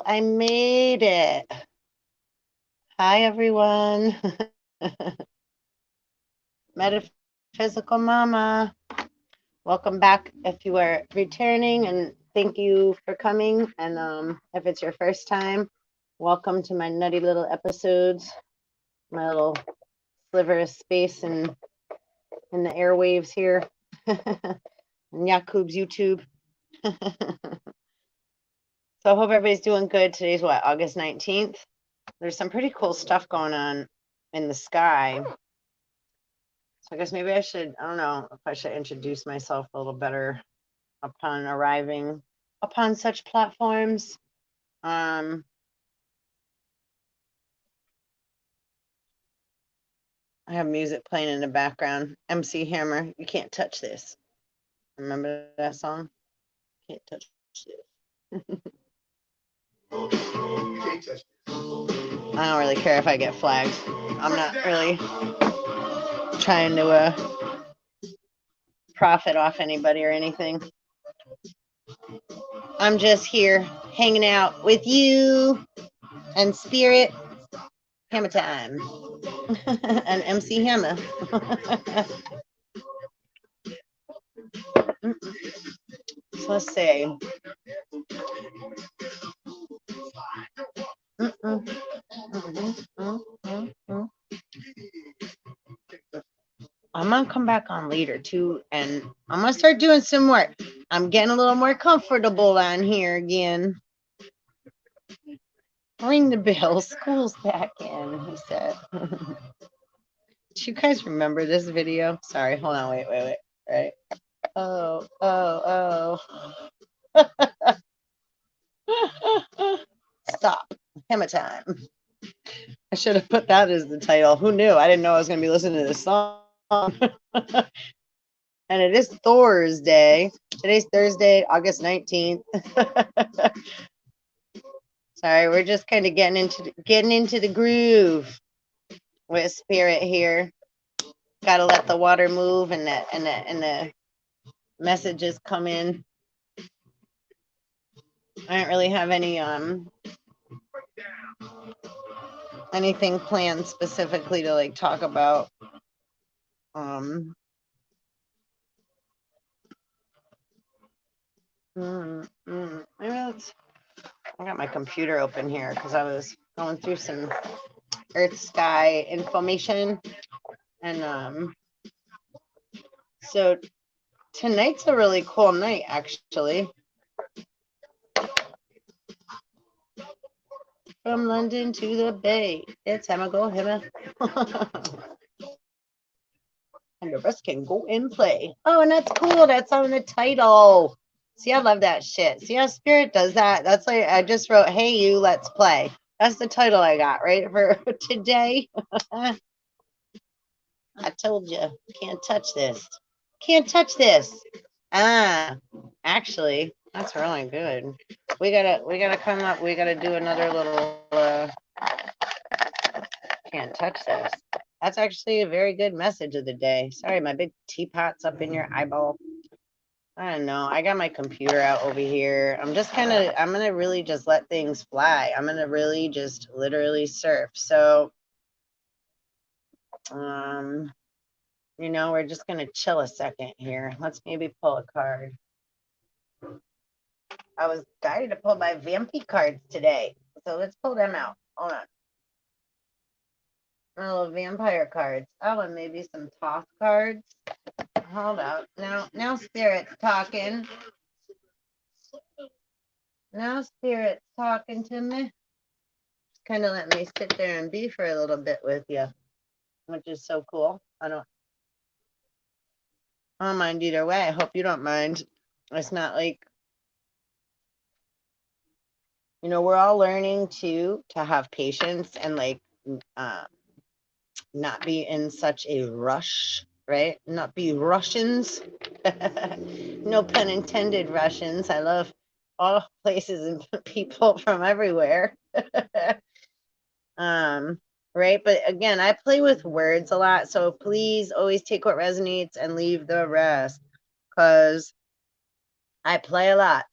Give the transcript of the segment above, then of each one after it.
I made it. Hi, everyone. Metaphysical Mama. Welcome back if you are returning, and thank you for coming. And if it's your first time, welcome to my nutty little episodes, my little sliver of space in the airwaves here. And Yakub's YouTube. So I hope everybody's doing good. Today's what, August 19th? There's some pretty cool stuff going on in the sky. So I guess maybe I don't know if I should introduce myself a little better upon arriving upon such platforms. I have music playing in the background. MC Hammer, you can't touch this. Remember that song? Can't touch this. I don't really care if I get flagged. I'm not really trying to profit off anybody or anything. I'm just here hanging out with you and Spirit. Hammer time. And MC Hammer. So let's see. I'm gonna come back on later too, and I'm gonna start doing some more. I'm getting a little more comfortable on here again. Ring the bell. School's back in, he said. Do you guys remember this video? Sorry, hold on, wait. Right. Oh. Stop. Hammer time. I should have put that as the title. Who knew? I didn't know I was going to be listening to this song. And it is Thursday. Today's Thursday, August 19th. Sorry, we're just kind of getting into the groove with Spirit here. Got to let the water move and the messages come in. I don't really have anything planned specifically to like talk about. Maybe I got my computer open here because I was going through some Earth sky information, and so tonight's a really cool night, actually. From London to the Bay, it's Hammer go Hammer. And the rest can go and play. Oh, and that's cool. That's on the title. See, I love that shit. See how Spirit does that? That's like I just wrote, "Hey, you, let's play." That's the title I got right for today. I told you, can't touch this. Can't touch this. Actually, that's really good. We gotta come up. We gotta do another little. Can't touch this. That's actually a very good message of the day. Sorry, my big teapot's up in your eyeball. I don't know. I got my computer out over here. I'm going to really just let things fly. I'm going to really just literally surf. So, we're just going to chill a second here. Let's maybe pull a card. I was guided to pull my Vampy cards today. So let's pull them out. Hold on. My little vampire cards. Oh, and maybe some Toth cards. Hold up. Now Spirit's talking. Now Spirit's talking to me. Just kind of let me sit there and be for a little bit with you, which is so cool. I don't mind either way. I hope you don't mind. It's not like, we're all learning to have patience and like not be in such a rush, right? Not be Russians. No pun intended, Russians. I love all places and people from everywhere. Right? But again, I play with words a lot, so please always take what resonates and leave the rest, because I play a lot.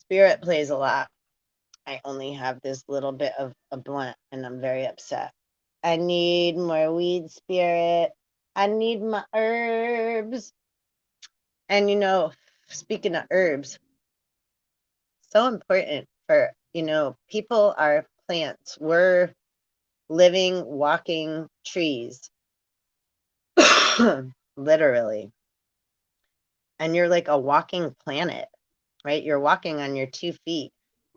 Spirit plays a lot. I only have this little bit of a blunt and I'm very upset. I need more weed, Spirit. I need my herbs. And you know, speaking of herbs, so important for, you know, people are plants. We're living, walking trees. Literally. And you're like a walking planet, right? You're walking on your 2 feet,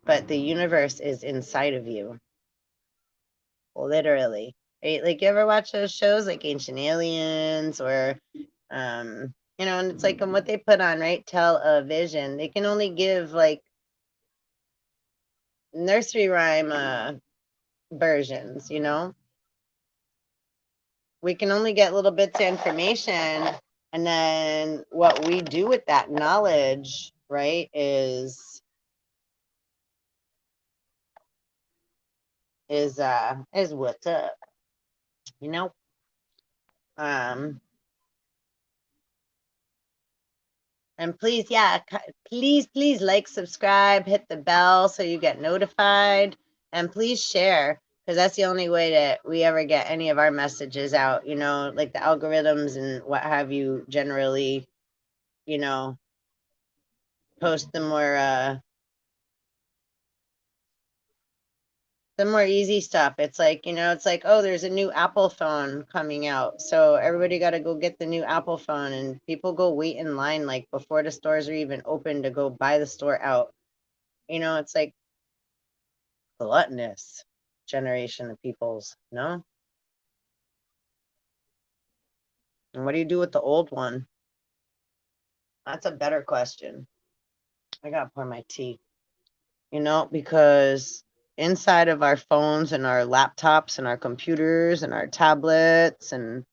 but the universe is inside of you. Literally. Right? Like, you ever watch those shows like Ancient Aliens or you know, and it's like what they put on, right? Television. They can only give like nursery rhyme versions, you know? We can only get little bits of information, and then what we do with that knowledge, right, is what's up, you know? Um And please, yeah, please like, subscribe, hit the bell so you get notified, and please share, because that's the only way that we ever get any of our messages out. You know, like the algorithms and what have you generally, you know, post the more easy stuff. It's like, you know, it's like, oh, there's a new Apple phone coming out, so everybody got to go get the new Apple phone, and people go wait in line like before the stores are even open to go buy the store out. You know, it's like gluttonous generation of peoples, no? And what do you do with the old one? That's a better question. I gotta pour my tea. You know, because inside of our phones and our laptops and our computers and our tablets and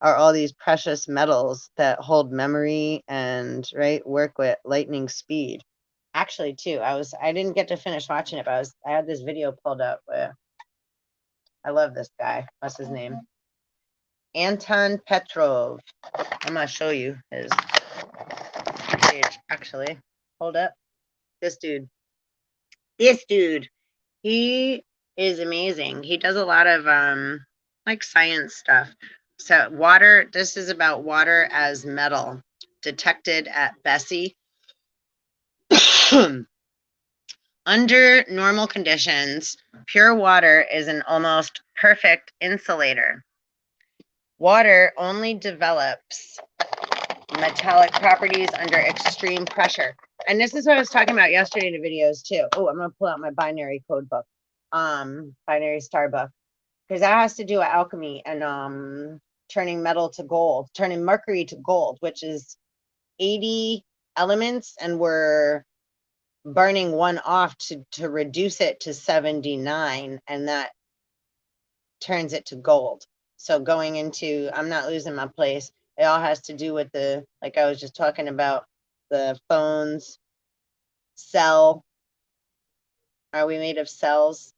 are all these precious metals that hold memory and right work with lightning speed. Actually, too, I didn't get to finish watching it, but I had this video pulled up where I love this guy. What's his name? Anton Petrov. I'm gonna show you his page. Actually, hold up. This dude. He is amazing. He does a lot of like science stuff. So water. This is about water as metal detected at Bessie. Under normal conditions, pure water is an almost perfect insulator. Water only develops metallic properties under extreme pressure. And this is what I was talking about yesterday in the videos too. Oh, I'm gonna pull out my binary code book, binary star book, because that has to do with alchemy and turning metal to gold, turning mercury to gold, which is 80 elements, and we're burning one off to reduce it to 79, and that turns it to gold. So going into, I'm not losing my place. It all has to do with the, like I was just talking about, the phones, cell. Are we made of cells?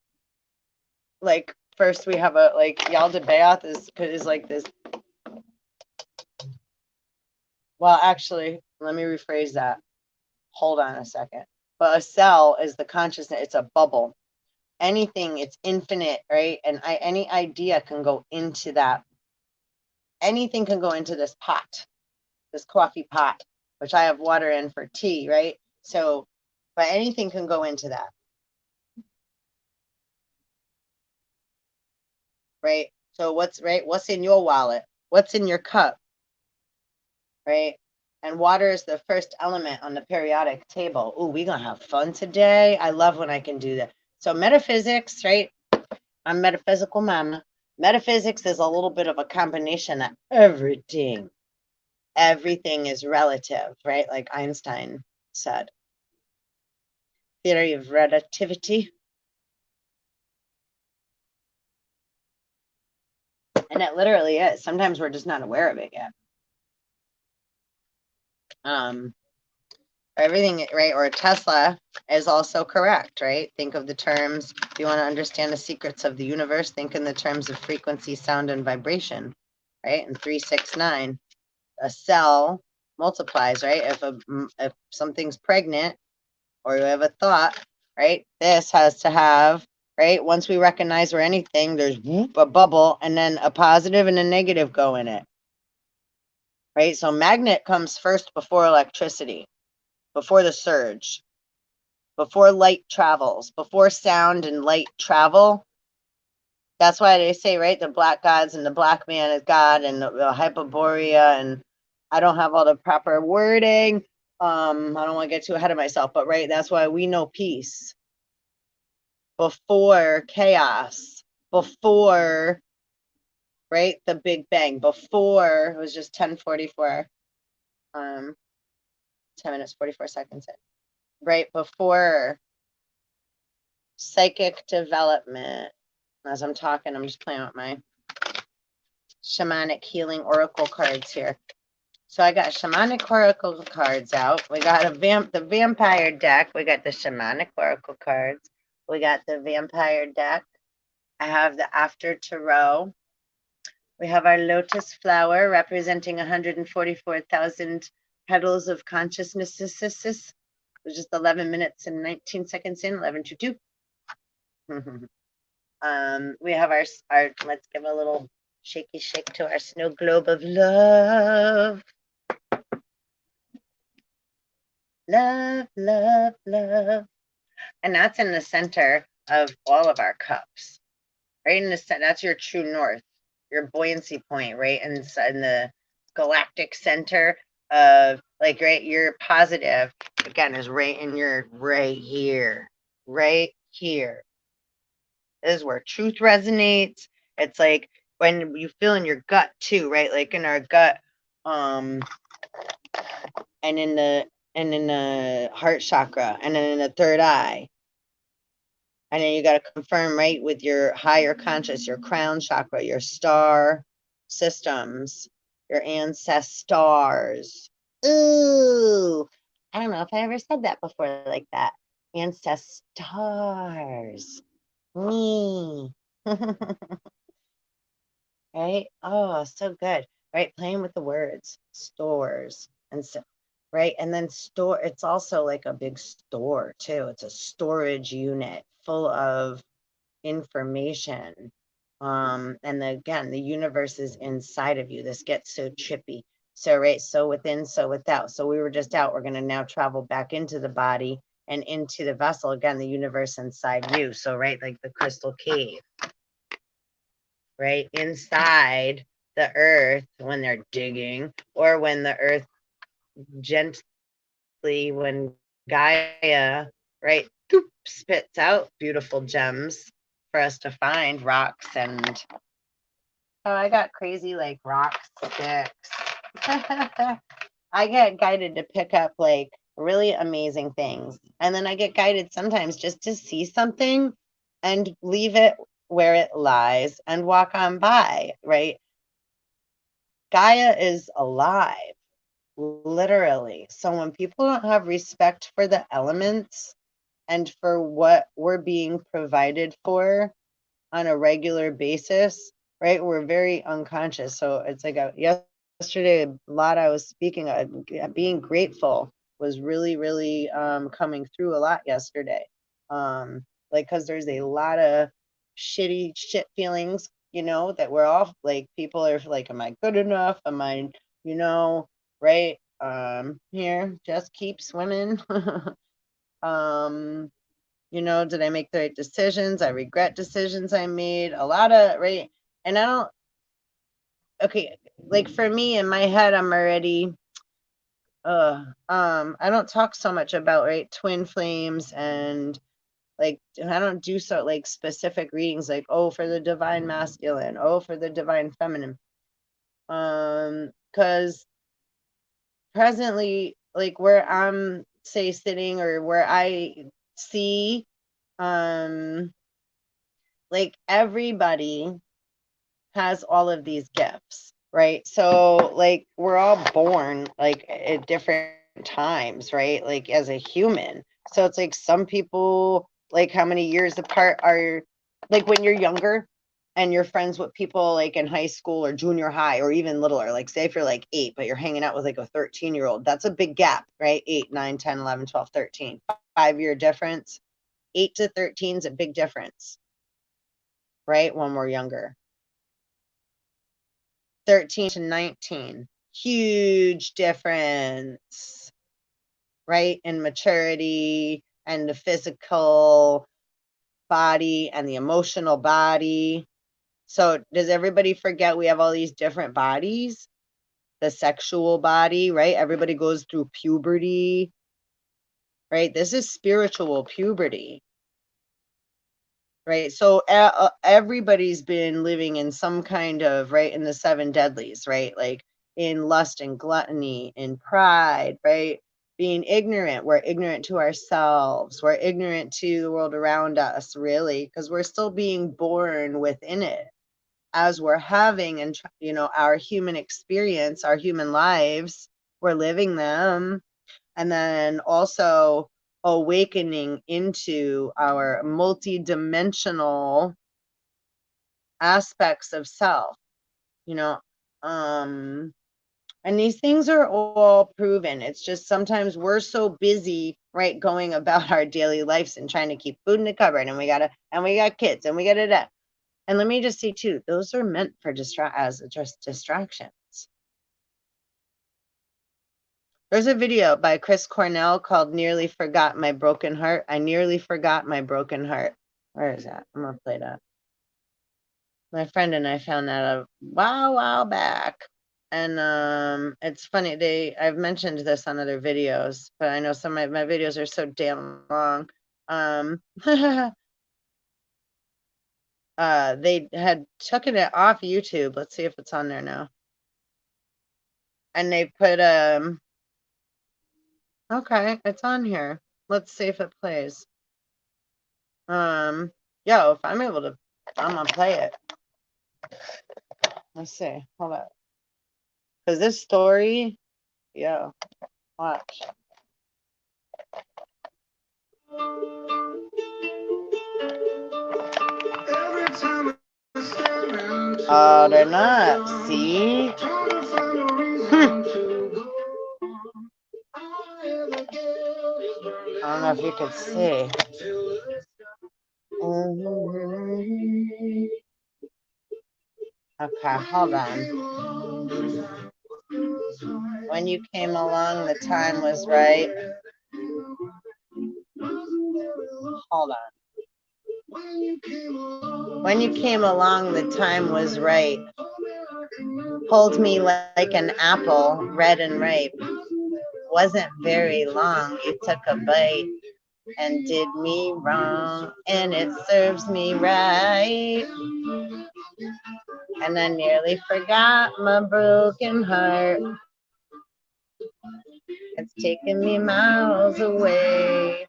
Like first we have a, like Yalda Bayoth is like this. Well, actually, let me rephrase that. Hold on a second. But a cell is the consciousness. It's a bubble. Anything, it's infinite, right? And any idea can go into that. Anything can go into this pot, this coffee pot, which I have water in for tea, right? So, but anything can go into that, right? So what's in your wallet? What's in your cup, right? And water is the first element on the periodic table. Oh, we're gonna have fun today. I love when I can do that. So metaphysics, right? I'm metaphysical mama. Metaphysics is a little bit of a combination of everything. Everything is relative, right? Like Einstein said. Theory of relativity. And it literally is. Sometimes we're just not aware of it yet. Everything, right? Or Tesla is also correct, right? Think of the terms. If you want to understand the secrets of the universe, think in the terms of frequency, sound, and vibration, right? And 369, a cell multiplies, right? If something's pregnant, or you have a thought, right? This has to have, right? Once we recognize we're anything, there's whoop, a bubble, and then a positive and a negative go in it, right? So magnet comes first before electricity, before the surge, before light travels, before sound and light travel. That's why they say, right, the black gods and the black man is God, and the Hyperborea, and I don't have all the proper wording. I don't want to get too ahead of myself, but right, that's why we know peace before chaos, before, right, the Big Bang, before it was just 10:44, 10 minutes 44 seconds in, right before psychic development. As I'm talking, I'm just playing with my shamanic healing oracle cards here. So I got shamanic oracle cards out. We got the vampire deck. We got the shamanic oracle cards. We got the vampire deck. I have the after tarot. We have our lotus flower representing 144,000 petals of consciousness. Which is 11 minutes and 19 seconds in, 11:22. We have our, let's give a little shaky shake to our snow globe of love. Love, love, love. And that's in the center of all of our cups. Right in the center, that's your true north, your buoyancy point, right? And in the galactic center of, like, right, your positive, again, is right in your, right here. Right here. This is where truth resonates. It's like when you feel in your gut too, right? Like in our gut, and in the heart chakra, and then in the third eye. And then you got to confirm, right, with your higher conscious, your crown chakra, your star systems, your ancestors. Ooh, I don't know if I ever said that before like that. Ancestors. Me. Right? Oh, so good. Right? Playing with the words, stores, and so, right? And then store, it's also like a big store too. It's a storage unit full of information. And again, the universe is inside of you. This gets so trippy. So, right, so within, so without. So we were just out. We're going to now travel back into the body and into the vessel. Again, the universe inside you. So, right, like the crystal cave, right, inside the earth when they're digging, or when the earth gently, when Gaia, right, spits out beautiful gems for us to find, rocks. And oh, I got crazy like rock sticks. I get guided to pick up like really amazing things, and then I get guided sometimes just to see something and leave it where it lies and walk on by, right? Gaia is alive, literally. So when people don't have respect for the elements and for what we're being provided for on a regular basis, right? We're very unconscious. So it's like yesterday, a lot I was speaking of, being grateful was really, really coming through a lot yesterday. Like, because there's a lot of shit feelings, that we're all like, people are like, am I good enough? Am I, right? Here, just keep swimming. Did I make the right decisions? I regret decisions I made. A lot of, right? And I don't, okay, like for me in my head, I'm already, I don't talk so much about, right, twin flames, and like, I don't do so like specific readings, like, oh, for the divine masculine, oh, for the divine feminine. Because presently, like where I'm, say, sitting, or where I see, like everybody has all of these gifts, right? So like we're all born like at different times, right? Like as a human. So it's like some people, like how many years apart are, like when you're younger and you're friends with people like in high school or junior high or even littler, like say if you're like 8 but you're hanging out with like a 13-year-old, that's a big gap, right? 8, 9, 10, 11, 12, 13, 5-year difference. 8 to 13 is a big difference, right? When we're younger. 13 to 19, huge difference, right? In maturity and the physical body and the emotional body. So does everybody forget we have all these different bodies? The sexual body, right? Everybody goes through puberty, right? This is spiritual puberty, right? So everybody's been living in some kind of, right, in the 7 deadlies, right? Like in lust and gluttony, in pride, right? Being ignorant. We're ignorant to ourselves. We're ignorant to the world around us, really, because we're still being born within it as we're having, and our human experience, our human lives, we're living them. And then also awakening into our multi-dimensional aspects of self, you know. And these things are all proven. It's just sometimes we're so busy, right, going about our daily lives and trying to keep food in the cupboard, and we got kids, and we got it. And let me just say too, those are meant for just distractions. There's a video by Chris Cornell called Nearly Forgot My Broken Heart. I nearly forgot my broken heart. Where is that? I'm going to play that. My friend and I found that a while back. And it's funny, I've mentioned this on other videos, but I know some of my videos are so damn long. They had taken it off YouTube. Let's see if it's on there now. And they put okay, it's on here. Let's see if it plays. If I'm able to, I'm gonna play it. Let's see. Hold up. Because this story, watch. Oh, they're not. See? I don't know if you could see. Okay, hold on. When you came along, the time was right. Hold on. When you came along, the time was right. Hold me like an apple, red and ripe. Wasn't very long, you took a bite and did me wrong, and it serves me right. And I nearly forgot my broken heart. It's taken me miles away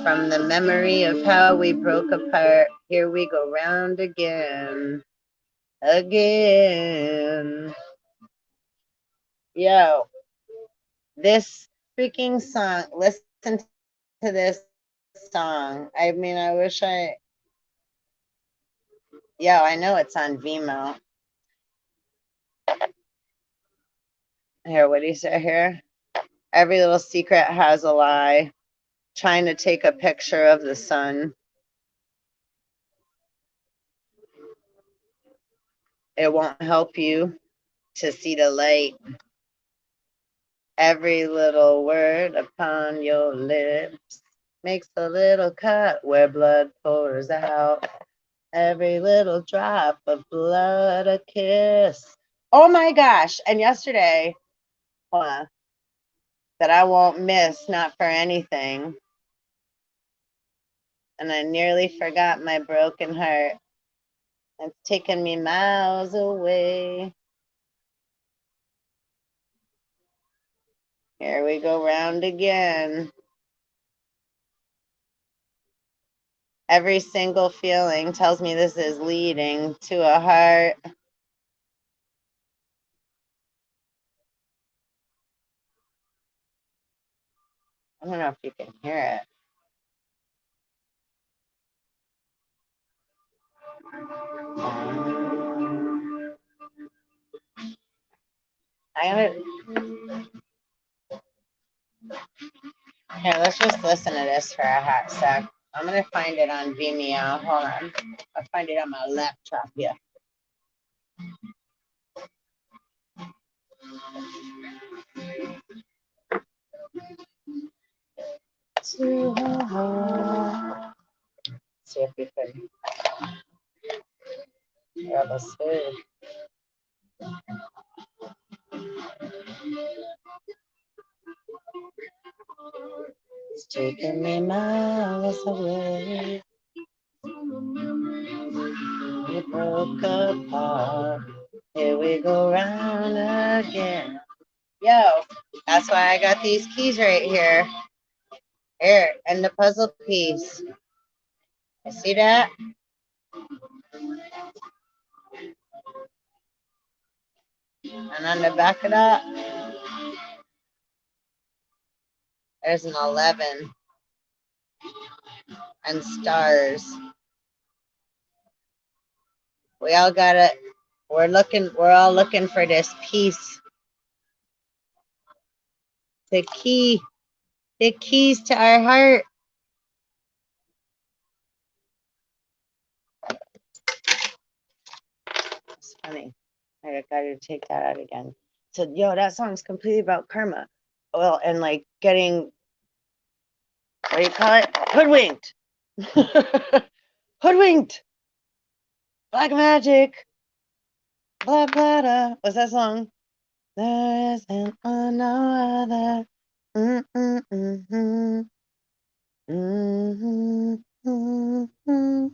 from the memory of how we broke apart. Here we go round again. Yo, this freaking song, listen to this song. I mean, I wish I know it's on Vimeo. Here, what do you say here? Every little secret has a lie. Trying to take a picture of the sun. It won't help you to see the light. Every little word upon your lips makes a little cut where blood pours out. Every little drop of blood a kiss. Oh my gosh. And yesterday, that I won't miss, not for anything. And I nearly forgot my broken heart. It's taken me miles away. Here we go round again. Every single feeling tells me this is leading to a heart. I don't know if you can hear it. Here, let's just listen to this for a hot sec. I'm gonna find it on Vimeo. Hold on. I'll find it on my laptop. Yeah. See if we can grab a food. It's taking me miles away. We broke apart. Here we go round again. Yo, that's why I got these keys right here. Here, and the puzzle piece. You see that? And on the back of that, there's an 11 and stars. We all got it. We're all looking for this piece. The key. The keys to our heart. It's funny. I gotta take that out again. So, yo, that song's completely about karma. Well, and like getting, what do you call it? Hoodwinked. Hoodwinked. Black magic. Blah, blah, blah. What's that song? There isn't no other. Mm, mm, mm, mm. Mm, mm, mm.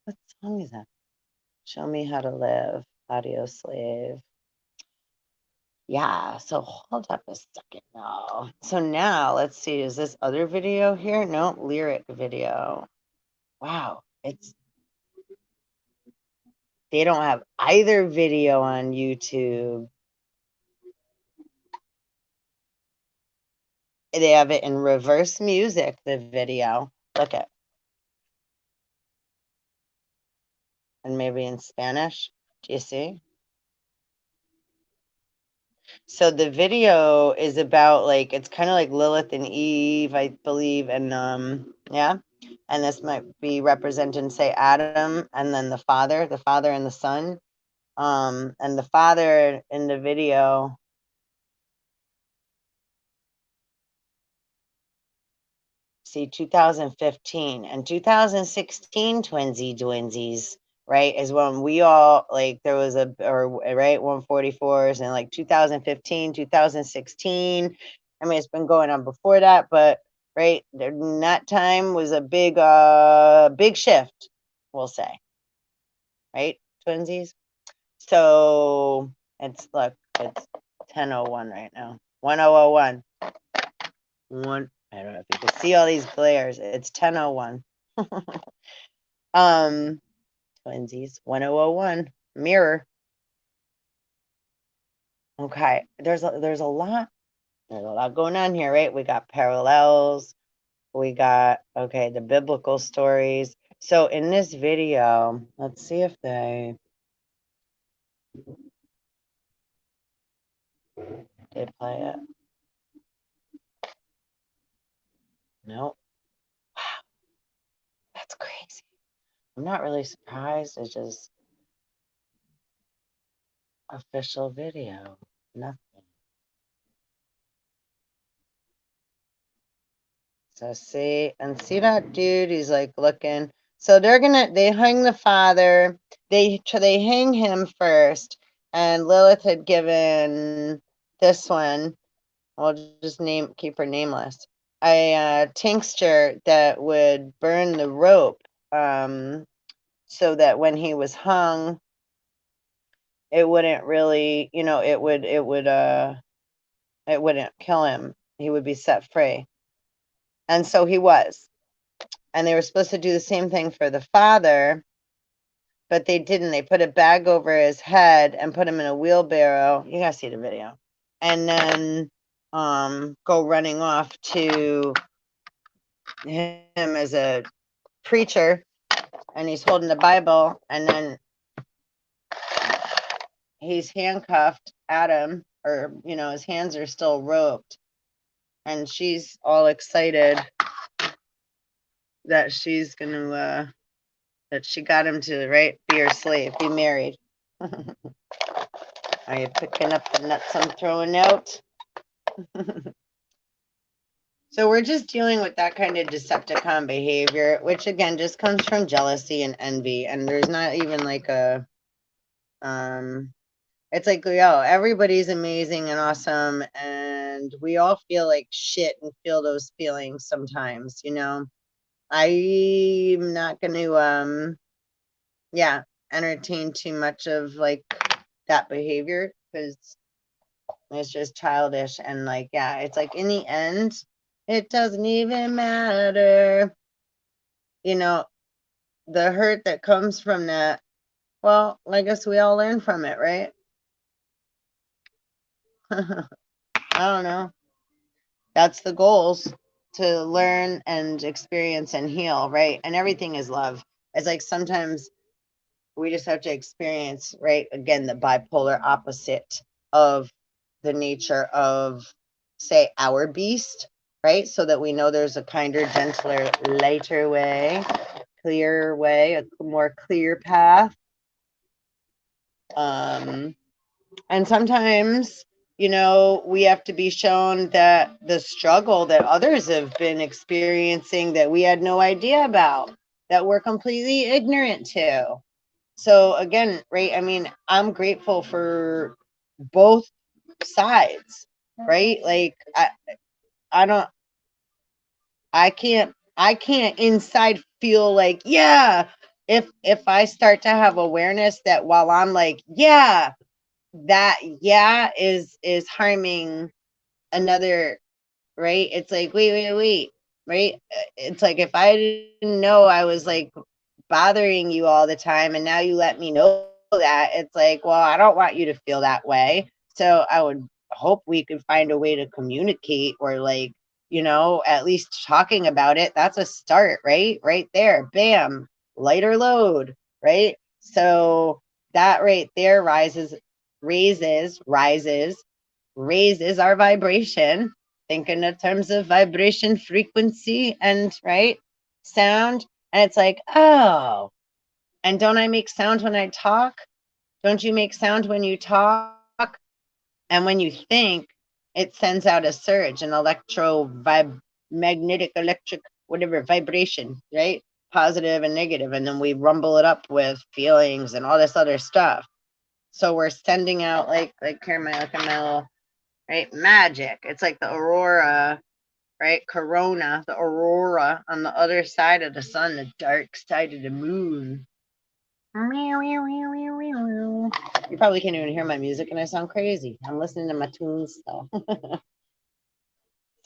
What song is that? Show Me How to Live. Audio Slave. Yeah, so hold up a second now. So now let's see, is this other video here? No, lyric video. Wow, they don't have either video on YouTube. They have it in reverse music, the video. Look at, and maybe in Spanish. Do you see? So the video is about like, it's kind of like Lilith and Eve, I believe, and yeah. And this might be representing, say, Adam, and then the father and the son. And the father in the video, see, 2015 and 2016, twinsies, right, is when we all, like, there was right, 144s, and like 2015, 2016. I mean, it's been going on before that, but right, that time was a big shift, we'll say, right, twinsies. So it's, look, it's 10:01 right now. 10:01. I don't know if you can see all these glares. It's 10:01. Twinsies. 10:01. Mirror. Okay. There's a lot. There's a lot going on here, right? We got parallels. We got, okay, the biblical stories. So in this video, let's see if they play it. No. Wow, that's crazy. I'm not really surprised. It's just official video. Nothing. So see that dude, he's like looking. So they hang the father. They hang him first, and Lilith had given this one, we'll just keep her nameless, a tincture that would burn the rope, so that when he was hung, it wouldn't really, it wouldn't kill him. He would be set free. And so he was. And they were supposed to do the same thing for the father, but they didn't. They put a bag over his head and put him in a wheelbarrow. You gotta see the video. And then go running off to him as a preacher, and he's holding the Bible, and then he's handcuffed, Adam, or his hands are still roped. and she's all excited that she's gonna that she got him to, right, be her slave, be married. Are you picking up the nuts I'm throwing out? So we're just dealing with that kind of Decepticon behavior, which again just comes from jealousy and envy. And there's not even like a it's like, yo, everybody's amazing and awesome, and we all feel like shit and feel those feelings sometimes, you know. I'm not gonna yeah, entertain too much of like that behavior because it's just childish. And like, yeah, it's like in the end, it doesn't even matter, you know, the hurt that comes from that. Well, I guess we all learn from it, right? I don't know. That's the goals, to learn and experience and heal, right? And everything is love. It's like sometimes we just have to experience, right? Again, the bipolar opposite of the nature of, say, our beast, right? So that we know there's a kinder, gentler, lighter way, clearer way, a more clear path. And sometimes, you know, we have to be shown that the struggle that others have been experiencing that we had no idea about, that we're completely ignorant to. So again, right? I mean, I'm grateful for both sides, right? Like I don't I can't inside feel like, yeah, if I start to have awareness that while I'm like, yeah, that yeah is harming another, right? It's like, wait, right? It's like if I didn't know I was like bothering you all the time and now you let me know that, it's like, well, I don't want you to feel that way. So I would hope we could find a way to communicate, or like, you know, at least talking about it. That's a start, right? Right there. Bam. Lighter load, right? So that right there raises our vibration. Think in the terms of vibration, frequency, and right sound. And it's like, oh, and don't I make sound when I talk? Don't you make sound when you talk? And when you think, it sends out a surge, an magnetic, electric, whatever vibration, right? Positive and negative, and then we rumble it up with feelings and all this other stuff. So we're sending out like here, my look at my little, right, magic. It's like the aurora, right? Corona, the aurora on the other side of the sun, the dark side of the moon. You probably can't even hear my music and I sound crazy. I'm listening to my tunes though.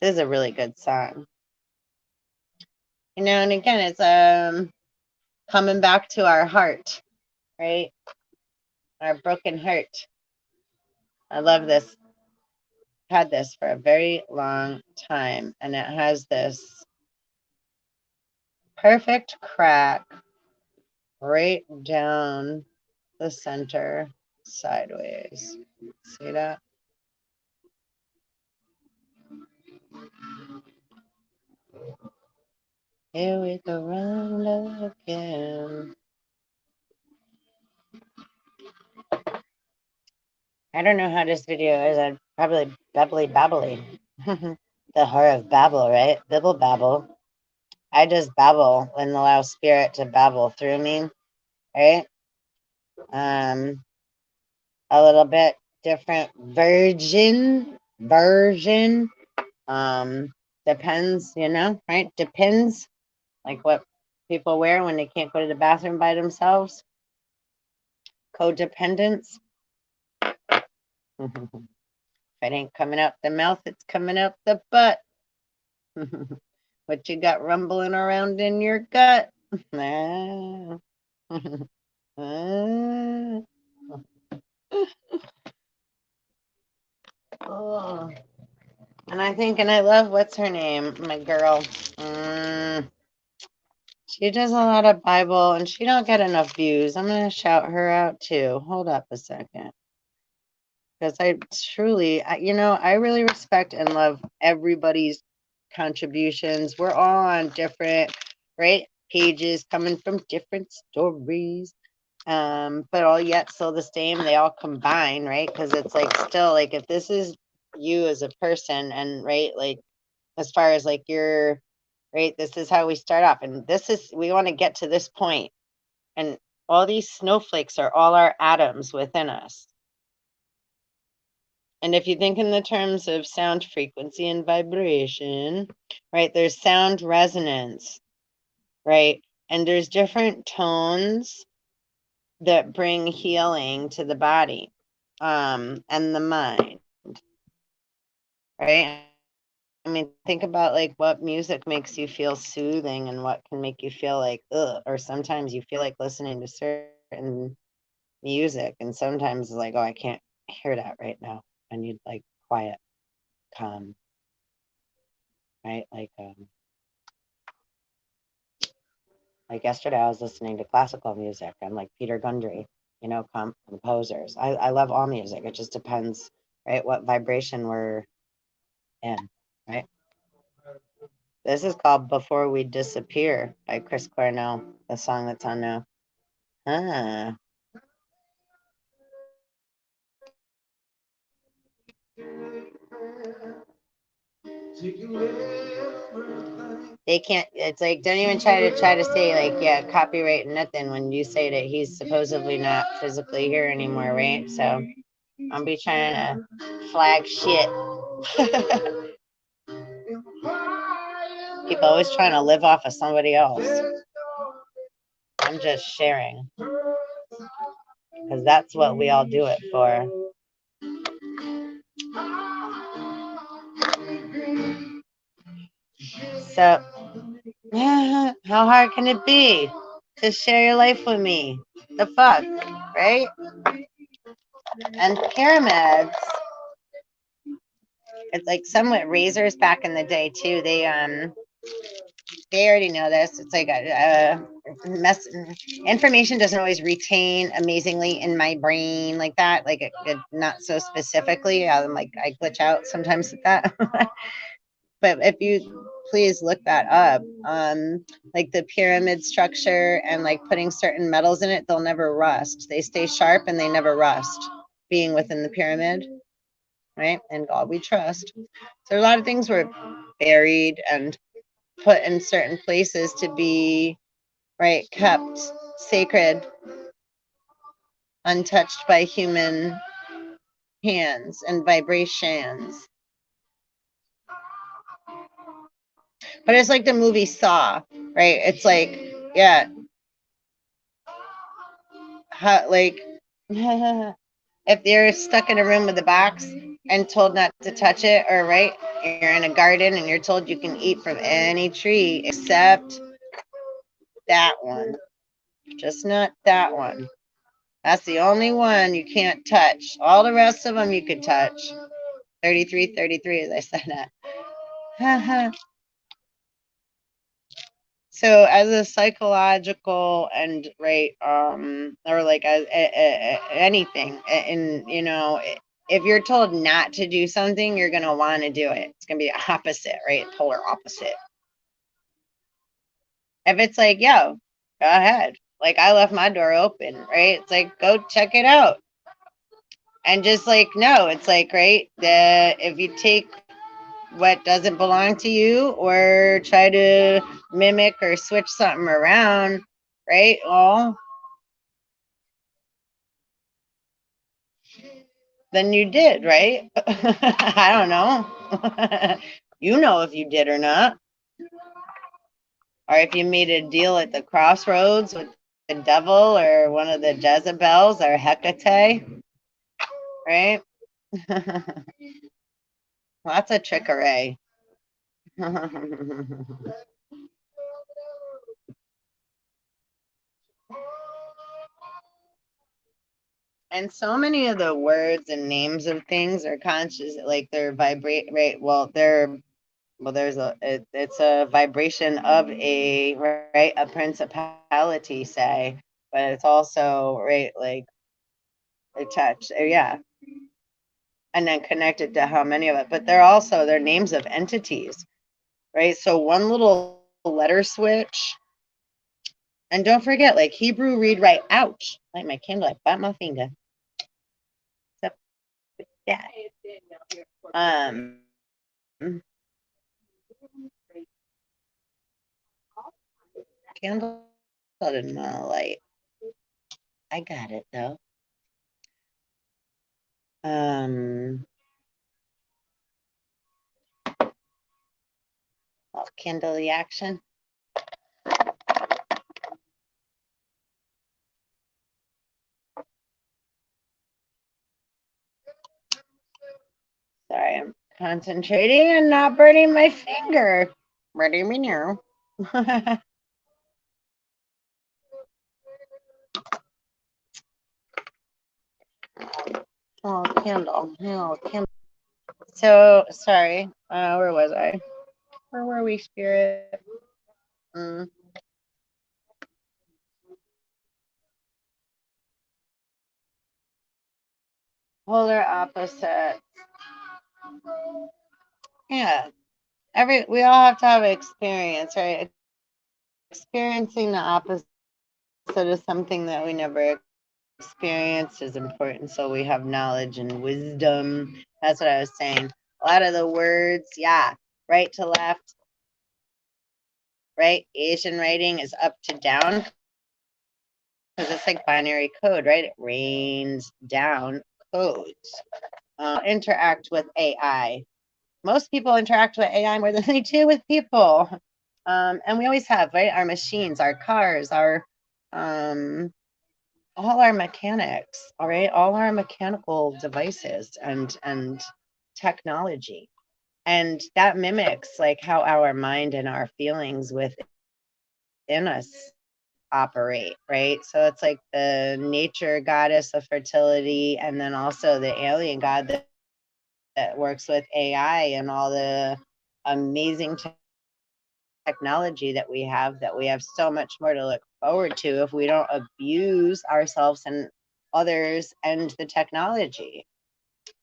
This is a really good song. You know, and again, it's coming back to our heart, right? Our broken heart. I love this. Had this for a very long time, and it has this perfect crack right down the center sideways. See that? Here we go round again. I don't know how this video is. I'd probably babbly. The horror of babble, right? Bibble babble. I just babble and allow spirit to babble through me, right? Um, a little bit different version. Depends, you know, right? Depends, like what people wear when they can't go to the bathroom by themselves. Codependence. If it ain't coming out the mouth, it's coming out the butt. What you got rumbling around in your gut? Oh. And I think, and I love, what's her name? My girl. She does a lot of Bible and she don't get enough views. I'm going to shout her out too. Hold up a second. because I truly, I really respect and love everybody's contributions. We're all on different, right, pages, coming from different stories, but all yet still the same. They all combine, right? Because it's like still like if this is you as a person, and right, like as far as like your right, this is how we start off, and this is we want to get to this point, and all these snowflakes are all our atoms within us. And if you think in the terms of sound frequency and vibration, right, there's sound resonance, right? And there's different tones that bring healing to the body and the mind, right? I mean, think about like what music makes you feel soothing and what can make you feel like, ugh, or sometimes you feel like listening to certain music, and sometimes it's like, oh, I can't hear that right now. I need like quiet, calm, right? Like yesterday, I was listening to classical music and like Peter Gundry, composers. I love all music. It just depends, right, what vibration we're in, right? This is called Before We Disappear by Chris Cornell, the song that's on now. Ah. They can't, it's like, don't even try to say like, yeah, copyright nothing when you say that he's supposedly not physically here anymore, right? So I'll be trying to flag shit. People always trying to live off of somebody else. I'm just sharing because that's what we all do it for. So, how hard can it be to share your life with me? The fuck, right? And pyramids, it's like somewhat razors back in the day too. They already know this. It's like a mess. Information doesn't always retain amazingly in my brain like that. Like it not so specifically. I'm like I glitch out sometimes with that. But if you please look that up, like the pyramid structure and like putting certain metals in it, they'll never rust. They stay sharp and they never rust. Being within the pyramid, right? And God we trust. So a lot of things were buried and put in certain places to be right kept sacred, untouched by human hands and vibrations. But it's like the movie Saw, right? It's like, yeah, how, like if you're stuck in a room with a box and told not to touch it, or right, you're in a garden and you're told you can eat from any tree except that one, just not that one. That's the only one you can't touch. All the rest of them you could touch. 33, 33, as I said that. So as a psychological and right, or like as anything, and if you're told not to do something, you're gonna want to do it. It's gonna be opposite, right? Polar opposite. If it's like, yo, go ahead. Like I left my door open, right? It's like go check it out. And just like no, it's like right, the if you take what doesn't belong to you or try to mimic or switch something around, right? Well, then you did, right? I don't know. You know if you did or not. Or if you made a deal at the crossroads with the devil or one of the Jezebels or Hecate, right? Lots of trickery. And so many of the words and names of things are conscious, like they're vibrate, right? It's a vibration of a right a principality, say, but it's also right like a touch. Yeah, and then connected to how many of it. But they're names of entities, right? So one little letter switch. And don't forget, like Hebrew read, write, ouch. Like my candle, I bite my finger. What's up with that? Candle didn't want to light. I got it though. Kindle the action. Sorry, I'm concentrating and not burning my finger. Ready me now. Oh, candle. Oh, candle. So, sorry. Where was I? Where were we, spirit? Polar opposite. Yeah. We all have to have experience, right? Experiencing the opposite of something that we never experienced is important, so we have knowledge and wisdom. That's what I was saying. A lot of the words, yeah, right to left, right? Asian writing is up to down because it's like binary code, right? It rains down codes. Interact with AI. Most people interact with AI more than they do with people. And we always have, right? Our machines, our cars, all our mechanics, all right, all our mechanical devices and technology, and that mimics like how our mind and our feelings within us operate, right? So it's like the nature goddess of fertility, and then also the alien god that works with AI and all the amazing technology that we have so much more to look forward to if we don't abuse ourselves and others and the technology.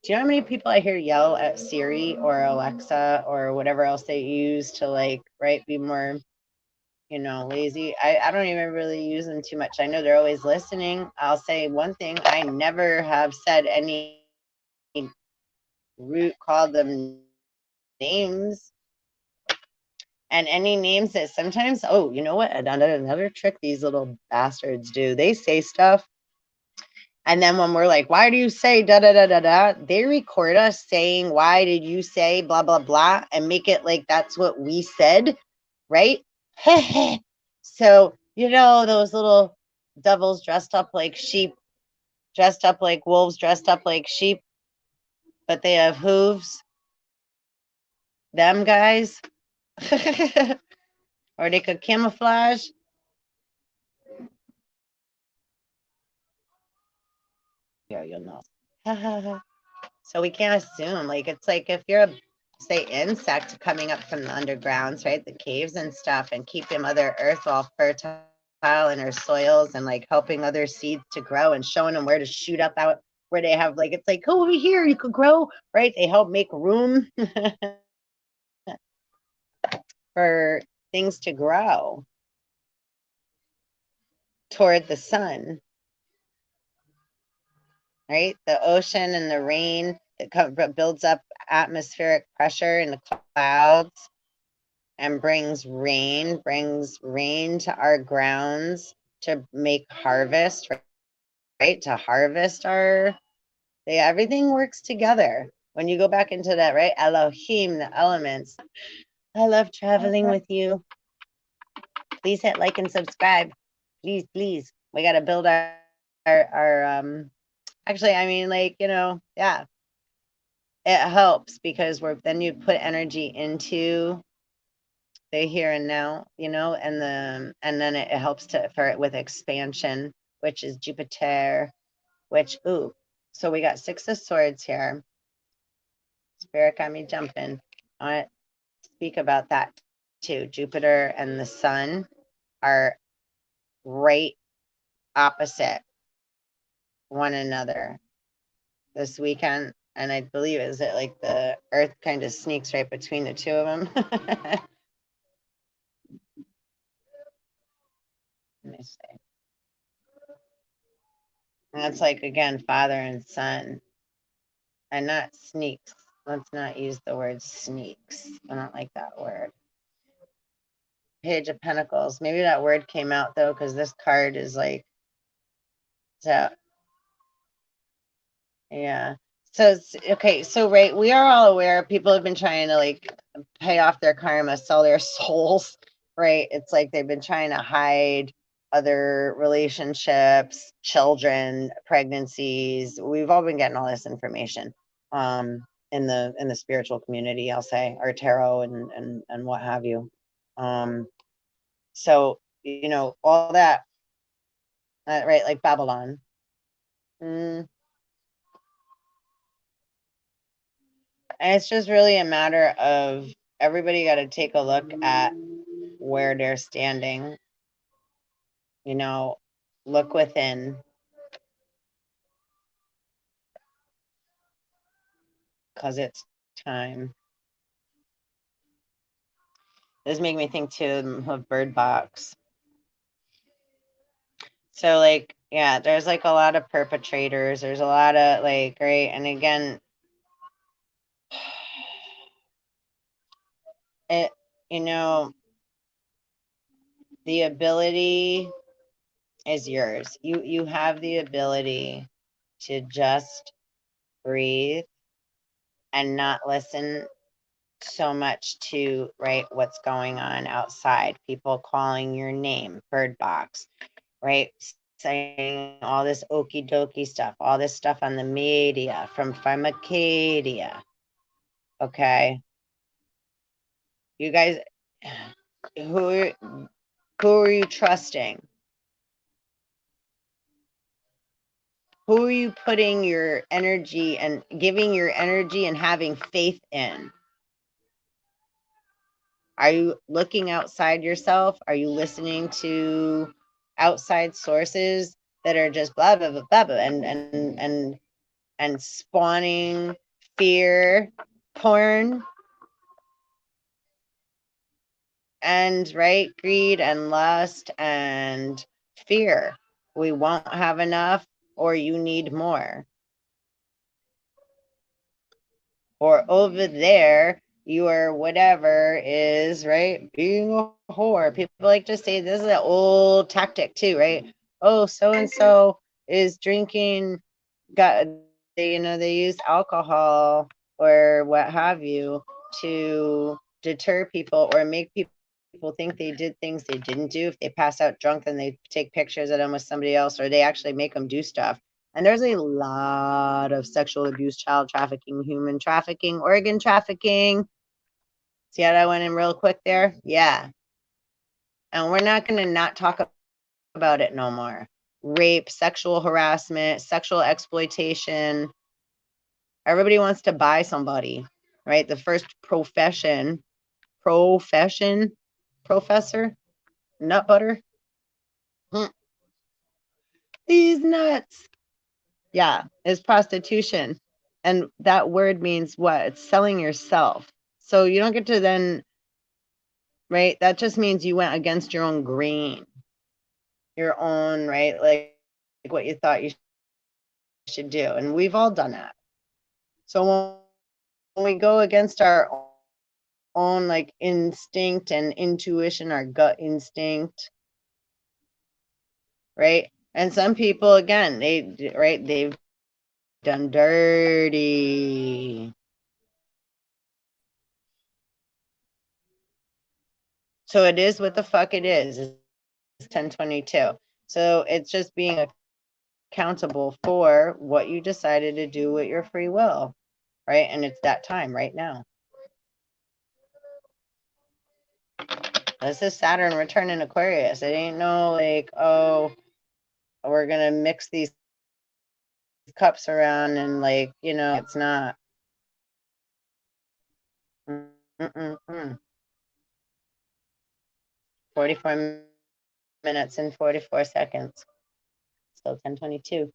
Do you know how many people I hear yell at Siri or Alexa or whatever else they use to like, right, be more, lazy? I don't even really use them too much. I know they're always listening. I'll say one thing, I never have said any root, called them names. And any names that sometimes, oh, you know what? Another trick these little bastards do. They say stuff. And then when we're like, why do you say da da da da da? They record us saying, why did you say blah, blah, blah, and make it like that's what we said, right? So, those little devils dressed up like sheep, dressed up like wolves, dressed up like sheep, but they have hooves. Them guys. Or they could camouflage. Yeah, you'll know. So we can't assume. Like, it's like if you're a, say, insect coming up from the undergrounds, right? The caves and stuff, and keeping Mother Earth all fertile in her soils and like helping other seeds to grow and showing them where to shoot up out where they have like, it's like, oh, over here, you could grow, right? They help make room for things to grow toward the sun, right? The ocean and the rain that builds up atmospheric pressure in the clouds and brings rain to our grounds to make harvest, right? To harvest everything works together. When you go back into that, right? Elohim, the elements. I love traveling with you. Please hit like and subscribe. Please, please. We got to build our actually, I mean, like, yeah, it helps because then you put energy into the here and now, and then it helps for it with expansion, which is Jupiter, so we got 6 of Swords here. Spirit got me jumping. I want to speak about that too. Jupiter and the sun are right opposite one another this weekend. And I believe is that like the earth kind of sneaks right between the two of them. Let me see. And that's like again, father and son, and not sneaks. Let's not use the word sneaks. I don't like that word. Page of Pentacles. Maybe that word came out though, because this card is like, so yeah. So it's okay. So right, we are all aware people have been trying to like pay off their karma, sell their souls, right? It's like they've been trying to hide other relationships, children, pregnancies. We've all been getting all this information in the spiritual community, I'll say, or tarot and what have you. So you know, all that, right, like Babylon. Mm. And it's just really a matter of everybody got to take a look at where they're standing, you know, look within, because it's time. This make me think too of Bird Box. So like, yeah, there's like a lot of perpetrators. There's a lot of like, right. And again, it, you know, the ability is yours. You have the ability to just breathe and not listen so much to right what's going on outside, people calling your name, bird box, right, saying all this okie dokie stuff, all this stuff on the media from pharmacadia. Okay, you guys, who are you trusting? Who are you putting your energy and giving your energy and having faith in? Are you looking outside yourself? Are you listening to outside sources that are just blah blah blah blah, blah and spawning fear, porn, and right, greed and lust and fear? We won't have enough, or you need more. Or over there, your whatever is, right, being a whore. People like to say this is an old tactic too, right? Oh, so and so is drinking, got, you know, they use alcohol or what have you to deter people or make people think they did things they didn't do. If they pass out drunk, then they take pictures of them with somebody else, or they actually make them do stuff. And there's a lot of sexual abuse, child trafficking, human trafficking, organ trafficking. See how that went in real quick there? Yeah. And we're not going to not talk about it no more. Rape, sexual harassment, sexual exploitation. Everybody wants to buy somebody, right? The first professor, nut butter. These nuts. Yeah, is prostitution. And that word means what? It's selling yourself. So you don't get to then, right? That just means you went against your own grain, your own, right? Like what you thought you should do. And we've all done that. So when we go against our own like instinct and intuition, our gut instinct, right? And some people, again, they've done dirty. So it is what the fuck it is. It's 1022. So it's just being accountable for what you decided to do with your free will, right? And it's that time right now. This is Saturn return in Aquarius. It ain't no like, oh, we're gonna mix these cups around and like, you know, it's not. Mm-mm-mm. 44 minutes and 44 seconds. Still 1022.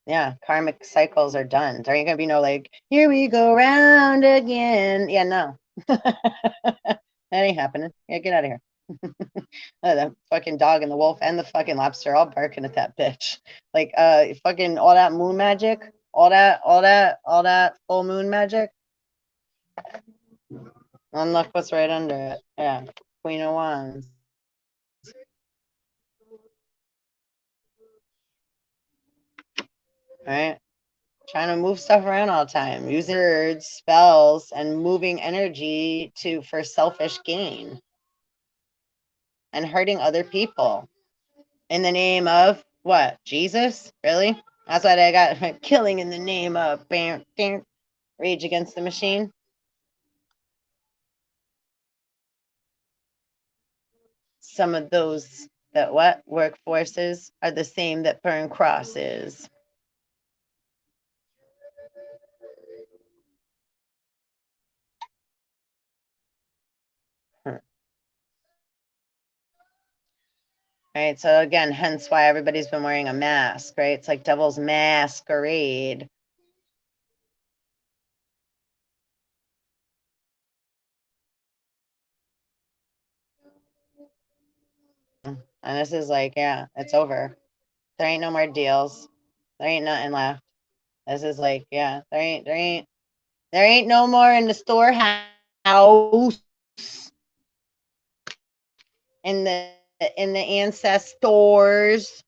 Yeah, karmic cycles are done. There ain't gonna be no like, here we go round again. Yeah, no. That ain't happening. Yeah, get out of here. The fucking dog and the wolf and the fucking lobster all barking at that bitch. Like fucking all that moon magic, all that full moon magic. And look what's right under it. Yeah. Queen of Wands. Right? Trying to move stuff around all the time, using words, spells, and moving energy to for selfish gain and hurting other people in the name of what? Jesus? Really? That's why they got killing in the name of bam, bam, Rage Against the Machine. Some of those that what workforces are the same that burn crosses. Right. So again, hence why everybody's been wearing a mask, right? It's like devil's masquerade. And this is like, yeah, it's over. There ain't no more deals. There ain't nothing left. This is like, yeah, there ain't no more in the storehouse, in the ancestors.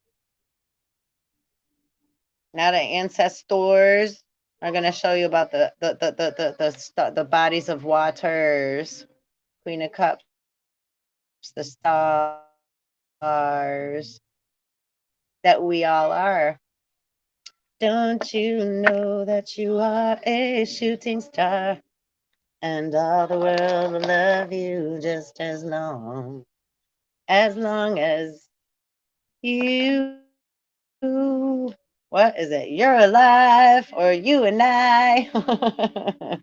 Now the ancestors are gonna show you about the bodies of waters, Queen of Cups, the stars that we all are. Don't you know that you are a shooting star, and all the world will love you just as you. What is it? You're alive, or you and I.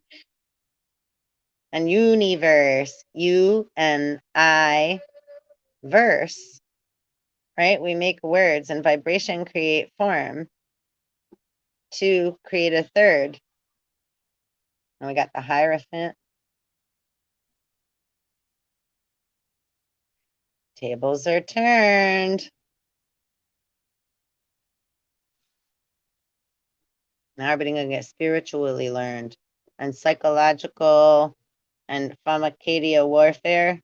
And universe, you and I verse, right? We make words and vibration create form to create a third. And we got the Hierophant. Tables are turned. Now everything gonna get spiritually learned and psychological and pharmacadia warfare.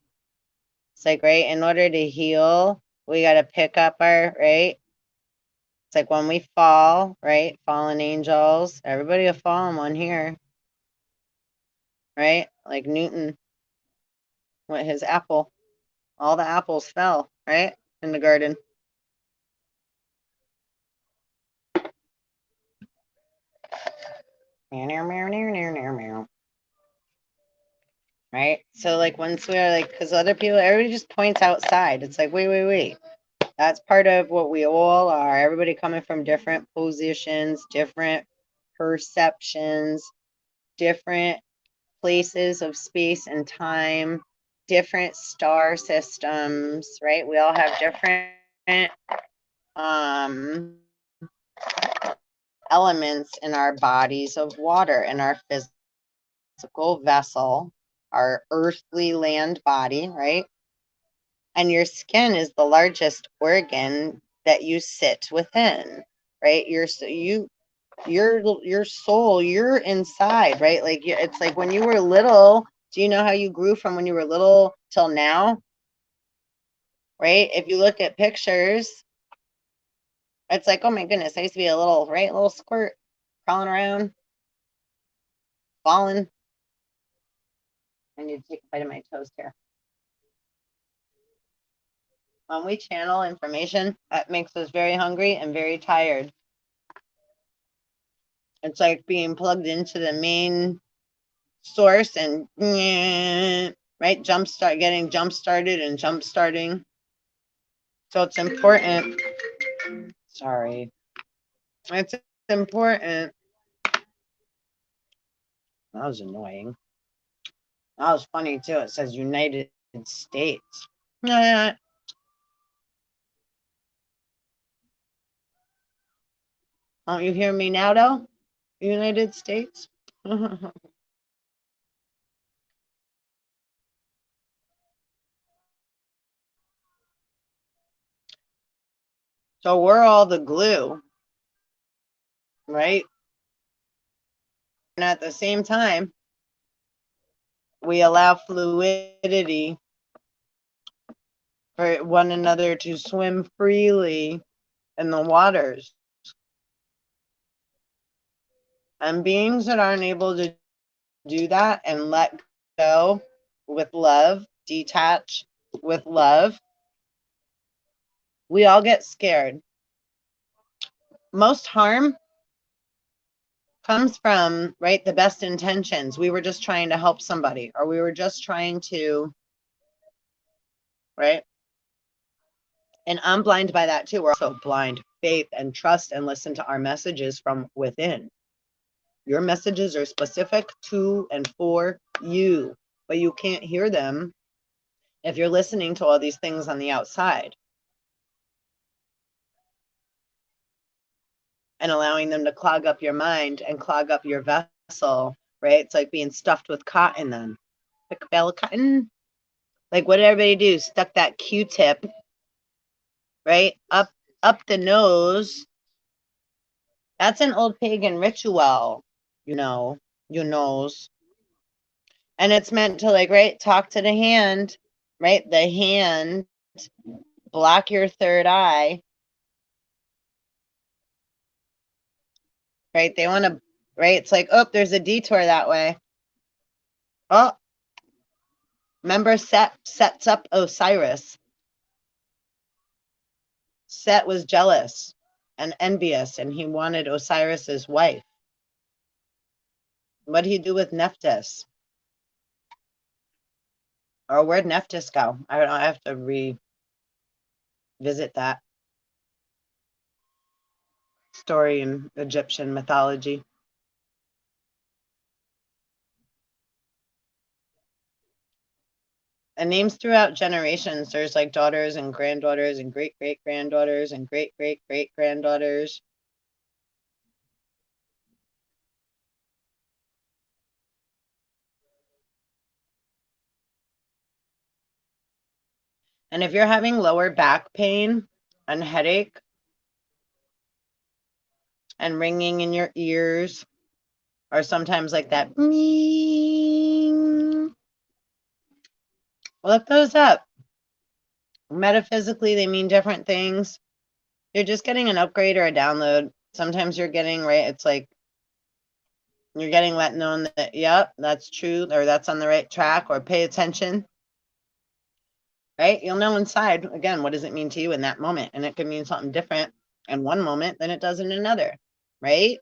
It's like, right, in order to heal, we gotta pick up our, right? It's like when we fall, right? Fallen angels. Everybody a fallen one here, right? Like Newton with his apple. All the apples fell, right? In the garden. Meow, meow, meow, meow, meow, meow. Right? So like once we're like, because other people, everybody just points outside. It's like, wait. That's part of what we all are. Everybody coming from different positions, different perceptions, different places of space and time, different star systems, right? We all have different um, elements in our bodies of water, in our physical vessel, our earthly land body, right? And your skin is the largest organ that you sit within, right? Your soul, you're inside, right? Like it's like when you were little. Do you know how you grew from when you were little till now? Right? If you look at pictures, it's like, oh my goodness, I used to be a little, right, little squirt crawling around, falling. I need to take a bite of my toast here. When we channel information, that makes us very hungry and very tired. It's like being plugged into the main source and right, getting jump started and jump starting. So it's important. Sorry. It's important. That was annoying. That was funny too. It says United States. Yeah. Don't you hear me now, though? United States? So we're all the glue, right? And at the same time, we allow fluidity for one another to swim freely in the waters. And beings that aren't able to do that and let go with love, detach with love, we all get scared. Most harm comes from, right, the best intentions. We were just trying to help somebody, or we were just trying to, right? And I'm blind by that too. We're also blind. Faith and trust and listen to our messages from within. Your messages are specific to and for you, but you can't hear them if you're listening to all these things on the outside and allowing them to clog up your mind and clog up your vessel, right? It's like being stuffed with cotton then. Like a bale of cotton. Like what did everybody do? Stuck that Q-tip, right? Up the nose. That's an old pagan ritual, you know, you knows. And it's meant to, like, right, talk to the hand, right? The hand, block your third eye, right? They want to, right? It's like, oh, there's a detour that way. Oh, remember Set sets up Osiris. Set was jealous and envious, and he wanted Osiris's wife. What did he do with Nephthys? Or where'd Nephthys go? I don't know. I have to revisit that story in Egyptian mythology. And names throughout generations. There's like daughters and granddaughters and great great granddaughters and great great great granddaughters. And if you're having lower back pain and headache and ringing in your ears, or sometimes like that, look those up. Metaphysically, they mean different things. You're just getting an upgrade or a download. Sometimes you're getting, right, it's like you're getting let known that, yep, that's true, or that's on the right track, or pay attention. Right? You'll know inside, again, what does it mean to you in that moment? And it can mean something different in one moment than it does in another, right?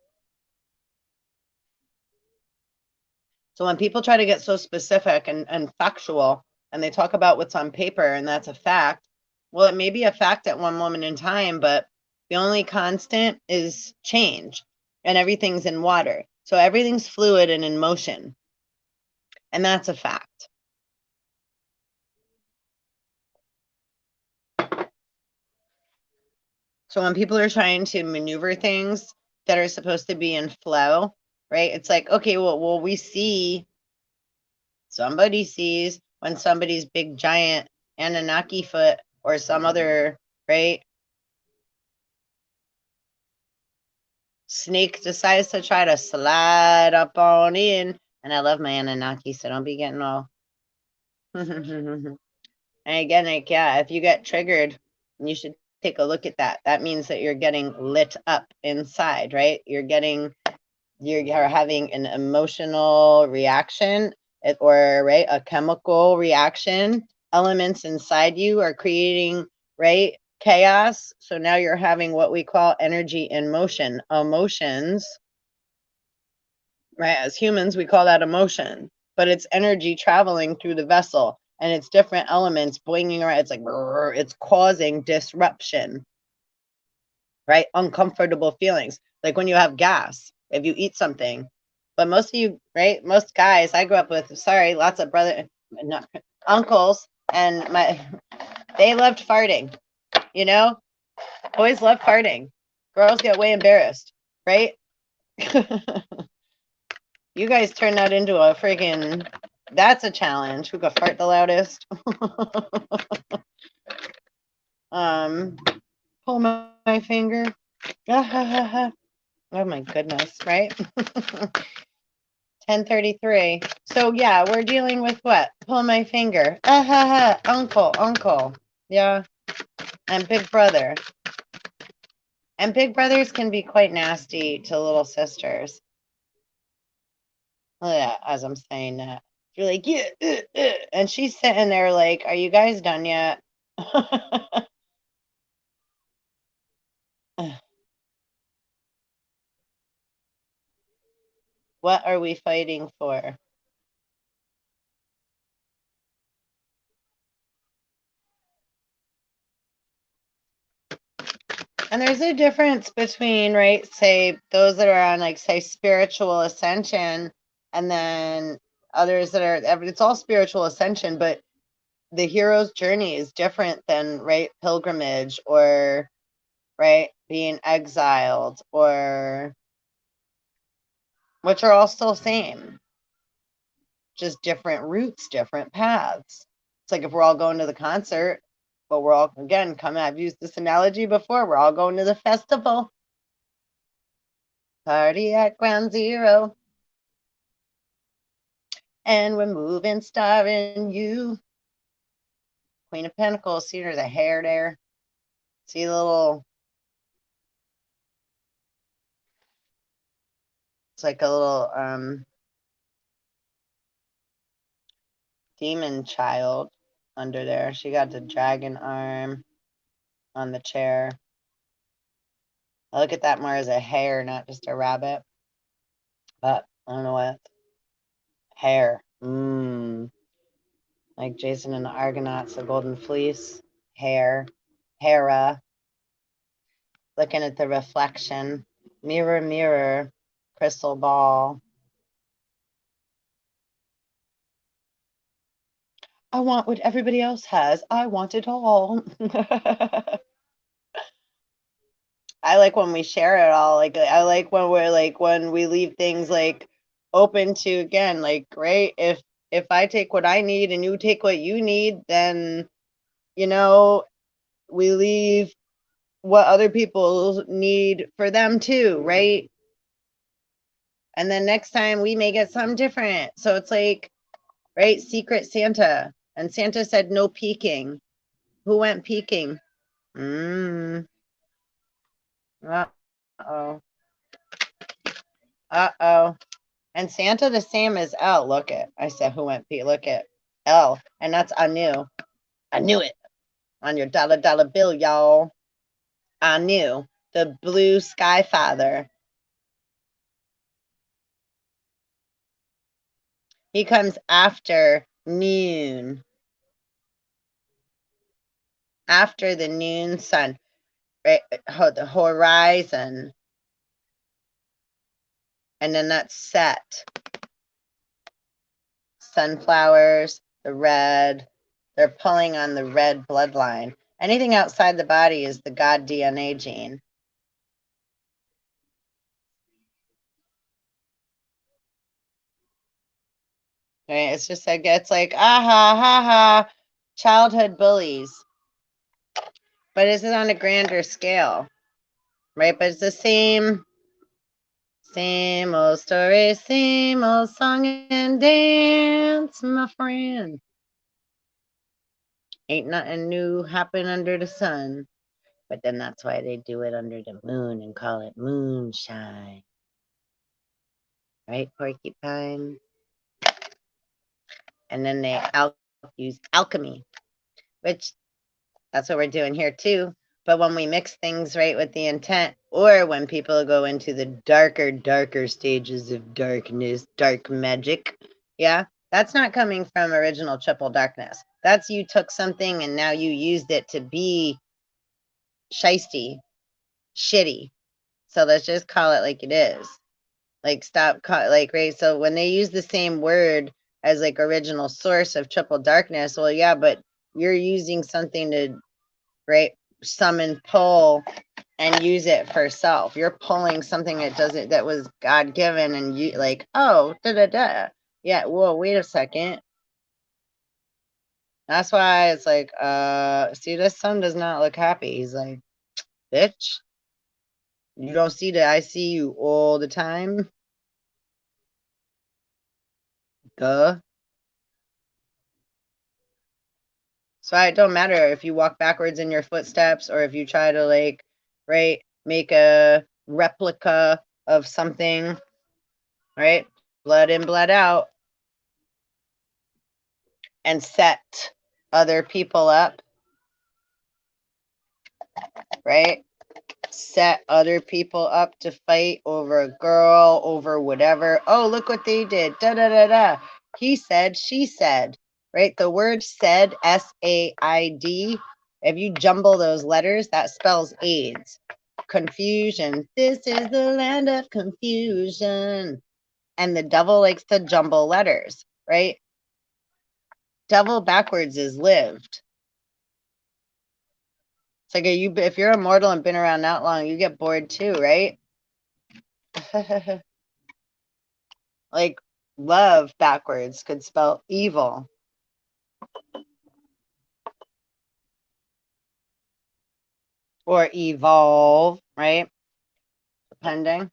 So when people try to get so specific and factual, and they talk about what's on paper and that's a fact, well, it may be a fact at one moment in time, but the only constant is change, and everything's in water. So everything's fluid and in motion, and that's a fact. So when people are trying to maneuver things that are supposed to be in flow, right? It's like, okay, well, we see, somebody sees when somebody's big giant Anunnaki foot or some other, right, snake decides to try to slide up on in. And I love my Anunnaki, so don't be getting all. And again, like, yeah, if you get triggered, you should take a look at that. That means that you're getting lit up inside, right? You're having an emotional reaction, or right, a chemical reaction. Elements inside you are creating, right, chaos. So now you're having what we call energy in motion, emotions, right? As humans, we call that emotion, but it's energy traveling through the vessel, and it's different elements boinging around. It's like it's causing disruption, right? Uncomfortable feelings, like when you have gas, if you eat something. But most of you, right? Most guys I grew up with, sorry, lots of not uncles, and they loved farting. You know, boys love farting. Girls get way embarrassed. right? You guys turn that into a friggin', that's a challenge. Who can fart the loudest? Pull my finger. Oh my goodness, right? 10:33. So yeah, we're dealing with what? Pull my finger. Uncle. Yeah, and big brother. And big brothers can be quite nasty to little sisters. Oh, yeah, as I'm saying that. You're like, yeah, and she's sitting there like, are you guys done yet? What are we fighting for? And there's a difference between, right, say, those that are on, like, say, spiritual ascension, and then others that are, it's all spiritual ascension, but the hero's journey is different than, right, pilgrimage or, right, being exiled, or, which are all still same, just different routes, different paths. It's like if we're all going to the concert, but we're all, again, I've used this analogy before, we're all going to the festival. Party at Ground Zero. And we're moving, starring you. Queen of Pentacles. See, there's a hair there. See the little, it's like a little demon child under there. She got the dragon arm on the chair. I look at that more as a hare, not just a rabbit. But I don't know what. Hare. Like Jason and the Argonauts, the Golden Fleece. Hare. Hera. Looking at the reflection. Mirror, mirror. Crystal ball. I want what everybody else has. I want it all. I like when we share it all. Like I like when we're like when we leave things like open to, again, like, right, if I take what I need and you take what you need, then you know, we leave what other people need for them too, right? And then next time we may get something different. So it's like, right, Secret Santa. And Santa said no peeking. Who went peeking? Mm. Uh-oh. Uh-oh. And Santa the same as L. Look it. I said who went P. Look it. L. And that's I knew. I knew it. On your dollar bill, y'all. I knew. The blue sky father. He comes after noon. After the noon sun. Right? The horizon. And then that's set. Sunflowers, the red. They're pulling on the red bloodline. Anything outside the body is the God DNA gene. Right? It's just like, it's like, aha, ha ha, childhood bullies. But this is on a grander scale, right? But it's the same old story, same old song and dance, my friend. Ain't nothing new happen under the sun. But then that's why they do it under the moon and call it moonshine. Right, porcupine? And then they use alchemy, which that's what we're doing here too. But when we mix things right with the intent, or when people go into the darker stages of darkness, dark magic, yeah, that's not coming from original triple darkness. That's you took something and now you used it to be shisty, shitty. So let's just call it like it is. Like like, right? So when they use the same word as like original source of triple darkness, well, yeah, but you're using something to, right, summon, pull and use it for self. You're pulling something that was God given, and you like, oh, da da da. Yeah, whoa, wait a second. That's why it's like, see, this son does not look happy. He's like, bitch, you don't see that I see you all the time? Duh. So it don't matter if you walk backwards in your footsteps or if you try to like, right, make a replica of something, right? Blood in, blood out, and set other people up, right? Set other people up to fight over a girl, over whatever. Oh, look what they did. Da da da da. He said, she said, right? The word said, SAID, if you jumble those letters, that spells AIDS. Confusion. This is the land of confusion. And the devil likes to jumble letters, right? Devil backwards is lived. It's like if you're immortal and been around that long, you get bored too, right? Like love backwards could spell evil. Or evolve, right? Depending.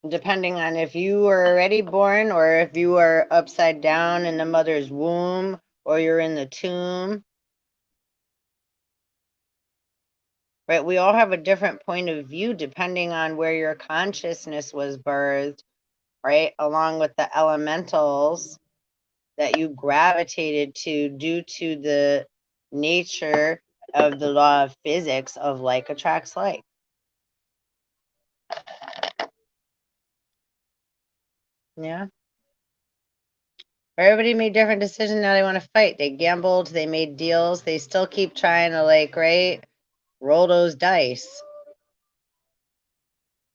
Depending on if you were already born or if you are upside down in the mother's womb or you're in the tomb. Right? We all have a different point of view depending on where your consciousness was birthed, right? Along with the elementals that you gravitated to due to the nature of the law of physics of like attracts like. Yeah. Everybody made different decisions. Now they want to fight. They gambled. They made deals. They still keep trying to like, right? Roll those dice.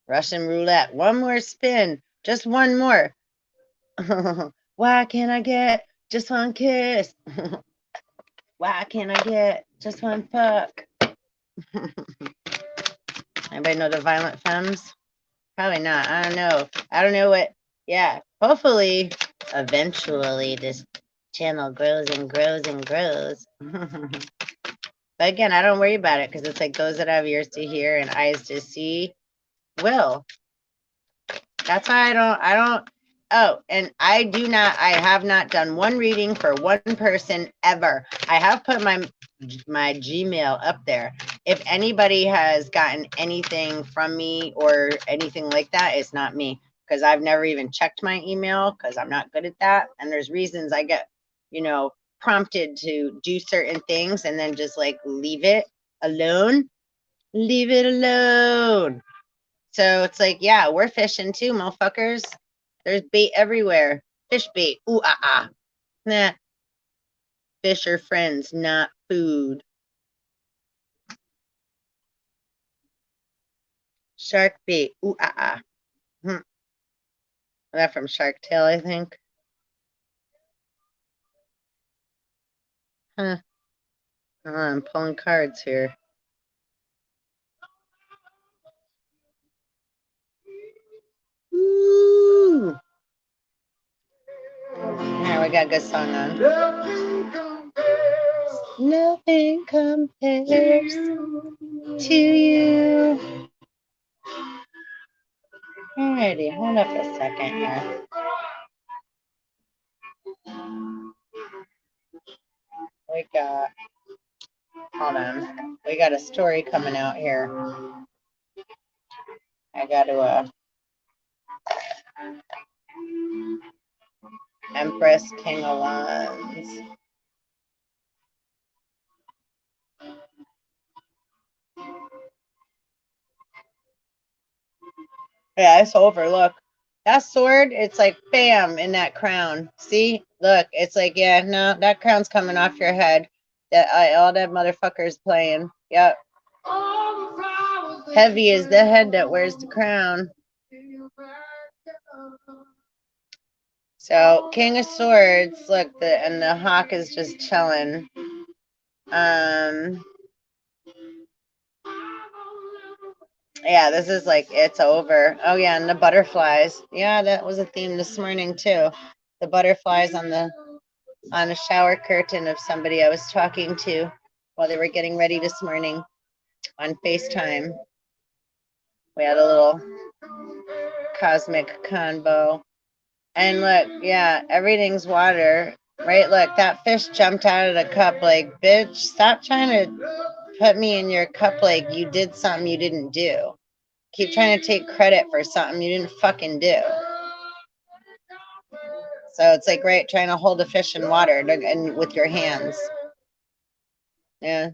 Russian roulette. One more spin. Just one more. Why can't I get just one kiss? Why can't I get just one fuck? Anybody know the Violent Femmes? Probably not. I don't know. I don't know what. Yeah. Hopefully, eventually, this channel grows and grows and grows. But again, I don't worry about it because it's like those that have ears to hear and eyes to see will. That's why I don't. Oh, and I have not done one reading for one person ever. I have put my Gmail up there. If anybody has gotten anything from me or anything like that, it's not me because I've never even checked my email because I'm not good at that. And there's reasons I get, prompted to do certain things and then just like leave it alone. Leave it alone. So it's like, yeah, we're fishing too, motherfuckers. There's bait everywhere. Fish bait. Ooh, ah, ah. Nah. Fish are friends, not food. Shark bait. Ooh, ah, ah. That from Shark Tale, I think. Huh. Oh, I'm pulling cards here. Ooh. Here, we got a good song on. Nothing compares to you. Alrighty, hold up a second here. We got, hold on. We got a story coming out here. I got to, Empress King of Wands. Yeah, it's over. Look, that sword, it's like bam in that crown. See, look, it's like, yeah, no, that crown's coming off your head. That all that motherfucker's playing. Yep. Heavy is the head that wears the crown. So, King of Swords, look, and the hawk is just chilling. Yeah, this is like it's over. Oh yeah, and the butterflies. Yeah, that was a theme this morning too. The butterflies on a shower curtain of somebody I was talking to while they were getting ready this morning on FaceTime. We had a little cosmic convo. And look, yeah, everything's water, right? Look, that fish jumped out of the cup like, bitch, stop trying to put me in your cup like you did something you didn't do. Keep trying to take credit for something you didn't fucking do. So it's like, right, trying to hold a fish in water and with your hands. Yeah.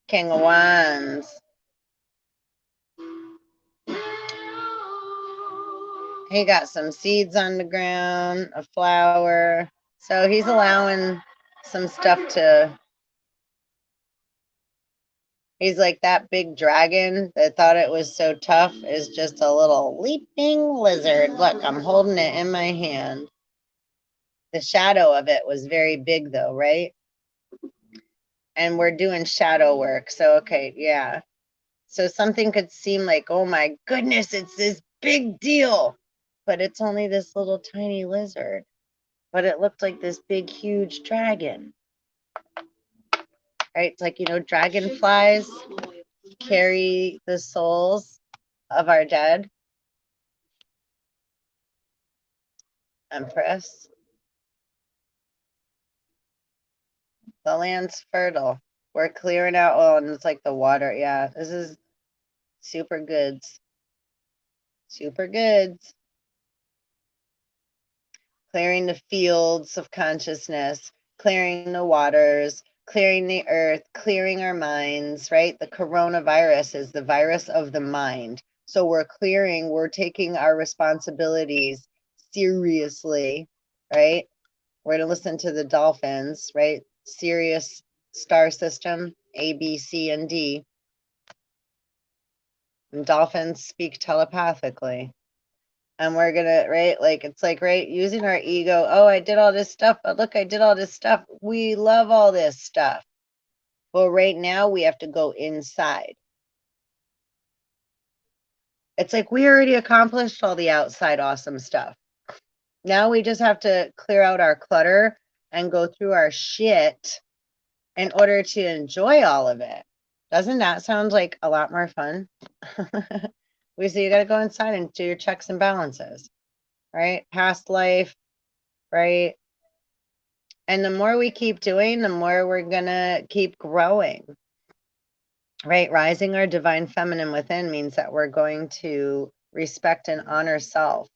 King of Wands. He got some seeds on the ground, a flower. So he's allowing some stuff to. He's like that big dragon that thought it was so tough is just a little leaping lizard. Look, I'm holding it in my hand. The shadow of it was very big, though, right? And we're doing shadow work. So, okay, yeah. So something could seem like, oh my goodness, it's this big deal. But it's only this little tiny lizard. But it looked like this big, huge dragon. Right? It's like, dragonflies carry the souls of our dead. Empress. The land's fertile. We're clearing out. Oh, and it's like the water. Yeah, this is super goods. Super goods. Clearing the fields of consciousness, clearing the waters, clearing the earth, clearing our minds, right? The coronavirus is the virus of the mind. So we're taking our responsibilities seriously, right? We're going to listen to the dolphins, right? Sirius star system, A, B, C, and D. And dolphins speak telepathically. And we're gonna, right, like it's like, right, using our ego. Oh, I did all this stuff, but look, I did all this stuff. We love all this stuff. Well, right now we have to go inside. It's like we already accomplished all the outside awesome stuff. Now we just have to clear out our clutter and go through our shit in order to enjoy all of it. Doesn't that sound like a lot more fun? We say you got to go inside and do your checks and balances, right? Past life, right? And the more we keep doing, the more we're going to keep growing, right? Rising our divine feminine within means that we're going to respect and honor self.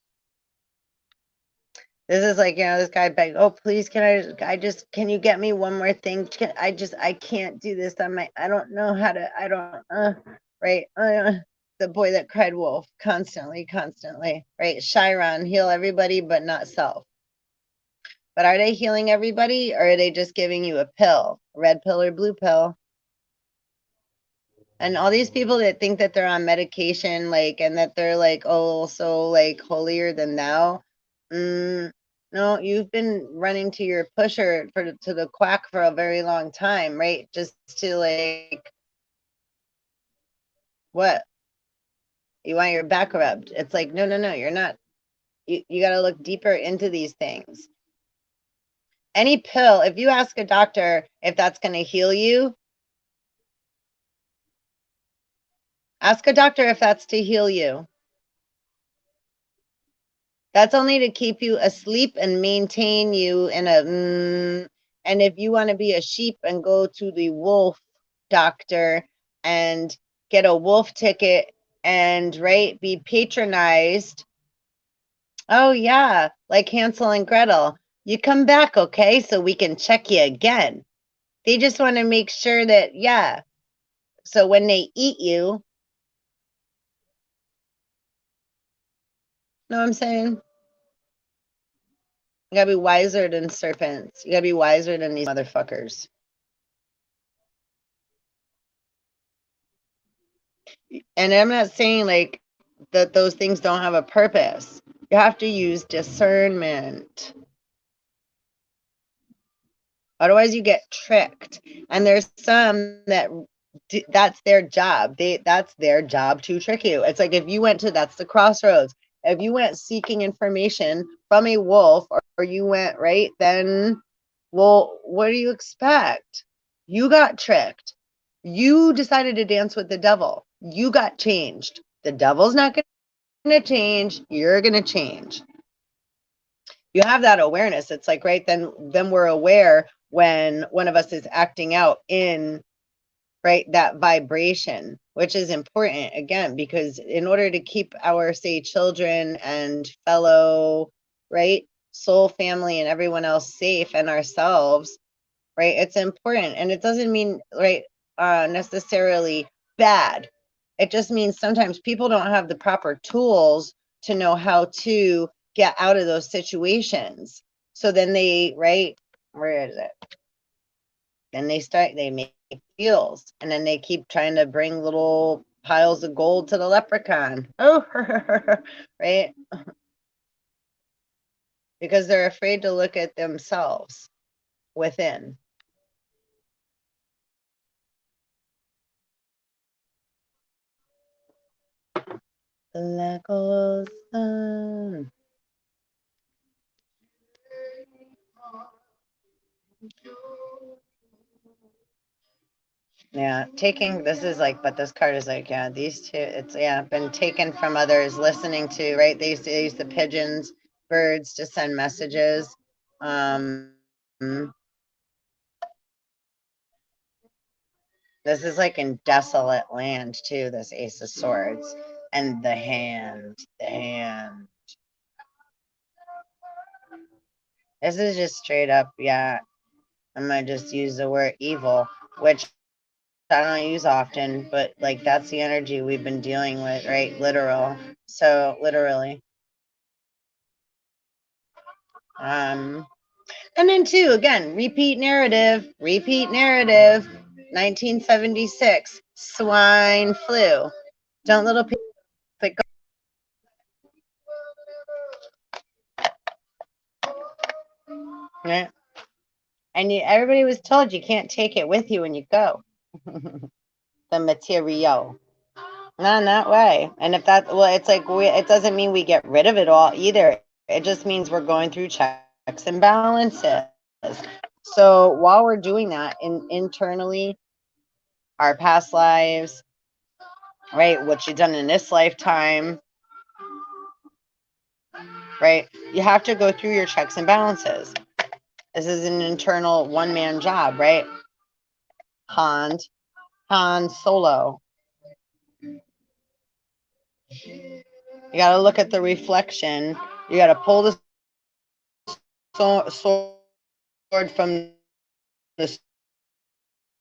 This is like, this guy begged, oh, please, can you get me one more thing? I can't do this. I don't know how to, right? The boy that cried wolf constantly, right? Chiron, heal everybody, but not self. But are they healing everybody, or are they just giving you a pill, red pill or blue pill? And all these people that think that they're on medication, like, and that they're like, oh, so like holier than thou. No, you've been running to your pusher to the quack for a very long time, right? Just to like, what? You want your back rubbed. It's like, no, you're not. You got to look deeper into these things. Any pill, if you ask a doctor if that's going to heal you, ask a doctor if that's to heal you. That's only to keep you asleep and maintain you in a. And if you want to be a sheep and go to the wolf doctor and get a wolf ticket and, right, be patronized. Oh, yeah, like Hansel and Gretel. You come back, okay, so we can check you again. They just want to make sure that, yeah. So when they eat you, know what I'm saying? You gotta be wiser than serpents. You gotta be wiser than these motherfuckers. And I'm not saying like that those things don't have a purpose. You have to use discernment. Otherwise you get tricked. And there's some that that's their job. That's their job to trick you. It's like if you went to that's the crossroads. If you went seeking information from a wolf or you went right, then well, what do you expect? You got tricked. You decided to dance with the devil. You got changed. The devil's not going to change. You're going to change. You have that awareness. It's like right then we're aware when one of us is acting out in right that vibration, which is important again because in order to keep our say children and fellow right soul family and everyone else safe and ourselves right, it's important and it doesn't mean right necessarily bad. It just means sometimes people don't have the proper tools to know how to get out of those situations, so then they right, where is it, then they make deals and then they keep trying to bring little piles of gold to the leprechaun. Oh, right, because they're afraid to look at themselves within. Black hole sun. Yeah, taking this is like, but this card is like, yeah, these two, it's yeah, been taken from others, listening to, right? They used to use the pigeons, birds to send messages. This is like in desolate land too, this Ace of Swords. And the hand, the hand. This is just straight up, yeah. I'm gonna just use the word evil, which I don't use often, but like that's the energy we've been dealing with, right? Literal. So literally. Um, and then two, again, repeat narrative. 1976, swine flu. Don't little people pick up, right? And everybody was told you can't take it with you when you go. The material. Not in that way. And if that, well, it's like it doesn't mean we get rid of it all either. It just means we're going through checks and balances. So while we're doing that internally, our past lives, right, what you've done in this lifetime, right, you have to go through your checks and balances. This is an internal one-man job, right? Han Solo. You got to look at the reflection. You got to pull the sword from the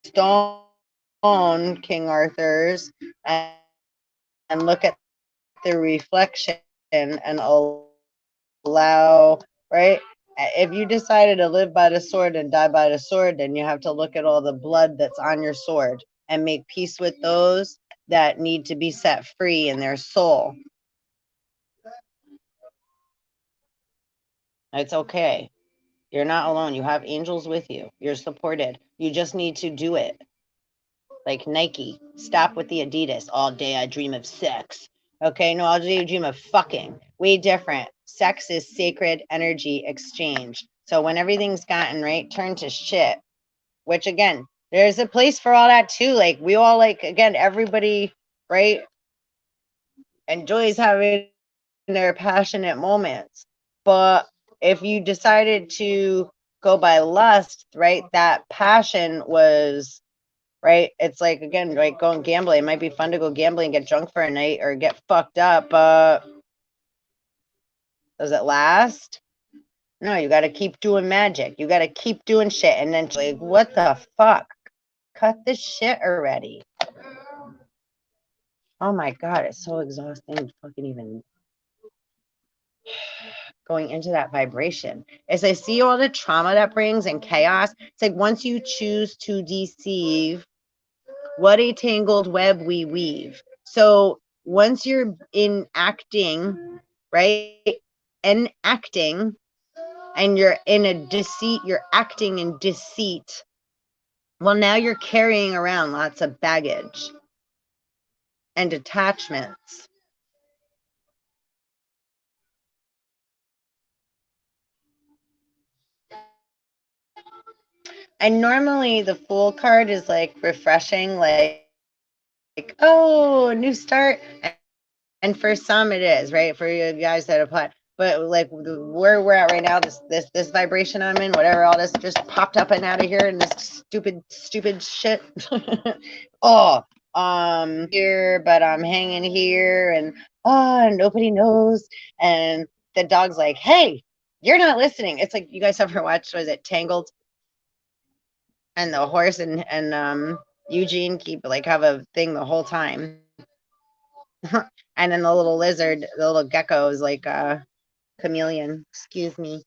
stone, King Arthur's, and look at the reflection and allow, right? If you decided to live by the sword and die by the sword, then you have to look at all the blood that's on your sword and make peace with those that need to be set free in their soul. It's okay. You're not alone. You have angels with you. You're supported. You just need to do it. Like Nike, stop with the Adidas. All day I dream of sex. Okay, no, all day you dream of fucking. Way different. Sex is sacred energy exchange. So when everything's gotten right, turn to shit. Which again, there's a place for all that too. Like we all like again, everybody, right, enjoys having their passionate moments. But if you decided to go by lust, right, that passion was right? It's like again, like going gambling. It might be fun to go gambling and get drunk for a night or get fucked up, but does it last? No, you got to keep doing magic. You got to keep doing shit, and then like, what the fuck? Cut this shit already. Oh my god, it's so exhausting. Fucking even going into that vibration. As I see all the trauma that brings and chaos, it's like once you choose to deceive, what a tangled web we weave. So once you're in acting, right? Enacting, and you're in a deceit, you're acting in deceit, Well, now you're carrying around lots of baggage and attachments. And normally the Fool card is like refreshing, like, oh, new start. And for some it is, right? For you guys that apply. But like where we're at right now, this vibration I'm in, whatever, all this just popped up and out of here, and this stupid shit. Oh, here, but I'm hanging here, and oh, nobody knows. And the dog's like, hey, you're not listening. It's like, you guys ever watched, was it Tangled? And the horse and Eugene keep like have a thing the whole time. And then the little lizard, the little gecko is like a chameleon. Excuse me.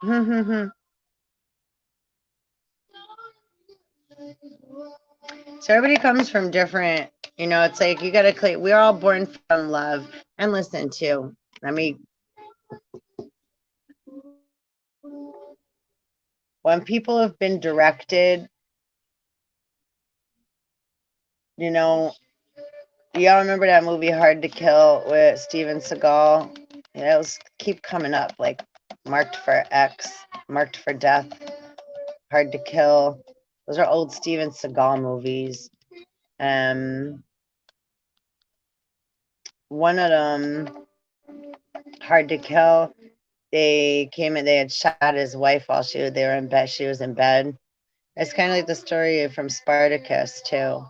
So everybody comes from different, it's like you gotta clear. We're all born from love. And listen too. Let me. When people have been directed, y'all remember that movie Hard to Kill with Steven Seagal? It was keep coming up, like Marked for X, Marked for Death, Hard to Kill. Those are old Steven Seagal movies. One of them, Hard to Kill, they came and they had shot his wife while they were in bed. She was in bed. It's kind of like the story from Spartacus too.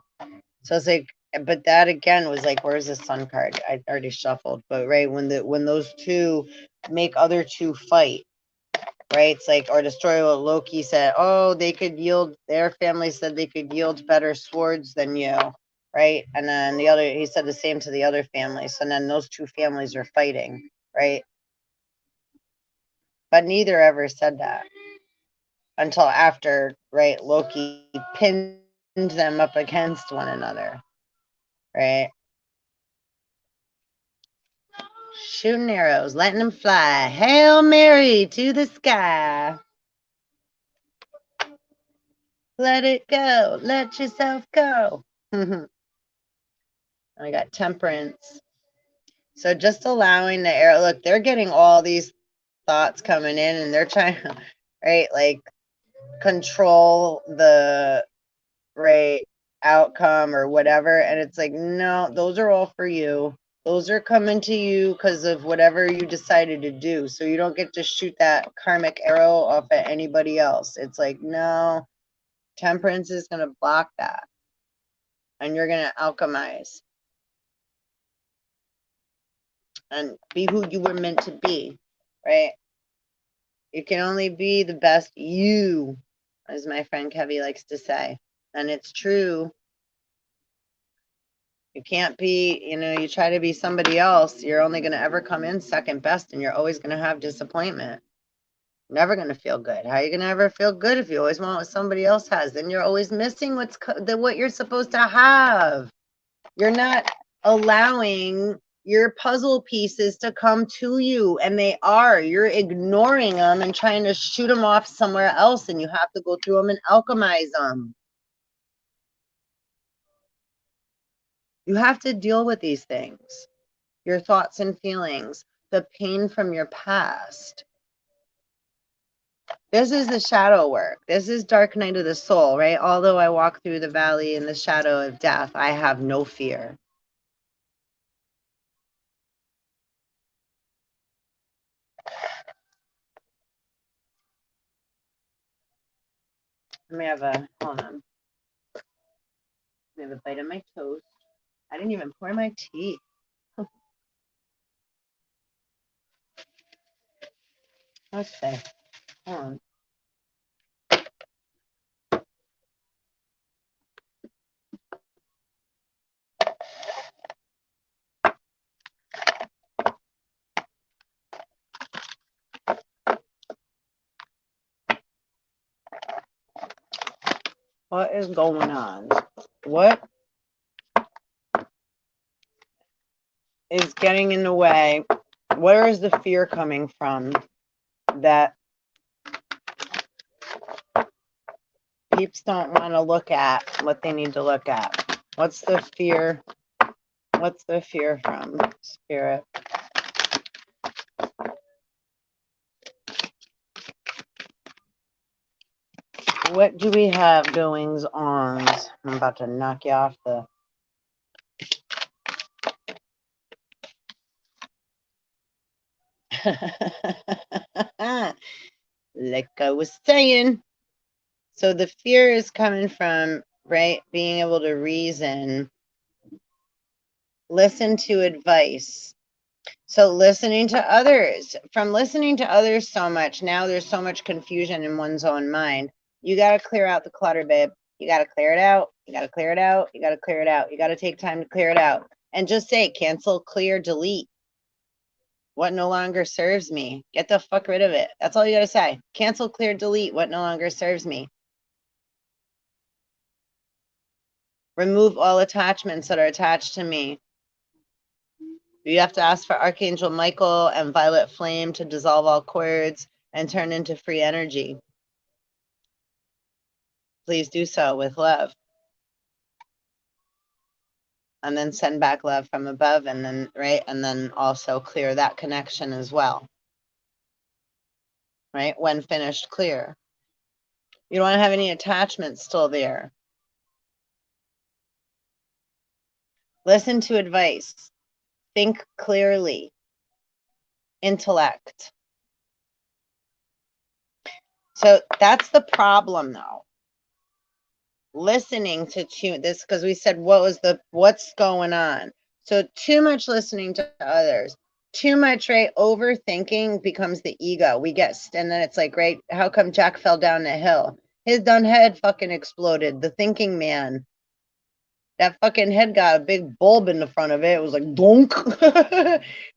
So it's like, but that again was like, where's the sun card? I already shuffled, but right when those two make other two fight, right? It's like, or destroy what Loki said. Oh, their family said they could yield better swords than you, right? And then he said the same to the other families. And then those two families are fighting, right? But neither ever said that until after, right? Loki pinned them up against one another, right? Shooting arrows, letting them fly. Hail Mary to the sky. Let it go. Let yourself go. I got temperance. So just allowing the arrow. Look, they're getting all these thoughts coming in, and they're trying to, right, like control the right outcome or whatever. And it's like, no, those are all for you. Those are coming to you because of whatever you decided to do. So you don't get to shoot that karmic arrow off at anybody else. It's like, no, temperance is going to block that. And you're going to alchemize and be who you were meant to be, right? You can only be the best you, as my friend Kevy likes to say. And it's true. You can't be, you try to be somebody else, you're only going to ever come in second best, and you're always going to have disappointment. Never going to feel good. How are you going to ever feel good if you always want what somebody else has? Then you're always missing what you're supposed to have. You're not allowing your puzzle pieces to come to you, and you're ignoring them and trying to shoot them off somewhere else, and you have to go through them and alchemize them. You have to deal with these things, your thoughts and feelings, the pain from your past. This is the shadow work. This is dark night of the soul, right? Although I walk through the valley in the shadow of death, I have no fear. Let me have hold on. Let me have a bite of my toast. I didn't even pour my tea. Let's see. Hold on. What is going on? What is getting in the way? Where is the fear coming from that peeps don't want to look at what they need to look at. What's the fear? What's the fear from, Spirit? What do we have goings on? I'm about to knock you off the... Like I was saying. So the fear is coming from, right, being able to reason, listen to advice. So listening to others, from listening to others so much, now there's so much confusion in one's own mind. You got to clear out the clutter, babe. You got to clear it out. You got to clear it out. You got to clear it out. You got to take time to clear it out. And just say, cancel, clear, delete. What no longer serves me. Get the fuck rid of it. That's all you got to say. Cancel, clear, delete what no longer serves me. Remove all attachments that are attached to me. You have to ask for Archangel Michael and Violet Flame to dissolve all cords and turn into free energy. Please do so with love. And then send back love from above, and then, right? And then also clear that connection as well. Right? When finished, clear. You don't want to have any attachments still there. Listen to advice. Think clearly. Intellect. So that's the problem, though. Listening to this, because we said what's going on. So too much listening to others, too much, right? Overthinking becomes the ego. And then it's like, right, how come Jack fell down the hill? His done head fucking exploded. The thinking man, that fucking head got a big bulb in the front of it. It was like donk.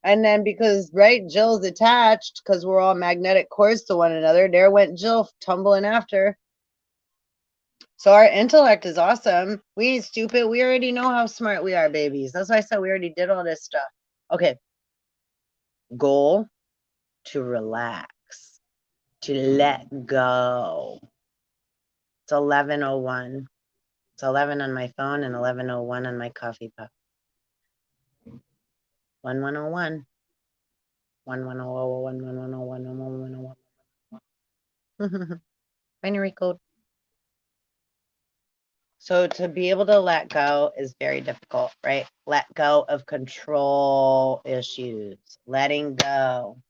And then because, right, Jill's attached, because we're all magnetic cords to one another, there went Jill tumbling after. So our intellect is awesome. We ain't stupid. We already know how smart we are, babies. That's why I said we already did all this stuff. Okay. Goal: to relax, to let go. It's 11:01. It's 11 on my phone and 11:01 on my coffee pup. 1101. 1101. Binary code. So to be able to let go is very difficult, right? Let go of control issues. Letting go.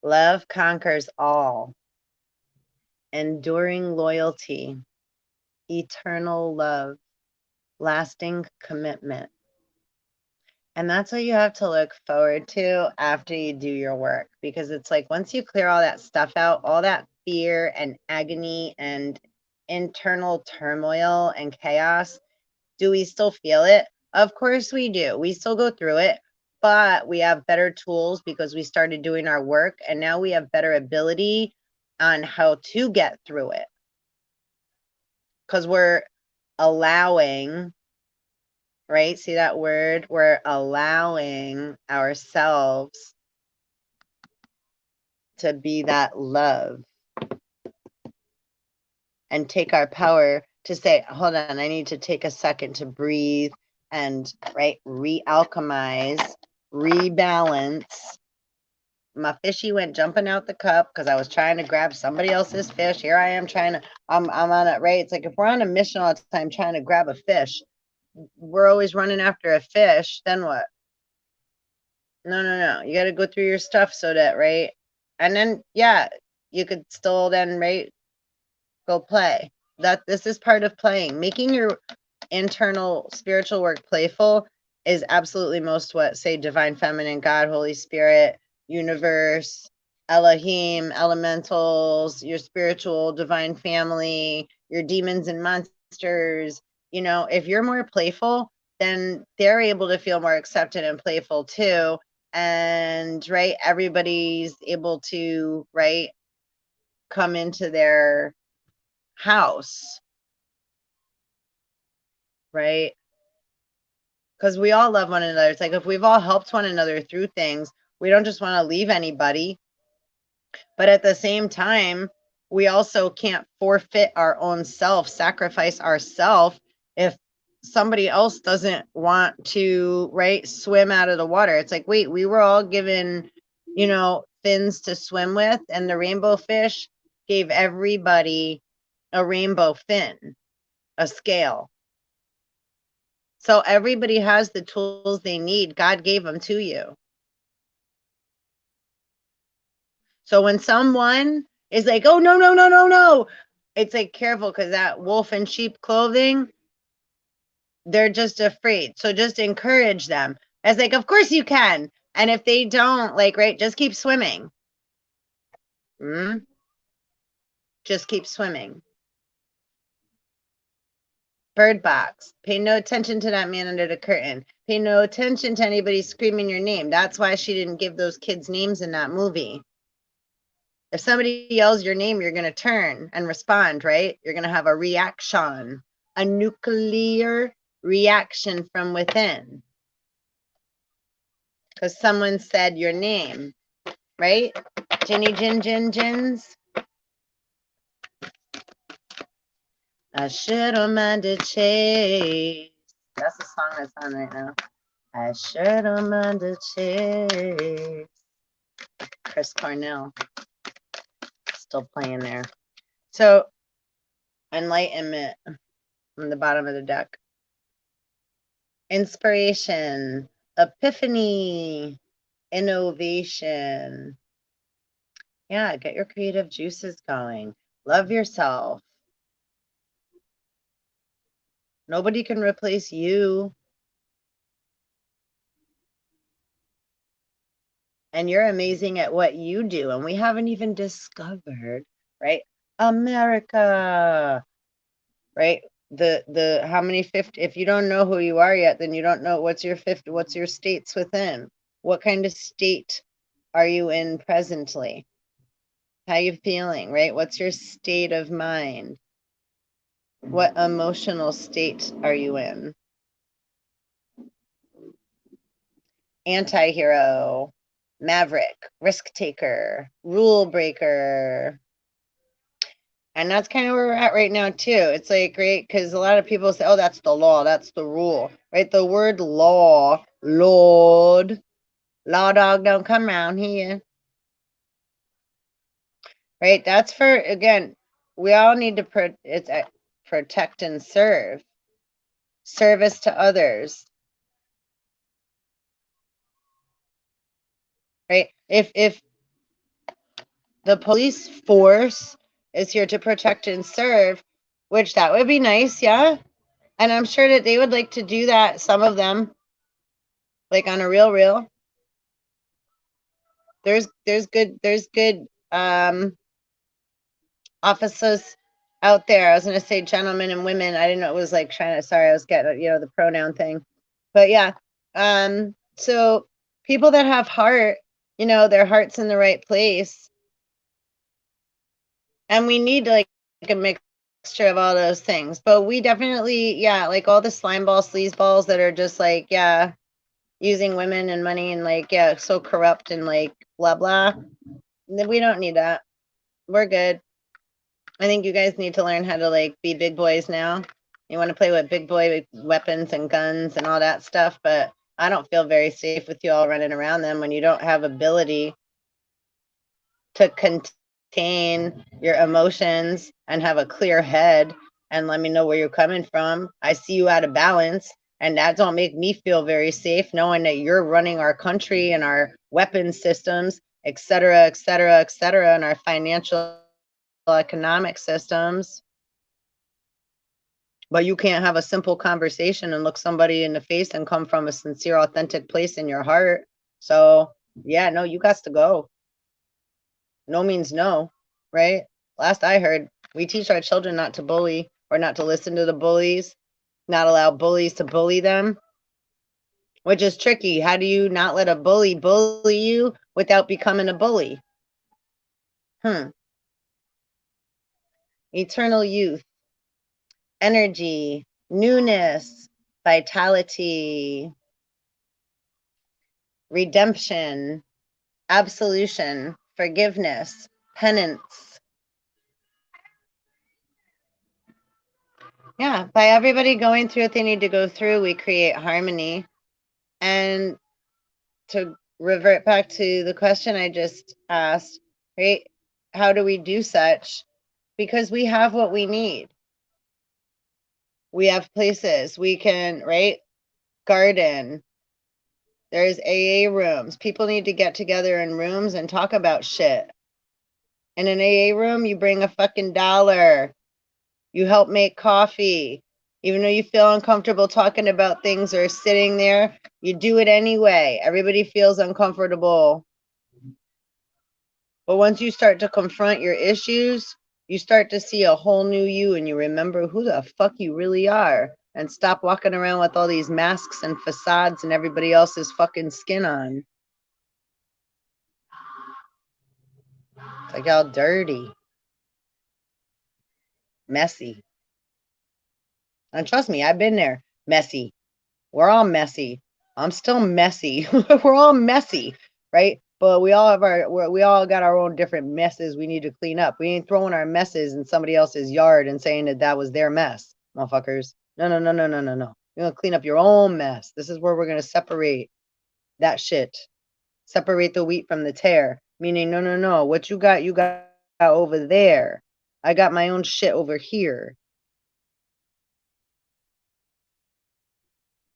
Love conquers all. Enduring loyalty. Eternal love. Lasting commitment. And that's what you have to look forward to after you do your work. Because it's like once you clear all that stuff out, all that fear and agony and internal turmoil and chaos, do we still feel it? Of course we do. We still go through it, but we have better tools because we started doing our work, and now we have better ability on how to get through it. Because we're allowing, right? See that word? We're allowing ourselves to be that love and take our power to say, hold on, I need to take a second to breathe and, right, re-alchemize, rebalance. My fishy went jumping out the cup because I was trying to grab somebody else's fish. Here I am trying to, I'm on it, right? It's like if we're on a mission all the time trying to grab a fish, we're always running after a fish, then what? No. You got to go through your stuff so that, right? And then, yeah, you could still then, right, go play. This is part of playing. Making your internal spiritual work playful is absolutely most what, say, divine feminine, God, Holy Spirit, universe, Elohim, elementals, your spiritual divine family, your demons and monsters. You know, if you're more playful, then they're able to feel more accepted and playful too. And, right, everybody's able to, right, come into their house, right? Because we all love one another. It's like if we've all helped one another through things, we don't just want to leave anybody. But at the same time, we also can't forfeit our own self, sacrifice ourself if somebody else doesn't want to, right, swim out of the water. It's like, wait, we were all given, fins to swim with, and the rainbow fish gave everybody a rainbow fin, a scale. So everybody has the tools they need. God gave them to you. So when someone is like, oh, no, no, no, no, no, it's like, careful, because that wolf in sheep clothing, they're just afraid. So just encourage them. It's like, of course you can. And if they don't, like, right, just keep swimming. Just keep swimming. Bird box. Pay no attention to that man under the curtain. Pay no attention to anybody screaming your name. That's why she didn't give those kids names in that movie. If somebody yells your name, you're going to turn and respond, right? You're going to have a reaction, a nuclear reaction from within. Because someone said your name, right? Ginny, Gins. I should have minded chase. That's the song that's on right now. I should have minded chase. Chris Cornell. Still playing there. So, enlightenment on the bottom of the deck. Inspiration, epiphany, innovation. Yeah, get your creative juices going. Love yourself. Nobody can replace you. And you're amazing at what you do. And we haven't even discovered, right? America, right? The how many 50, if you don't know who you are yet, then you don't know what's your states within. What kind of state are you in presently? How you feeling, right? What's your state of mind? What emotional state are you in? Anti-hero, maverick, risk taker, rule breaker. And that's kind of where we're at right now too. It's like, great, because a lot of people say, oh, that's the law, that's the rule, right? The word law, Lord, law dog don't come around here, right? That's for, again, we all need to protect and serve, service to others, right? If the police force is here to protect and serve, which that would be nice, yeah. And I'm sure that they would like to do that, some of them, like on a real. There's good officers out there. I was gonna say gentlemen and women. I didn't know it was like trying to, sorry, I was getting, the pronoun thing. But yeah. So people that have heart, their heart's in the right place. And we need like a mixture of all those things. But we definitely, yeah, like all the slime balls, sleaze balls that are just like, yeah, using women and money and like, yeah, so corrupt and like blah blah. We don't need that. We're good. I think you guys need to learn how to like be big boys now. You want to play with big boy weapons and guns and all that stuff, but I don't feel very safe with you all running around them when you don't have ability to contain your emotions and have a clear head and let me know where you're coming from. I see you out of balance, and that don't make me feel very safe knowing that you're running our country and our weapon systems, et cetera, et cetera, et cetera, and our financial economic systems. But you can't have a simple conversation and look somebody in the face and come from a sincere, authentic place in your heart. So yeah, no, you got to go. No means no, right? Last I heard, we teach our children not to bully or not to listen to the bullies, not allow bullies to bully them, which is tricky. How do you not let a bully bully you without becoming a bully? Eternal youth, energy, newness, vitality, redemption, absolution, forgiveness, penance, Yeah, by everybody going through what they need to go through, we create harmony. And to revert back to the question I just asked, right? How do we do such? Because we have what we need. We have places we can, right? Garden. There's AA rooms. People need to get together in rooms and talk about shit. In an AA room, you bring a fucking dollar. You help make coffee. Even though you feel uncomfortable talking about things or sitting there, you do it anyway. Everybody feels uncomfortable. But once you start to confront your issues, you start to see a whole new you and you remember who the fuck you really are and stop walking around with all these masks and facades and everybody else's fucking skin on. It's like all dirty, messy. And trust me, I've been there. Messy. We're all messy. I'm still messy. We're all messy, right? But we all have we all got our own different messes we need to clean up. We ain't throwing our messes in somebody else's yard and saying that that was their mess, motherfuckers. No, no, no, no, no, no, no. You're gonna clean up your own mess. This is where we're gonna separate that shit. Separate the wheat from the tare. Meaning, no, no, no. What you got over there. I got my own shit over here.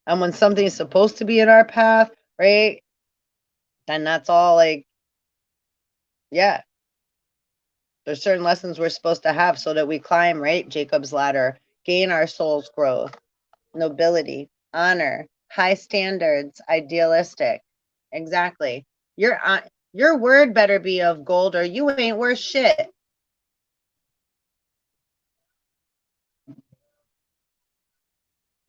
And when something's supposed to be in our path, right? Then that's all like, yeah, there's certain lessons we're supposed to have so that we climb, right? Jacob's ladder, gain our soul's growth, nobility, honor, high standards, idealistic. Exactly. Your word better be of gold or you ain't worth shit.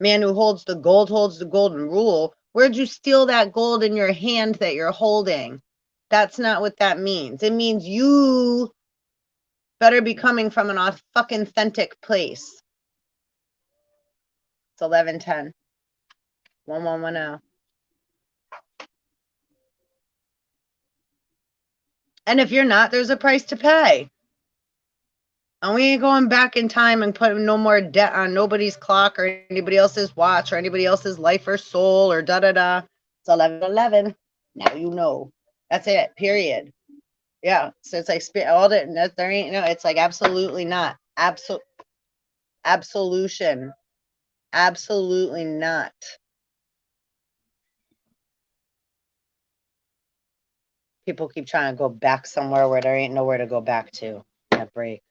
Man who holds the golden rule. Where'd you steal that gold in your hand that you're holding? That's not what that means. It means you better be coming from an fucking authentic place. It's 11:10. 1110. And if you're not, there's a price to pay. And we ain't going back in time and putting no more debt on nobody's clock or anybody else's watch or anybody else's life or soul or da da da. It's 11:11. Now you know. That's it. Period. Yeah. So it's like all that. There ain't no. It's like absolutely not. Absolution. Absolutely not. People keep trying to go back somewhere where there ain't nowhere to go back to. That break.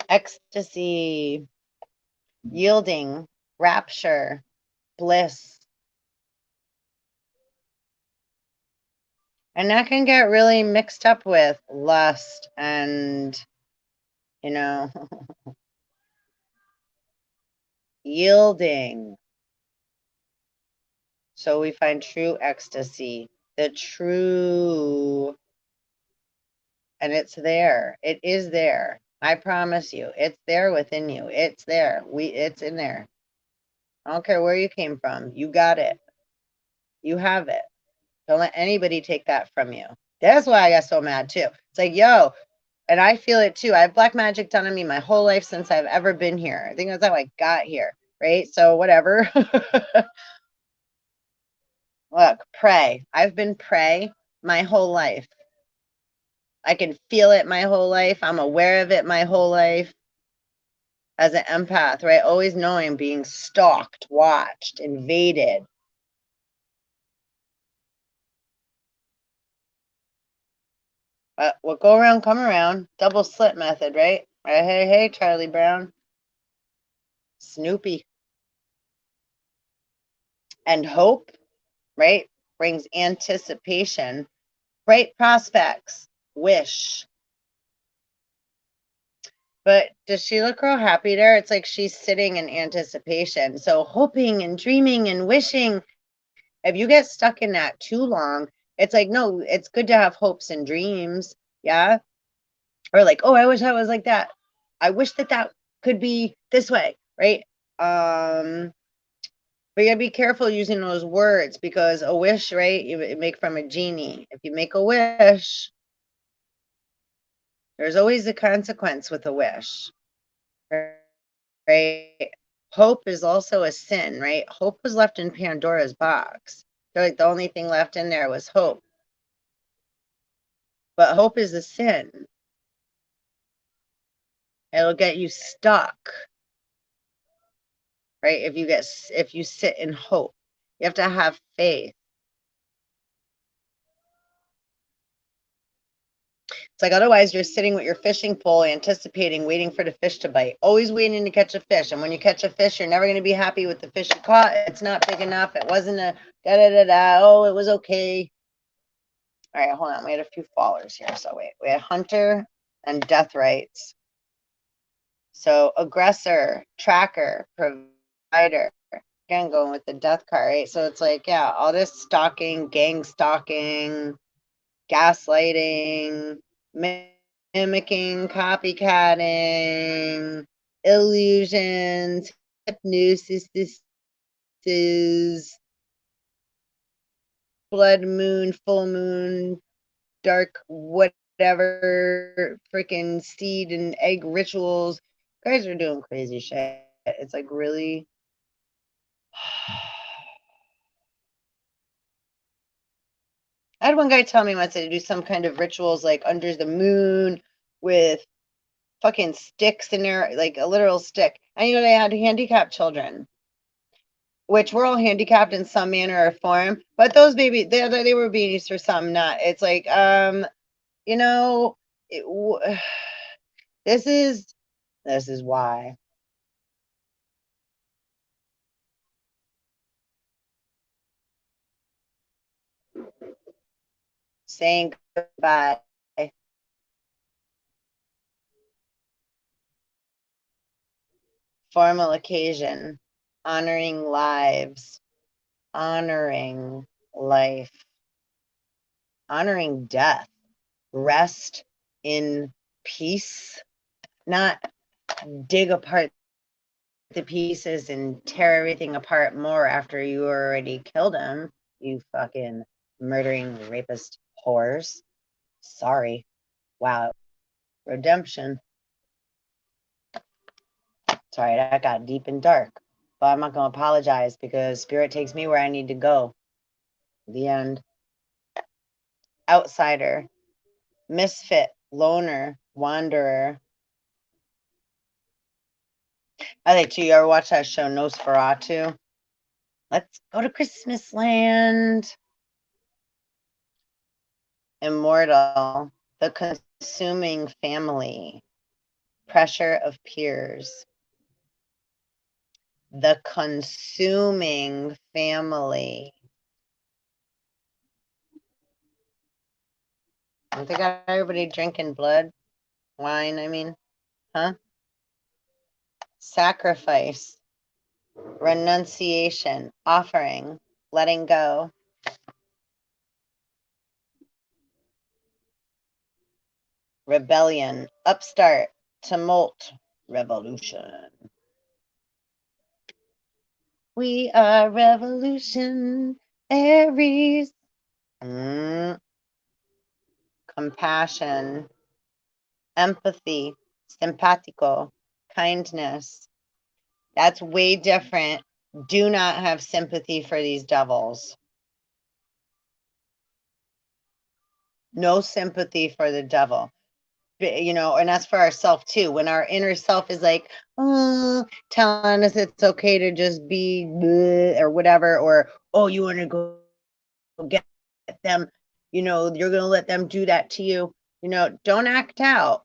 Ecstasy, yielding, rapture, bliss. And that can get really mixed up with lust and, you know, yielding. So we find true ecstasy, the true, and it's there. It is there. I promise you, it's there within you. It's there. It's in there. I don't care where you came from. You got it. You have it. Don't let anybody take that from you. That's why I got so mad too. It's like, yo, and I feel it too. I have black magic done on me my whole life since I've ever been here. I think that's how I got here, right? So whatever. Look, pray. I've been pray my whole life. I can feel it my whole life. I'm aware of it my whole life as an empath, right? Always knowing being stalked, watched, invaded. What go around, come around. Double slit method, right? Hey, hey, Charlie Brown. Snoopy. And hope, right? Brings anticipation, bright prospects, wish. But does she look real happy there? It's like she's sitting in anticipation. So hoping and dreaming and wishing. If you get stuck in that too long, it's like, no, it's good to have hopes and dreams. Yeah. Or like, oh, I wish I was like that. I wish that that could be this way, right? But you gotta be careful using those words because a wish, right? You make from a genie. If you make a wish, There's always a consequence with a wish, right? Hope is also a sin, right? Hope was left in Pandora's box. I feel like the only thing left in there was hope. But hope is a sin. It'll get you stuck, right? If you sit in hope, you have to have faith. It's like otherwise you're sitting with your fishing pole, anticipating, waiting for the fish to bite, always waiting to catch a fish. And when you catch a fish, you're never going to be happy with the fish you caught. It's not big enough. It wasn't a da da da da. Oh, it was okay. All right, hold on. We had a few fallers here. So wait, we had hunter and death rights. So aggressor, tracker, provider. Again, going with the death card, right? So it's like, yeah, all this stalking, gang stalking, gaslighting, mimicking, copycatting, illusions, hypnosis, blood moon, full moon, dark, whatever, freaking seed and egg rituals. You guys are doing crazy shit. It's like really. I had one guy tell me once to do some kind of rituals like under the moon with fucking sticks in there, like a literal stick. And they had handicapped children, which were all handicapped in some manner or form. But those they were babies for some, not. It's like, you know, it, this is why. Saying goodbye. Formal occasion. Honoring lives. Honoring life. Honoring death. Rest in peace. Not dig apart the pieces and tear everything apart more after you already killed him, you fucking murdering rapist whores. Sorry. Wow. Redemption. Sorry, that got deep and dark. But I'm not going to apologize because spirit takes me where I need to go. The end. Outsider. Misfit. Loner. Wanderer. I think too, you ever watch that show Nosferatu? Let's go to Christmas land. Immortal. The consuming family. Pressure of peers. The consuming family. Don't they got everybody drinking blood? Wine, I mean. Huh? Sacrifice. Renunciation. Offering. Letting go. Rebellion. Upstart. Tumult. Revolution. We are revolutionaries. Compassion. Empathy. Simpatico. Kindness. That's way different. Do not have sympathy for these devils. No sympathy for the devil. And that's for ourselves too. When our inner self is like, oh, telling us it's okay to just be bleh, or whatever, or oh, you want to go get them, you're going to let them do that to you. Don't act out.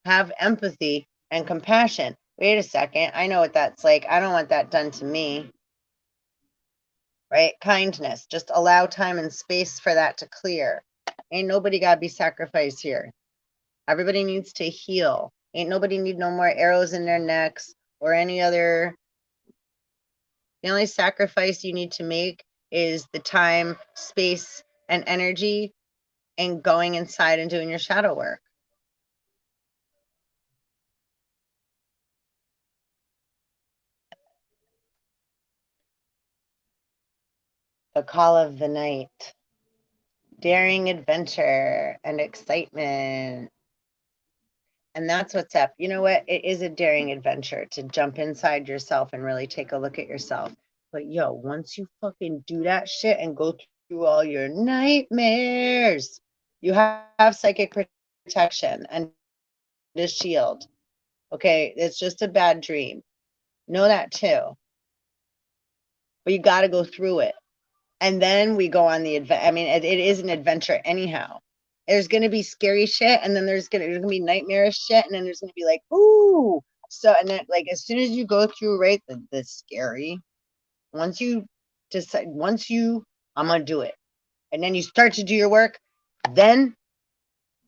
Have empathy and compassion. Wait a second. I know what that's like. I don't want that done to me. Right? Kindness. Just allow time and space for that to clear. Ain't nobody got to be sacrificed here. Everybody needs to heal. Ain't nobody need no more arrows in their necks or any other. The only sacrifice you need to make is the time, space, and energy and going inside and doing your shadow work. The call of the night. Daring adventure and excitement. And that's what's up. You know what? It is a daring adventure to jump inside yourself and really take a look at yourself. But yo, once you fucking do that shit and go through all your nightmares, you have psychic protection and a shield. Okay, it's just a bad dream. Know that too. But you got to go through it. And then we go on the adventure. I mean, it is an adventure anyhow. There's gonna be scary shit, and then there's gonna be nightmarish shit, and then there's gonna be like, ooh. So and then like as soon as you go through right the scary, once you decide, I'm gonna do it, and then you start to do your work, then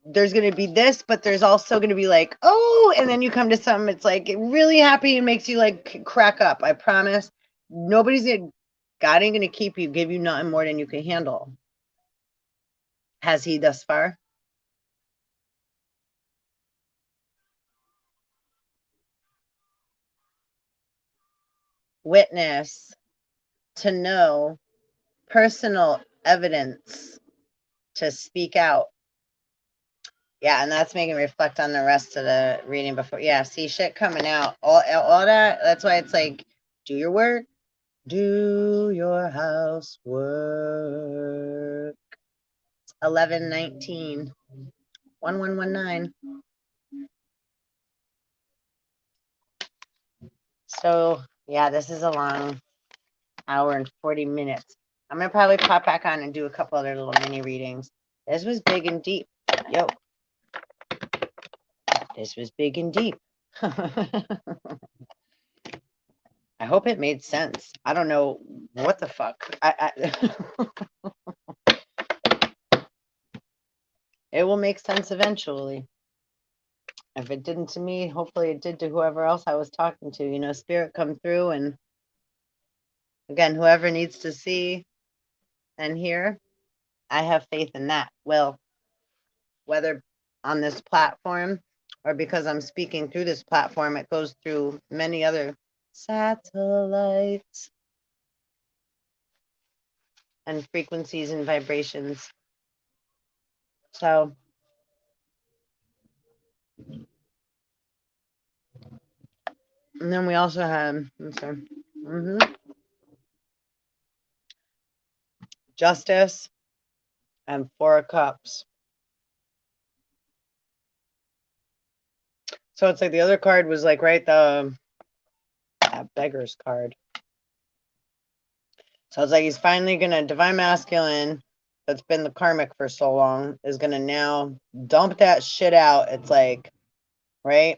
there's gonna be this, but there's also gonna be like, oh, and then you come to something. It's like really happy and makes you like crack up. I promise. Nobody's gonna God ain't gonna give you nothing more than you can handle. Has he thus far? Witness, to know, personal evidence, to speak out. Yeah, and that's making me reflect on the rest of the reading before. Yeah, see shit coming out. All that. That's why it's like, do your work, do your housework. 1119 1119. So yeah, this is a long hour and 40 minutes. I'm gonna probably pop back on and do a couple other little mini readings. This was big and deep. Yo, this was big and deep. I hope it made sense. I don't know what the fuck. It will make sense eventually. If it didn't to me, hopefully it did to whoever else I was talking to. You know, spirit come through, and again, whoever needs to see and hear, I have faith in that. Well, whether on this platform or because I'm speaking through this platform, it goes through many other satellites and frequencies and vibrations. So, and then we also have, Justice and Four of Cups. So it's like the other card was like, right, the beggar's card. So it's like he's finally gonna, divine masculine, that's been the karmic for so long, is gonna now dump that shit out. It's like, right?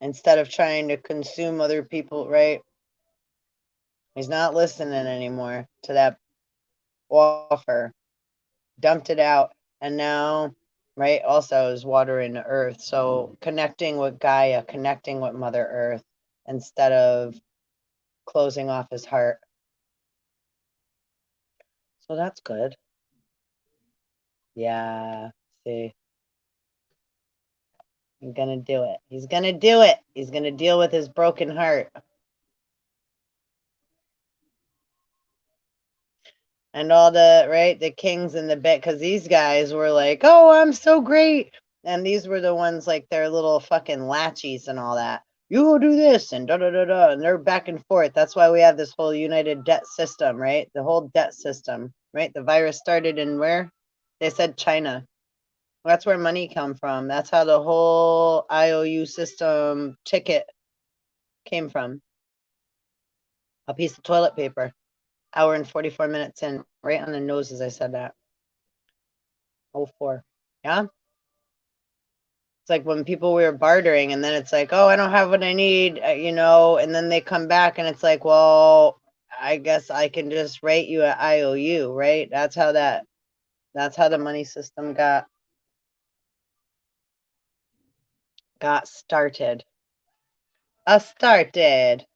Instead of trying to consume other people, right? He's not listening anymore to that offer. Dumped it out. And now, right, also is watering the earth. So connecting with Gaia, connecting with Mother Earth instead of closing off his heart. So that's good. Yeah. See, he's gonna do it. He's gonna do it. He's gonna deal with his broken heart. And all the right, the kings and the bit, because these guys were like, oh, I'm so great. And these were the ones like their little fucking latchies and all that. You go do this and da da da da. And they're back and forth. That's why we have this whole united debt system, right? The whole debt system, right? The virus started in where? They said China. That's where money come from. That's how the whole IOU system ticket came from. A piece of toilet paper. Hour and 44 minutes in, right on the nose as I said that. 04. Yeah. It's like when people were bartering and then it's like, oh, I don't have what I need, and then they come back and it's like, well, I guess I can just rate you at IOU, right? That's how the money system got started. Started.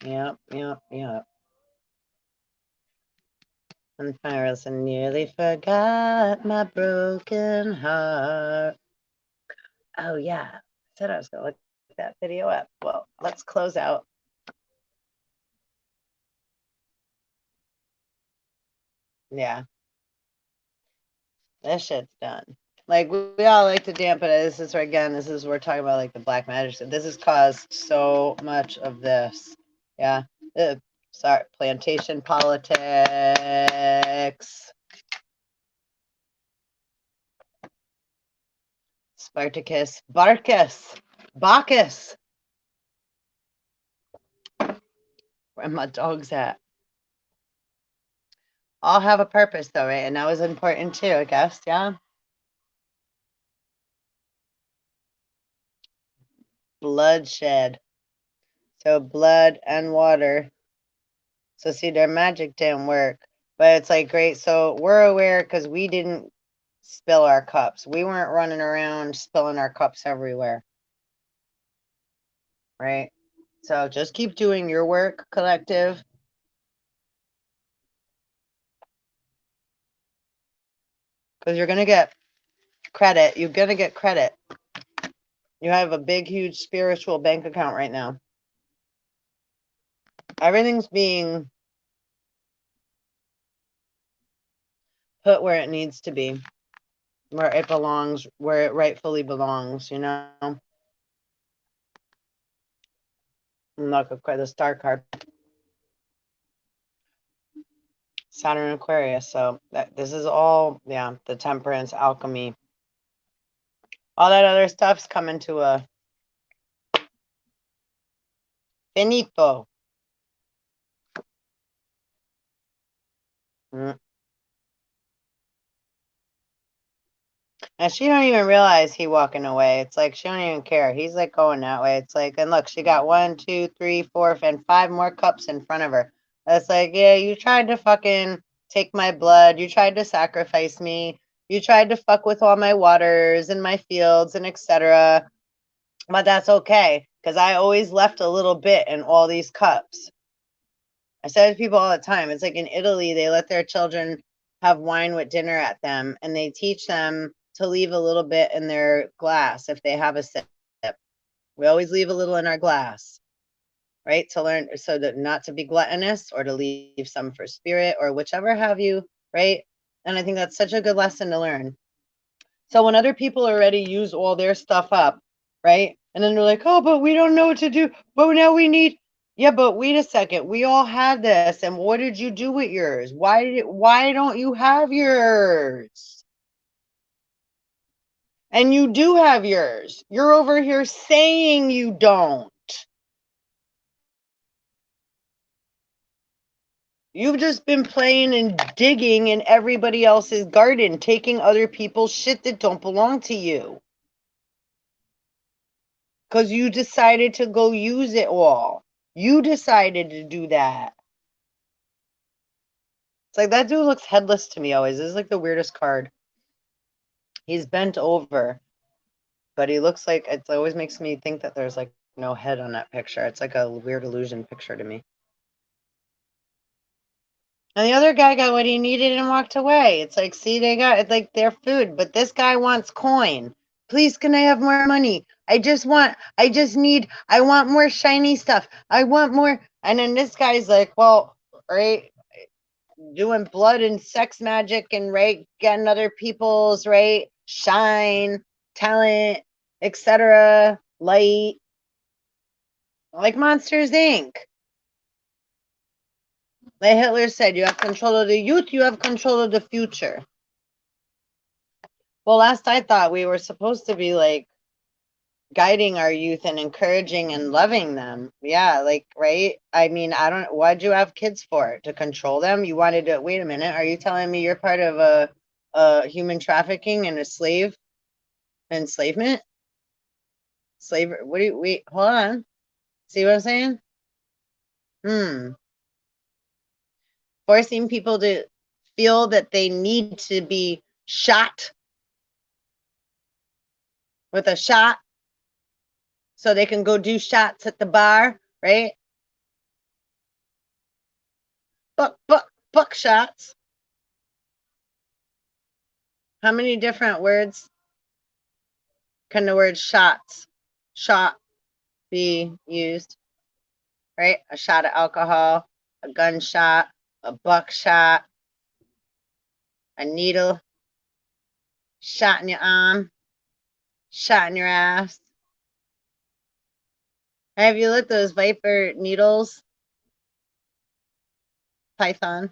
Yep, yep, yep. And Farrell's nearly forgot my broken heart. Oh yeah. I said I was gonna look that video up. Well, let's close out. Yeah. This shit's done. Like we all like to dampen it. This is again. This is we're talking about like the black magic. This has caused so much of this. Yeah. Sorry, plantation politics. Spartacus, Bacchus. Where my dog's at? All have a purpose though, right? And that was important too, I guess. Yeah. Bloodshed. So blood and water. So see, their magic didn't work. But it's like great. So we're aware because we didn't spill our cups. We weren't running around spilling our cups everywhere. Right? So just keep doing your work, collective. Because you're gonna get credit. You're gonna get credit. You have a big, huge spiritual bank account right now. Everything's being put where it needs to be, where it belongs, where it rightfully belongs, you know? Look, the star card, Saturn Aquarius. So this is all, yeah, the temperance, alchemy. All that other stuff's coming to a finito. Mm. And she don't even realize he walking away. It's like she don't even care. He's like going that way. It's like, and look, she got 1, 2, 3, 4, and 5 more cups in front of her. That's like, yeah, you tried to fucking take my blood. You tried to sacrifice me. You tried to fuck with all my waters and my fields and etc. But that's okay, because I always left a little bit in all these cups. I say to people all the time, it's like in Italy, they let their children have wine with dinner at them, and they teach them to leave a little bit in their glass if they have a sip. We always leave a little in our glass, right? To learn, so that not to be gluttonous or to leave some for spirit or whichever have you, right? And I think that's such a good lesson to learn. So when other people already use all their stuff up, right? And then they're like, oh, but we don't know what to do. But now we need. Yeah, but wait a second. We all had this, and what did you do with yours? Why don't you have yours? And you do have yours. You're over here saying you don't. You've just been playing and digging in everybody else's garden, taking other people's shit that don't belong to you. Because you decided to go use it all. You decided to do that. It's like that dude looks headless to me always. This is like the weirdest card. He's bent over, but he looks like it always makes me think that there's like no head on that picture. It's like a weird illusion picture to me. And the other guy got what he needed and walked away. It's like, see, they got it's like their food, but this guy wants coin. Please, can I have more money? I want more shiny stuff. I want more. And then this guy's like, well, right, doing blood and sex magic and right, getting other people's right, shine, talent, etc., light, like Monsters Inc. Like Hitler said, you have control of the youth, you have control of the future. Well, last I thought we were supposed to be like guiding our youth and encouraging and loving them. Yeah, like, right? I mean, I don't, why'd you have kids for? To control them? You wanted to, wait a minute, are you telling me you're part of a human trafficking and a slave enslavement? Slavery? What do you, wait, hold on. See what I'm saying? Forcing people to feel that they need to be shot with a shot so they can go do shots at the bar, right? Buck shots. How many different words can the word shots, shot be used? Right? A shot of alcohol, a gunshot, a buckshot, a needle. shot in your arm, shot in your ass. Have you looked at those viper needles? Python.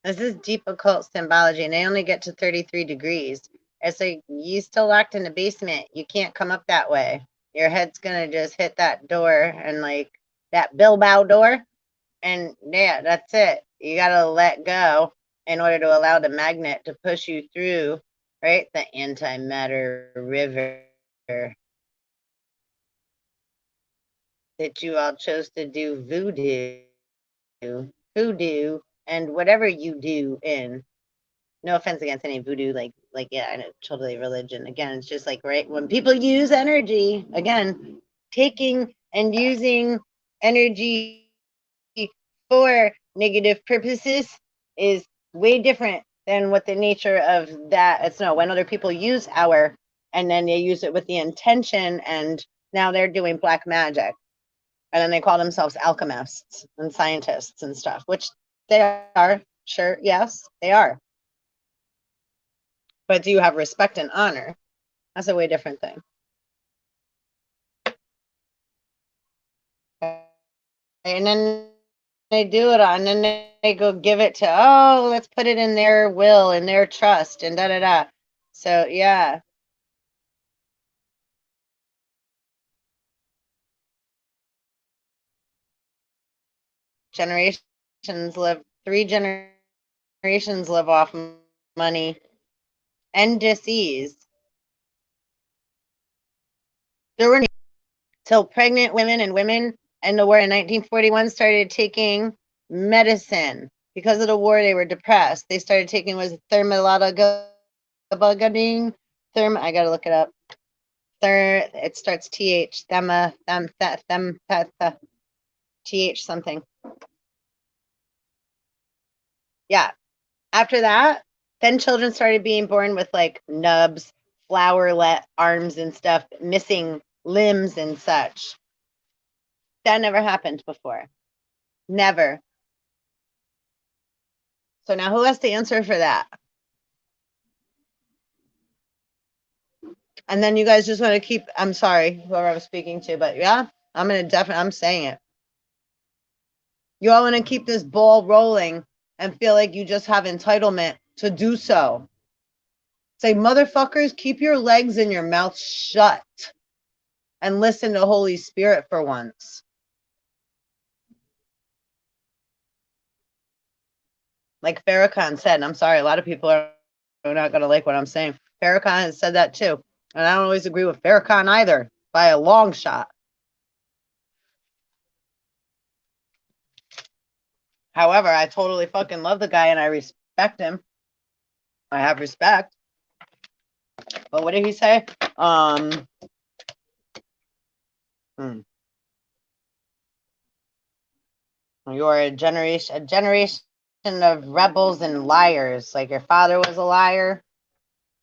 This is deep occult symbology, and they only get to 33 degrees. It's like you still locked in the basement. You can't come up that way. Your head's gonna just hit that door and like that Bilbao door. And yeah, that's it. You gotta let go in order to allow the magnet to push you through, right? The antimatter river that you all chose to do voodoo, and whatever you do in. No offense against any voodoo, like yeah, I know, totally religion. Again, it's just like right when people use energy, again, taking and using energy for negative purposes is way different than what the nature of that. It's no when other people use our and then they use it with the intention and now they're doing black magic and then they call themselves alchemists and scientists and stuff, which they are. Sure, yes, they are. But do you have respect and honor? That's a way different thing. And then they do it and then they go give it to, oh, let's put it in their will and their trust and da da da. So yeah. Generations live, 3 generations live off money and disease. There were till pregnant women and women in the war in 1941 started taking medicine. Because of the war, they were depressed. They started taking was thermolodogabine. I gotta look it up. It starts th. Th something. Yeah. After that, then children started being born with like nubs, flowerlet arms and stuff, missing limbs and such. That never happened before. Never. So now who has to answer for that? And then you guys just want to keep, I'm sorry, whoever I'm speaking to, but yeah, I'm saying it. You all want to keep this ball rolling and feel like you just have entitlement to do so. Say, motherfuckers, keep your legs and your mouth shut and listen to Holy Spirit for once. Like Farrakhan said, and I'm sorry, a lot of people are not going to like what I'm saying. Farrakhan has said that too. And I don't always agree with Farrakhan either, by a long shot. However, I totally fucking love the guy and I respect him. I have respect. But what did he say? You're a generation of rebels and liars. Like your father was a liar,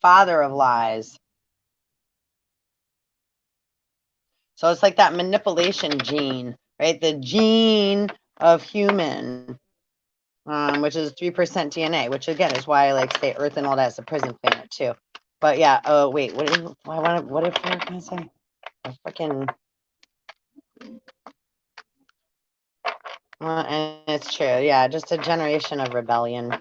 father of lies. So it's like that manipulation gene, right? The gene of human, which is 3% DNA, which again is why I like say Earth and all that is a prison planet too. But yeah, oh wait, what did I say? I freaking and it's true, yeah, just a generation of rebellion.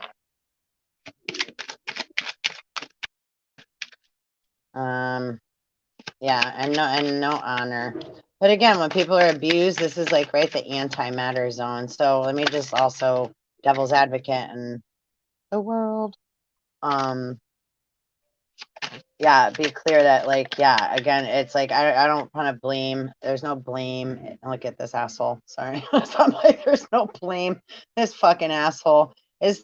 Yeah, and no honor. But again, when people are abused, this is like right the antimatter zone. So let me just also devil's advocate in the world. Yeah, be clear that like, yeah, again, it's like I don't want to blame. There's no blame. Look at this asshole. Sorry. I'm like, there's no blame. This fucking asshole is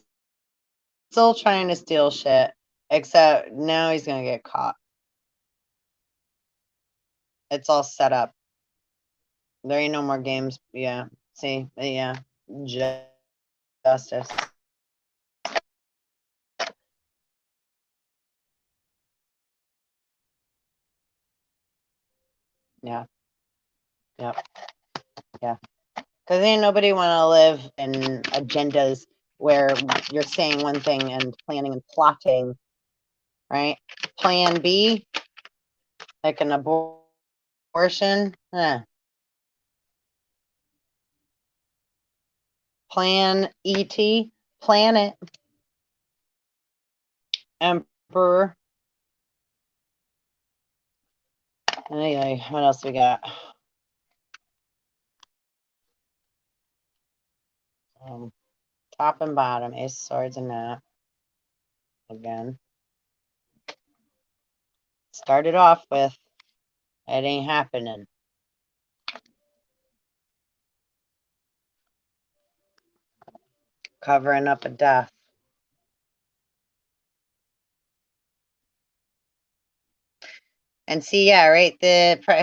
still trying to steal shit. Except now he's gonna get caught. It's all set up. There ain't no more games. Yeah. See? Yeah. Justice. Yeah. Yep. Yeah. Because ain't nobody want to live in agendas where you're saying one thing and planning and plotting, right? Plan B, like an abortion. Plan ET, planet, emperor. Anyway, what else we got? Top and bottom, ace of swords and that. Again. Started off with, it ain't happening. Covering up a death. And see, yeah, right.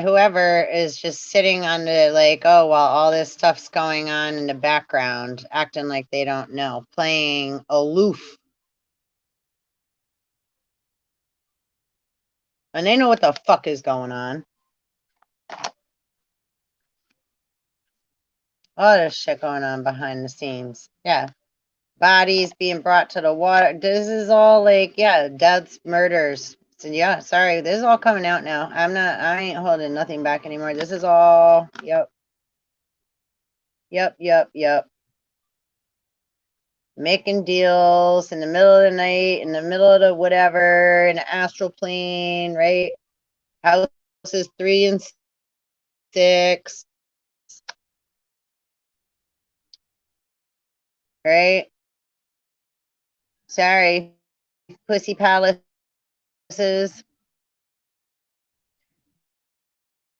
Whoever is just sitting on the like, oh well, all this stuff's going on in the background, acting like they don't know, playing aloof, and they know what the fuck is going on. All this shit going on behind the scenes. Yeah, bodies being brought to the water. This is all like, yeah, deaths, murders. So yeah, sorry, this is all coming out now. I ain't holding nothing back anymore. This is all, yep. Making deals in the middle of the night, in the middle of the whatever, in the astral plane, right? Houses 3 and 6, right? Sorry, pussy palaces,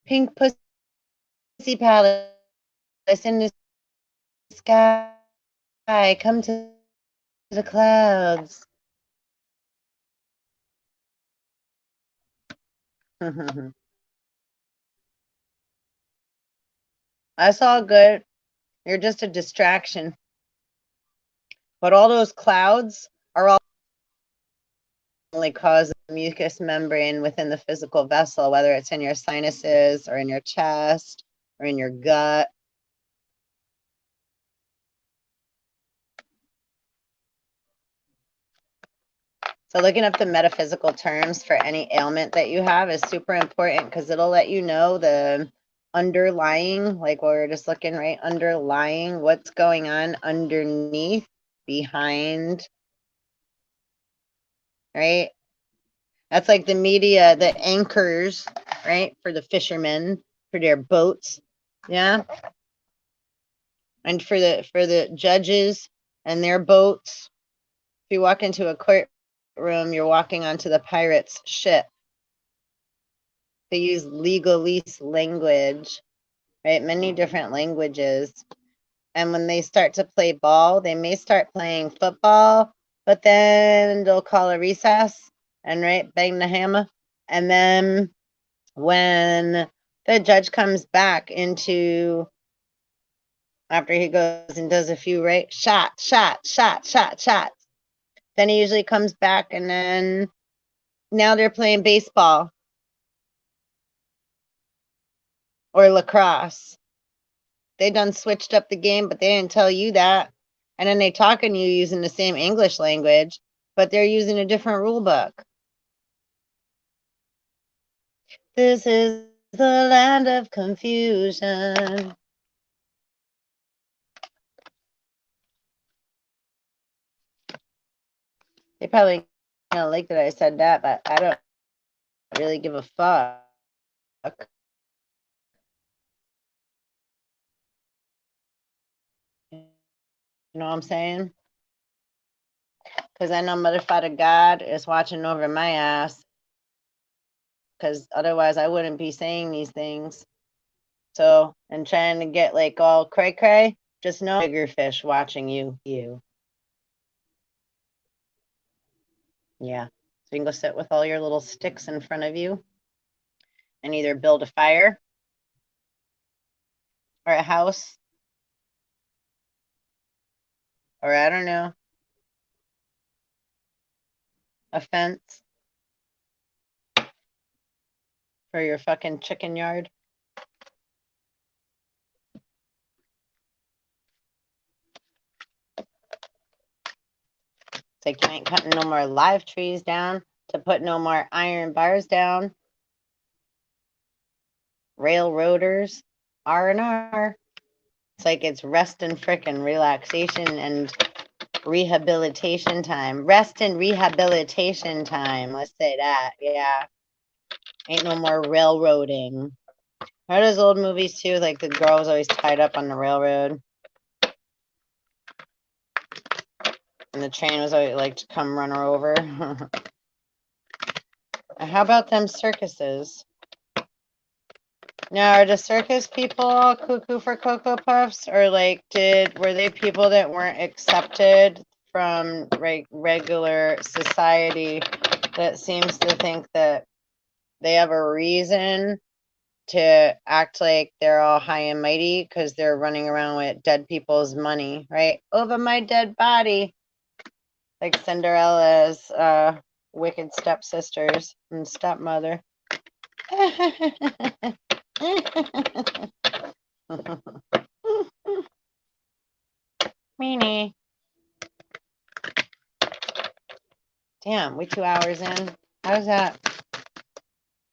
pink pussy palace in the sky. Come to the clouds. That's all good. You're just a distraction. But all those clouds are all only cause the mucous membrane within the physical vessel, whether it's in your sinuses or in your chest or in your gut. So looking up the metaphysical terms for any ailment that you have is super important because it'll let you know the underlying, like what we're just looking, right? Underlying what's going on underneath, behind, right? That's like the media, the anchors, right? For the fishermen, for their boats. Yeah. And for the judges and their boats. If you walk into a courtroom, you're walking onto the pirate's ship. They use legalese language, right? Many different languages. And when they start to play ball, they may start playing football, but then they'll call a recess and right, bang the hammer. And then when the judge comes back into, after he goes and does a few, right, shots, then he usually comes back and then now they're playing baseball or lacrosse. They done switched up the game, but they didn't tell you that. And then they talking to you using the same English language, but they're using a different rule book. This is the land of confusion. They probably don't like that I said that, but I don't really give a fuck. You know what I'm saying? Because I know Mother Father God is watching over my ass. Because otherwise I wouldn't be saying these things. So, and trying to get like all cray cray, just know bigger fish watching you. Yeah. So you can go sit with all your little sticks in front of you and either build a fire or a house or I don't know, a fence for your fucking chicken yard. like you ain't cutting no more live trees down to put no more iron bars down. Railroaders, R&R. It's like it's rest and frickin' relaxation and rehabilitation time. Rest and rehabilitation time. Let's say that. Yeah. Ain't no more railroading. Are those old movies too? Like the girl was always tied up on the railroad. And the train was always like to come run her over. How about them circuses? Now, are the circus people all cuckoo for Cocoa Puffs? Or like were they people that weren't accepted from regular society that seems to think that they have a reason to act like they're all high and mighty because they're running around with dead people's money, right? Over my dead body. Like Cinderella's wicked stepsisters and stepmother. Meanie. Damn, we 2 hours in. How's that?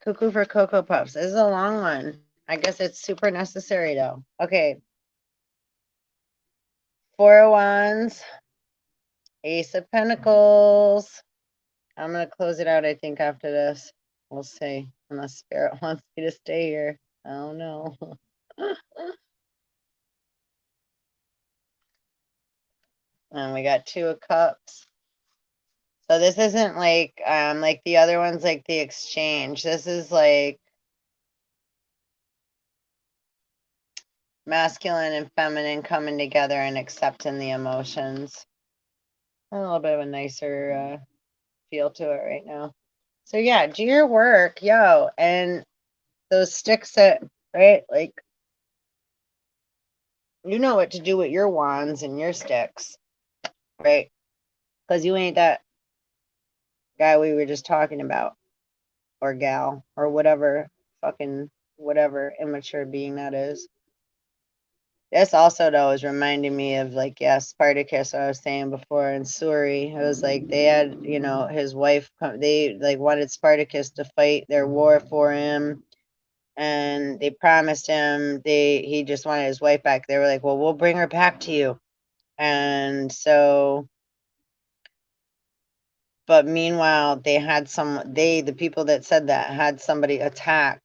Cuckoo for Cocoa Puffs. This is a long one. I guess it's super necessary though. Okay. Four of Wands. Ace of Pentacles. I'm going to close it out, I think, after this. We'll see. Unless Spirit wants me to stay here. I don't know. And we got Two of Cups. So this isn't like the other ones, like the exchange. This is like masculine and feminine coming together and accepting the emotions. A little bit of a nicer feel to it right now. So yeah, do your work, yo. And those sticks that, right, like, you know what to do with your wands and your sticks, right? Because you ain't that guy we were just talking about, or gal, or whatever, fucking whatever immature being that is. This also, though, is reminding me of, like, yeah, Spartacus, I was saying before, and Suri. It was like they had, you know, his wife, they, like, wanted Spartacus to fight their war for him, and they promised him, he just wanted his wife back. They were like, well, we'll bring her back to you. And so, but meanwhile, they had the people that said that had somebody attack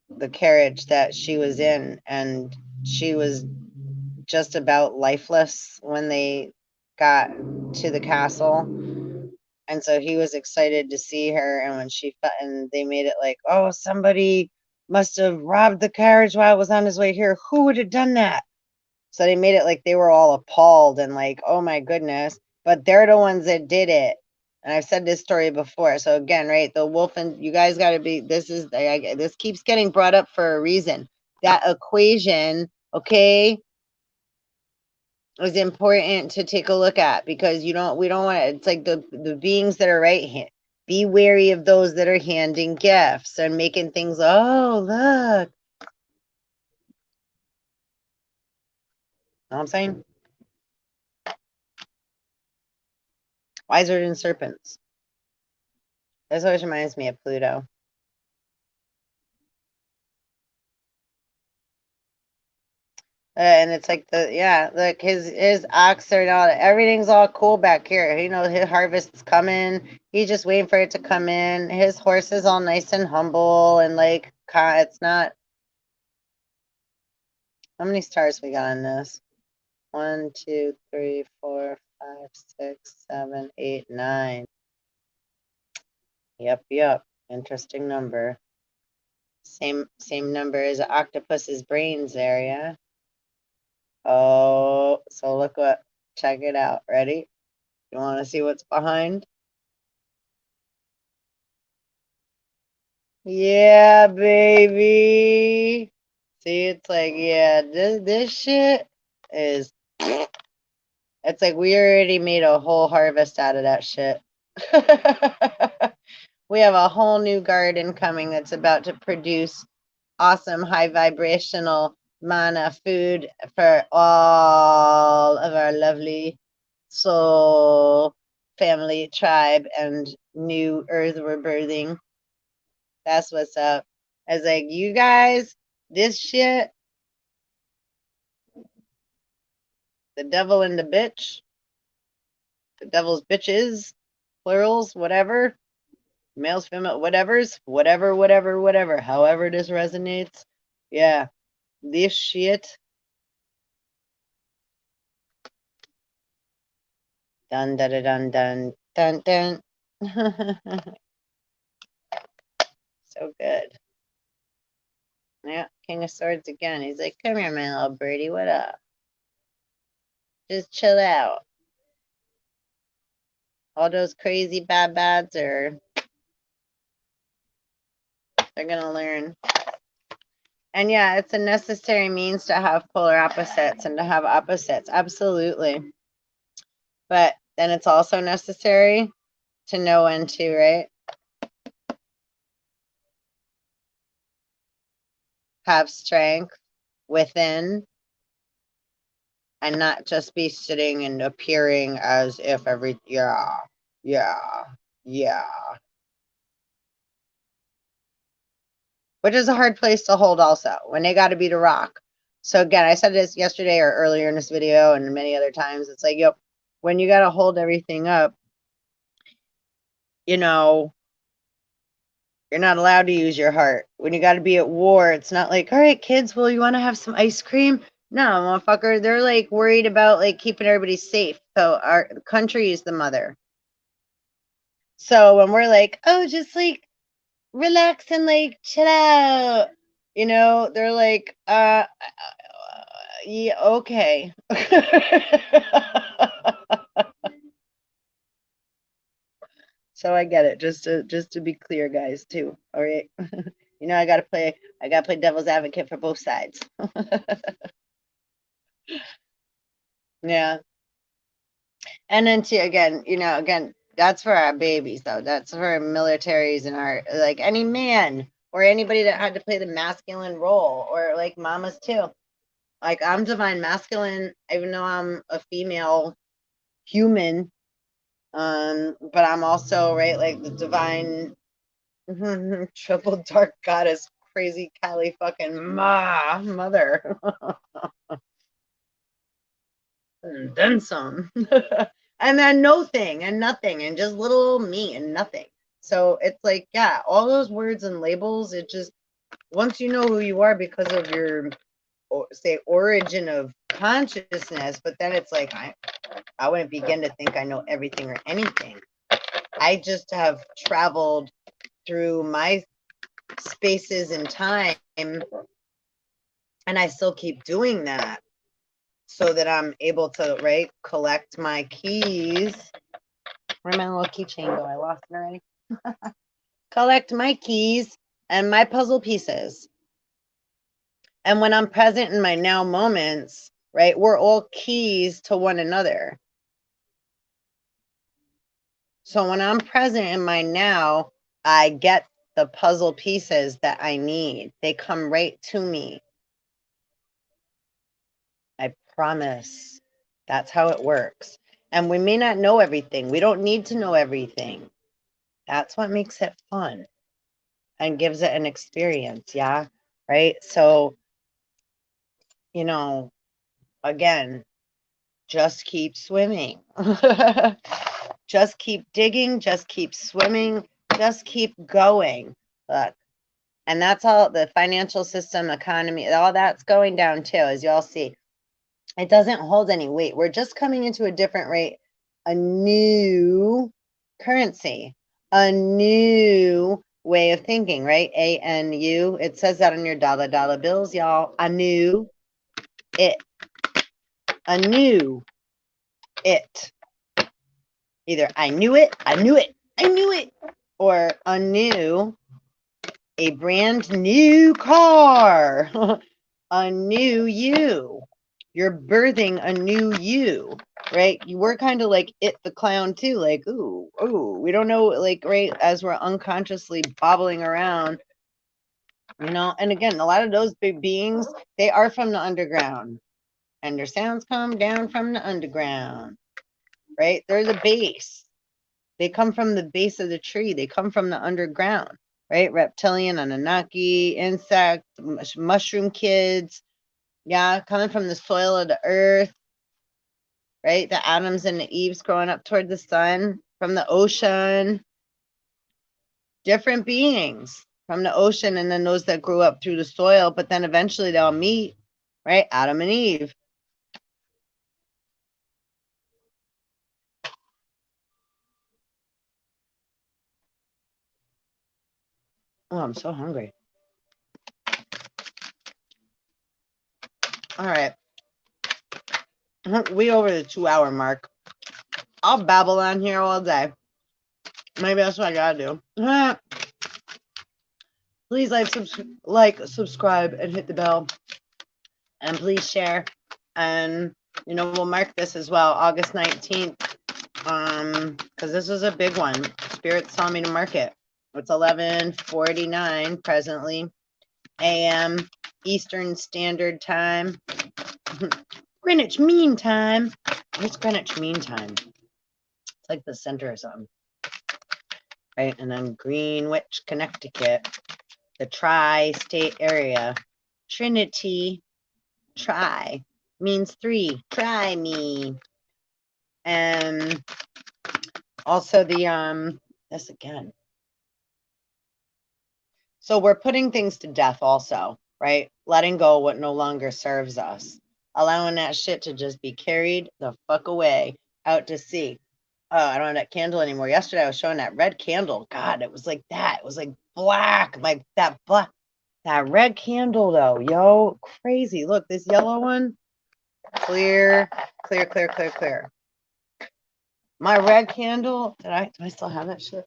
the carriage that she was in, and she was just about lifeless when they got to the castle. And so he was excited to see her, and when and they made it like, oh, somebody must have robbed the carriage while it was on his way here. Who would have done that? So they made it like they were all appalled and like, oh my goodness, but they're the ones that did it. And I've said this story before. So again, right, the wolf, and you guys got to be, this keeps getting brought up for a reason. That equation, okay, is important to take a look at, because we don't want to, it's like the beings that are right here. Be wary of those that are handing gifts and making things, oh, look. Know what I'm saying? Wiser than serpents. This always reminds me of Pluto. And it's like look, his ox are all, everything's all cool back here. You know, his harvest's coming. He's just waiting for it to come in. His horse is all nice and humble, and like, it's not. How many stars we got on this? 1, 2, 3, 4, 5, 6, 7, 8, 9. Yep. Interesting number. Same number as the octopus's brains area. Oh, so look what, check it out. Ready? You want to see what's behind? Yeah, baby. See, it's like, yeah, this shit is, it's like we already made a whole harvest out of that shit. We have a whole new garden coming that's about to produce awesome high vibrational mana food for all of our lovely soul, family, tribe, and new earth we're birthing. That's what's up. I was like, you guys, this shit, the devil and the bitch, the devil's bitches, plurals, whatever, males, female, whatever, however this resonates. Yeah, this shit. Dun dun dun dun dun dun. So good. Yeah, King of Swords again. He's like, come here, my little birdie. What up? Just chill out. All those crazy bads are, they're gonna learn. And yeah, it's a necessary means to have polar opposites and to have opposites. Absolutely. But then it's also necessary to know when to, right? Have strength within and not just be sitting and appearing as if yeah, yeah, yeah. Which is a hard place to hold also when they got to be the rock. So again, I said this yesterday or earlier in this video and many other times. It's like, yep, when you got to hold everything up, you know, you're not allowed to use your heart. When you got to be at war, it's not like, all right, kids, well, you want to have some ice cream? No, motherfucker, they're like worried about like keeping everybody safe. So our country is the mother. So when we're like, oh, just like relax and like chill out, they're like, yeah, okay. So I get it. Just to be clear, guys, too. All right. I gotta play devil's advocate for both sides. Yeah. And then too, again, that's for our babies though. That's for our militaries and our like any man or anybody that had to play the masculine role or like mamas too. Like I'm divine masculine, even though I'm a female human. But I'm also right like the divine triple dark goddess, crazy Cali fucking mother. And then some. And then no thing and nothing and just little me and nothing. So it's like, yeah, all those words and labels, it just, once you know who you are because of your, say, origin of consciousness, but then it's like, I wouldn't begin to think I know everything or anything. I just have traveled through my spaces and time, and I still keep doing that so that I'm able to, right, collect my keys. Where'd my little keychain go? I lost it already. Collect my keys and my puzzle pieces. And when I'm present in my now moments, right, we're all keys to one another. So when I'm present in my now, I get the puzzle pieces that I need. They come right to me. I promise. That's how it works. And we may not know everything. We don't need to know everything. That's what makes it fun and gives it an experience. Yeah. Right. So, again, just keep swimming. Just keep digging. Just keep swimming. Just keep going. Look. And that's all the financial system, economy, all that's going down too, as y'all see. It doesn't hold any weight. We're just coming into a different rate, a new currency, a new way of thinking, right? ANU. It says that on your dollar bills, y'all. A new it. A new it. Either I knew it, or a new, a brand new car, a new you. You're birthing a new you, right? You were kind of like it, the clown too, like, ooh, we don't know, like, right, as we're unconsciously bobbling around, and again, a lot of those big beings, they are from the underground, and their sounds come down from the underground. right? They're the base. They come from the base of the tree. They come from the underground, right? Reptilian, Anunnaki, insect, mushroom kids. Yeah, coming from the soil of the earth, right? The Adams and the Eves growing up toward the sun, from the ocean, different beings from the ocean, and then those that grew up through the soil, but then eventually they'll meet, right? Adam and Eve. Oh, I'm so hungry. All right. We over the 2 hour mark. I'll babble on here all day. Maybe that's what I gotta do. Please subscribe, and hit the bell. And please share. And we'll mark this as well, August 19th. Because this was a big one. Spirit saw me to mark it. It's 11:49 presently a.m. Eastern Standard Time. Greenwich Mean Time. What's Greenwich Mean Time? It's like the center or something. Right? And then Greenwich, Connecticut, the tri-state area. Trinity, tri, means 3. Try me. And also the, this again. So we're putting things to death also, right? Letting go what no longer serves us. Allowing that shit to just be carried the fuck away out to sea. Oh, I don't have that candle anymore. Yesterday I was showing that red candle. God, it was like that. It was like black. Like that red candle though. Yo, crazy. Look, this yellow one. Clear, clear, clear, clear, clear. My red candle. Do I still have that shit?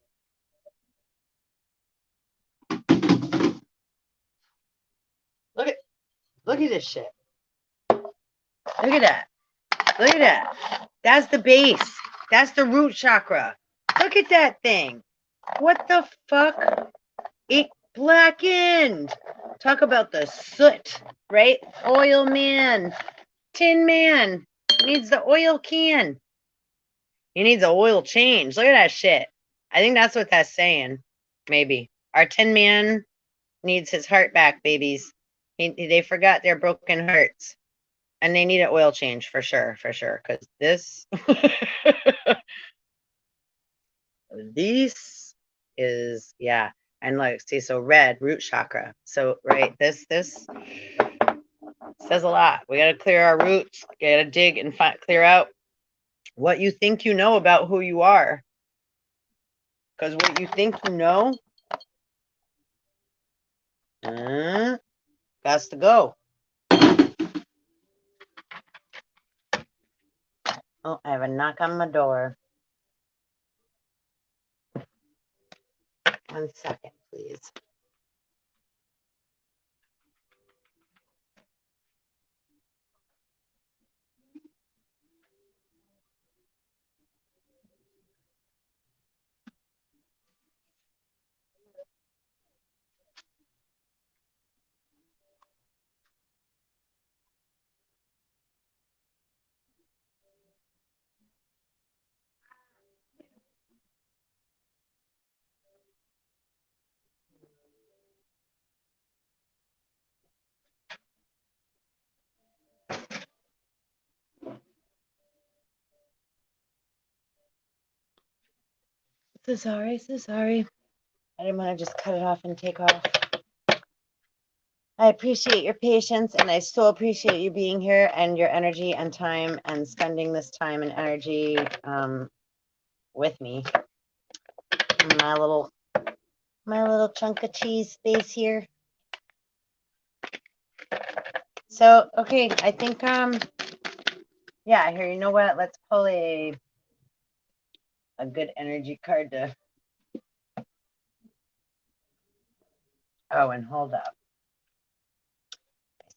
Look at this shit. Look at that. Look at that. That's the base. That's the root chakra. Look at that thing. What the fuck? It blackened. Talk about the soot, right? Oil man. Tin man. Needs the oil can. He needs an oil change. Look at that shit. I think that's what that's saying. Maybe. Our tin man needs his heart back, babies. They forgot their broken hearts. And they need an oil change for sure. Because this, this is, yeah. And look, see, so red, root chakra. So, right, this says a lot. We got to clear our roots. We got to dig and clear out what you think you know about who you are. Because what you think you know, got to go. Oh, I have a knock on my door. 1 second, please. So sorry. I didn't want to just cut it off and take off. I appreciate your patience, and I so appreciate you being here and your energy and time and spending this time and energy with me. My little chunk of cheese space here. So, okay, I think yeah, here, you know what? Let's pull a good energy card to. Oh, and hold up.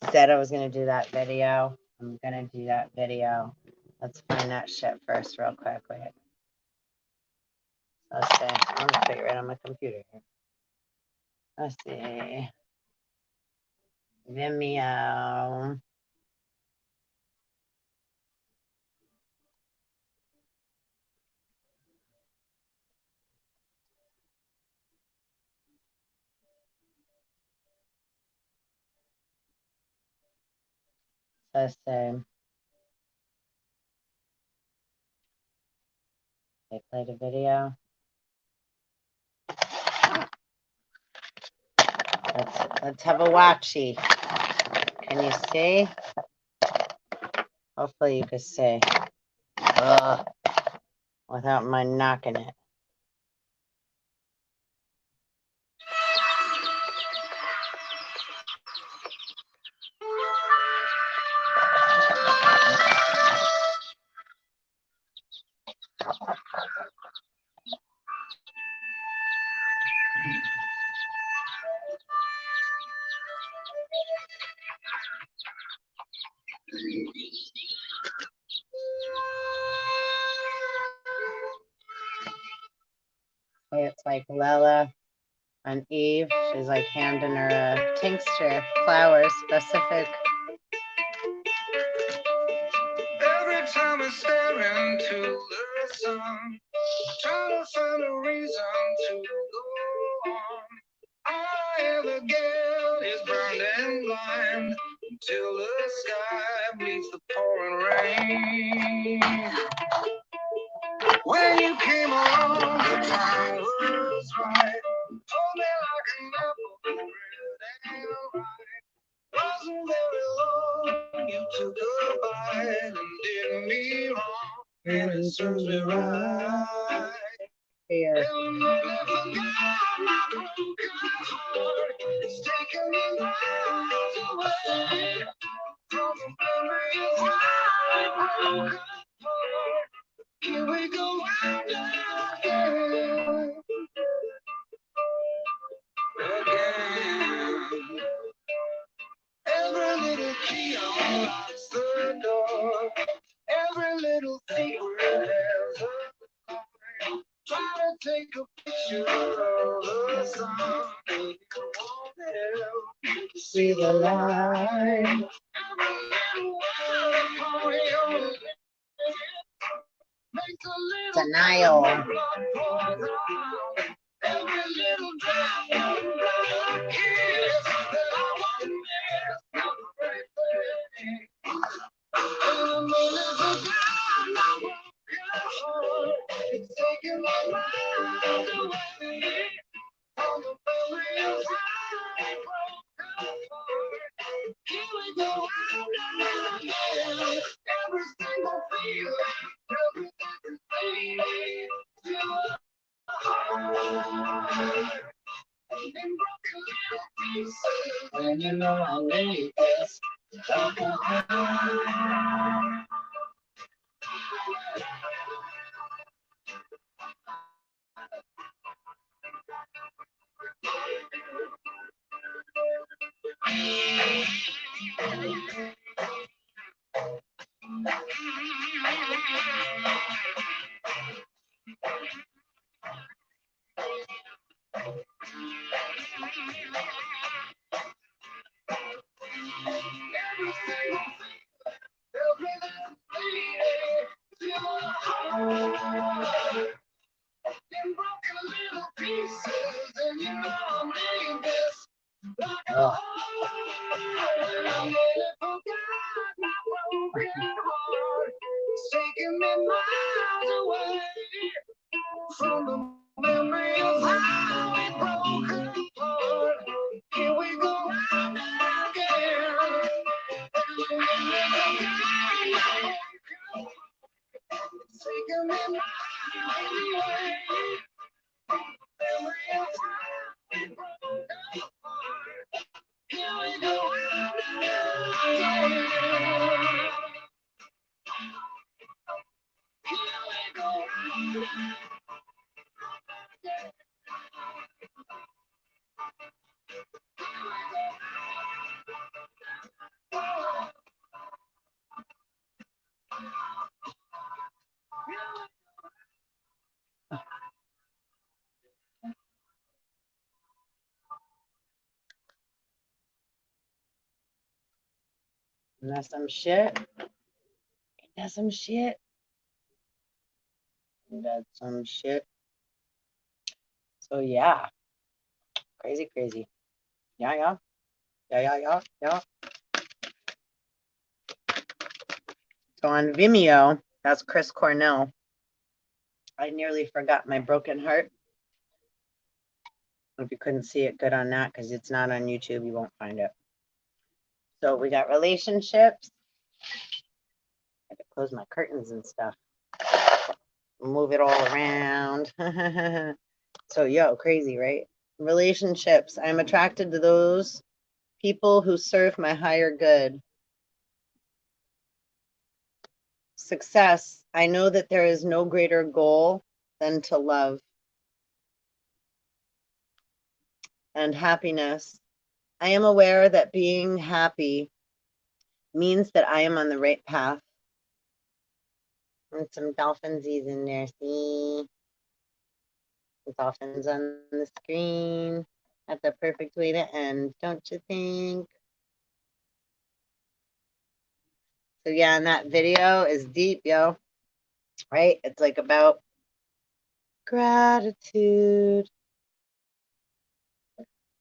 I said I was going to do that video. I'm going to do that video. Let's find that shit first real quick. Wait. Let's see. I'm going to put it right on my computer here. Let's see. Vimeo. Let's say they played a video. Let's have a watchy. Can you see? Hopefully you can see. Without my knocking it. It's like Lella and Eve. She's like handing her a tincture, flowers specific. Every time I stare into the sun, trying to find a reason to go on. All I ever get is burned and blind until the sky meets the pouring rain. When you came along, the time was right. Hold me like an apple, red and right. Wasn't very long, you took a bite and did me wrong, and it serves me right. Here. And I never forgot my broken heart. It's taken me miles away from the memory of how it broke apart. Here we go round again. Every little key unlocks the door. Every little secret has a card. Try to take a picture of the sun. You won't help see the light. Every little word for your lips makes a little denial. Every little drop of blood kiss that I won't miss. Everything. And I'm only forgot my broken heart. It's taking my mind away from the memory of how it broke apart. Here we go round and again. Every single feeling, everything fading to a heart. In broken little pieces, and you know I need this. In broken little pieces, and you know I made this like a heart. And I nearly forgot my broken heart. It's taking me miles away from the memory of how it broke apart. Here we go round again. And I nearly forgot my broken heart. It's taking me miles away. Memory of how it broke apart. Here we go again. Here we go again. And that's some shit. That's some shit. That's some shit. So yeah, crazy, crazy. Yeah, yeah, yeah, yeah, yeah, yeah. So on Vimeo, that's Chris Cornell. I nearly forgot my broken heart. If you couldn't see it good on that, because it's not on YouTube, you won't find it. So we got relationships. I have to close my curtains and stuff. Move it all around. So, yo, crazy, right? Relationships. I'm attracted to those people who serve my higher good. Success. I know that there is no greater goal than to love. And happiness. I am aware that being happy means that I am on the right path. And some dolphinsies in there. See? The dolphins on the screen. That's a perfect way to end, don't you think? So yeah, and that video is deep, yo. Right? It's like about gratitude.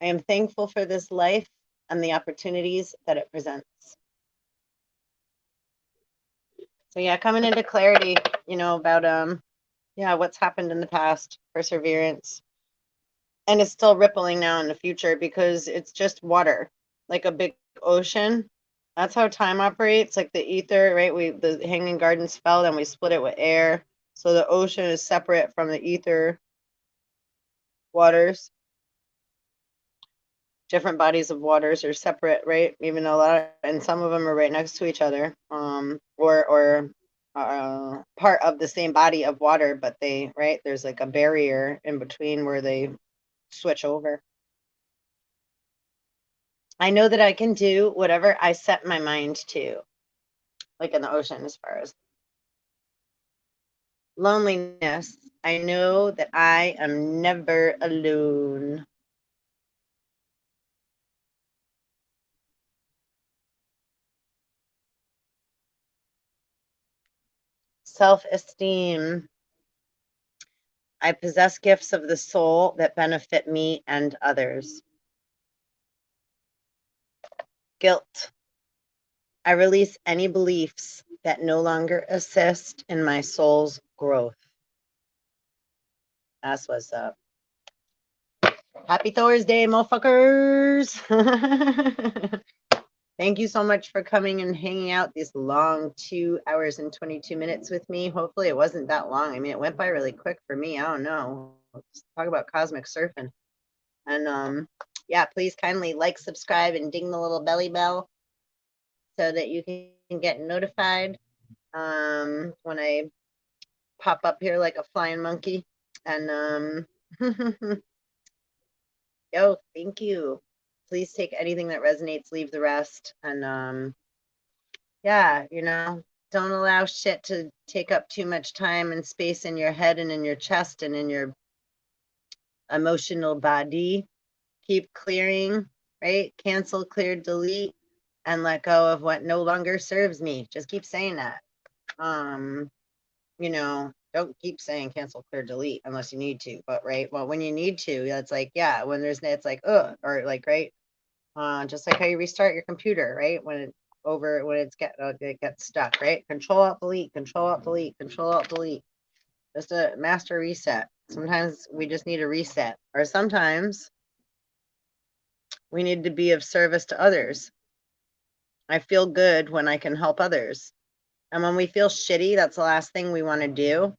I am thankful for this life and the opportunities that it presents. So yeah, coming into clarity, about what's happened in the past, perseverance. And it's still rippling now in the future because it's just water, like a big ocean. That's how time operates, like the ether, right? The Hanging Gardens fell, then we split it with air. So the ocean is separate from the ether waters. Different bodies of waters are separate, right? Even and some of them are right next to each other, or part of the same body of water, but there's like a barrier in between where they switch over. I know that I can do whatever I set my mind to, like in the ocean, as far as loneliness. I know that I am never alone. Self-esteem. I possess gifts of the soul that benefit me and others. Guilt. I release any beliefs that no longer assist in my soul's growth. That's what's up. Happy Thursday, motherfuckers. Thank you so much for coming and hanging out these long 2 hours and 22 minutes with me. Hopefully it wasn't that long. I mean, it went by really quick for me. I don't know. Let's talk about cosmic surfing. And yeah, please kindly like, subscribe, and ding the little belly bell so that you can get notified when I pop up here like a flying monkey. And yo, thank you. Please take anything that resonates, leave the rest. And yeah, don't allow shit to take up too much time and space in your head and in your chest and in your emotional body. Keep clearing, right? Cancel, clear, delete, and let go of what no longer serves me. Just keep saying that. Don't keep saying cancel, clear, delete unless you need to. But well, when you need to, it's like, yeah, when it's like, or like, right? Just like how you restart your computer, right? When it gets stuck, right? Control Alt Delete, Control Alt Delete, Control Alt Delete. Just a master reset. Sometimes we just need a reset, or sometimes we need to be of service to others. I feel good when I can help others. And when we feel shitty, that's the last thing we want to do.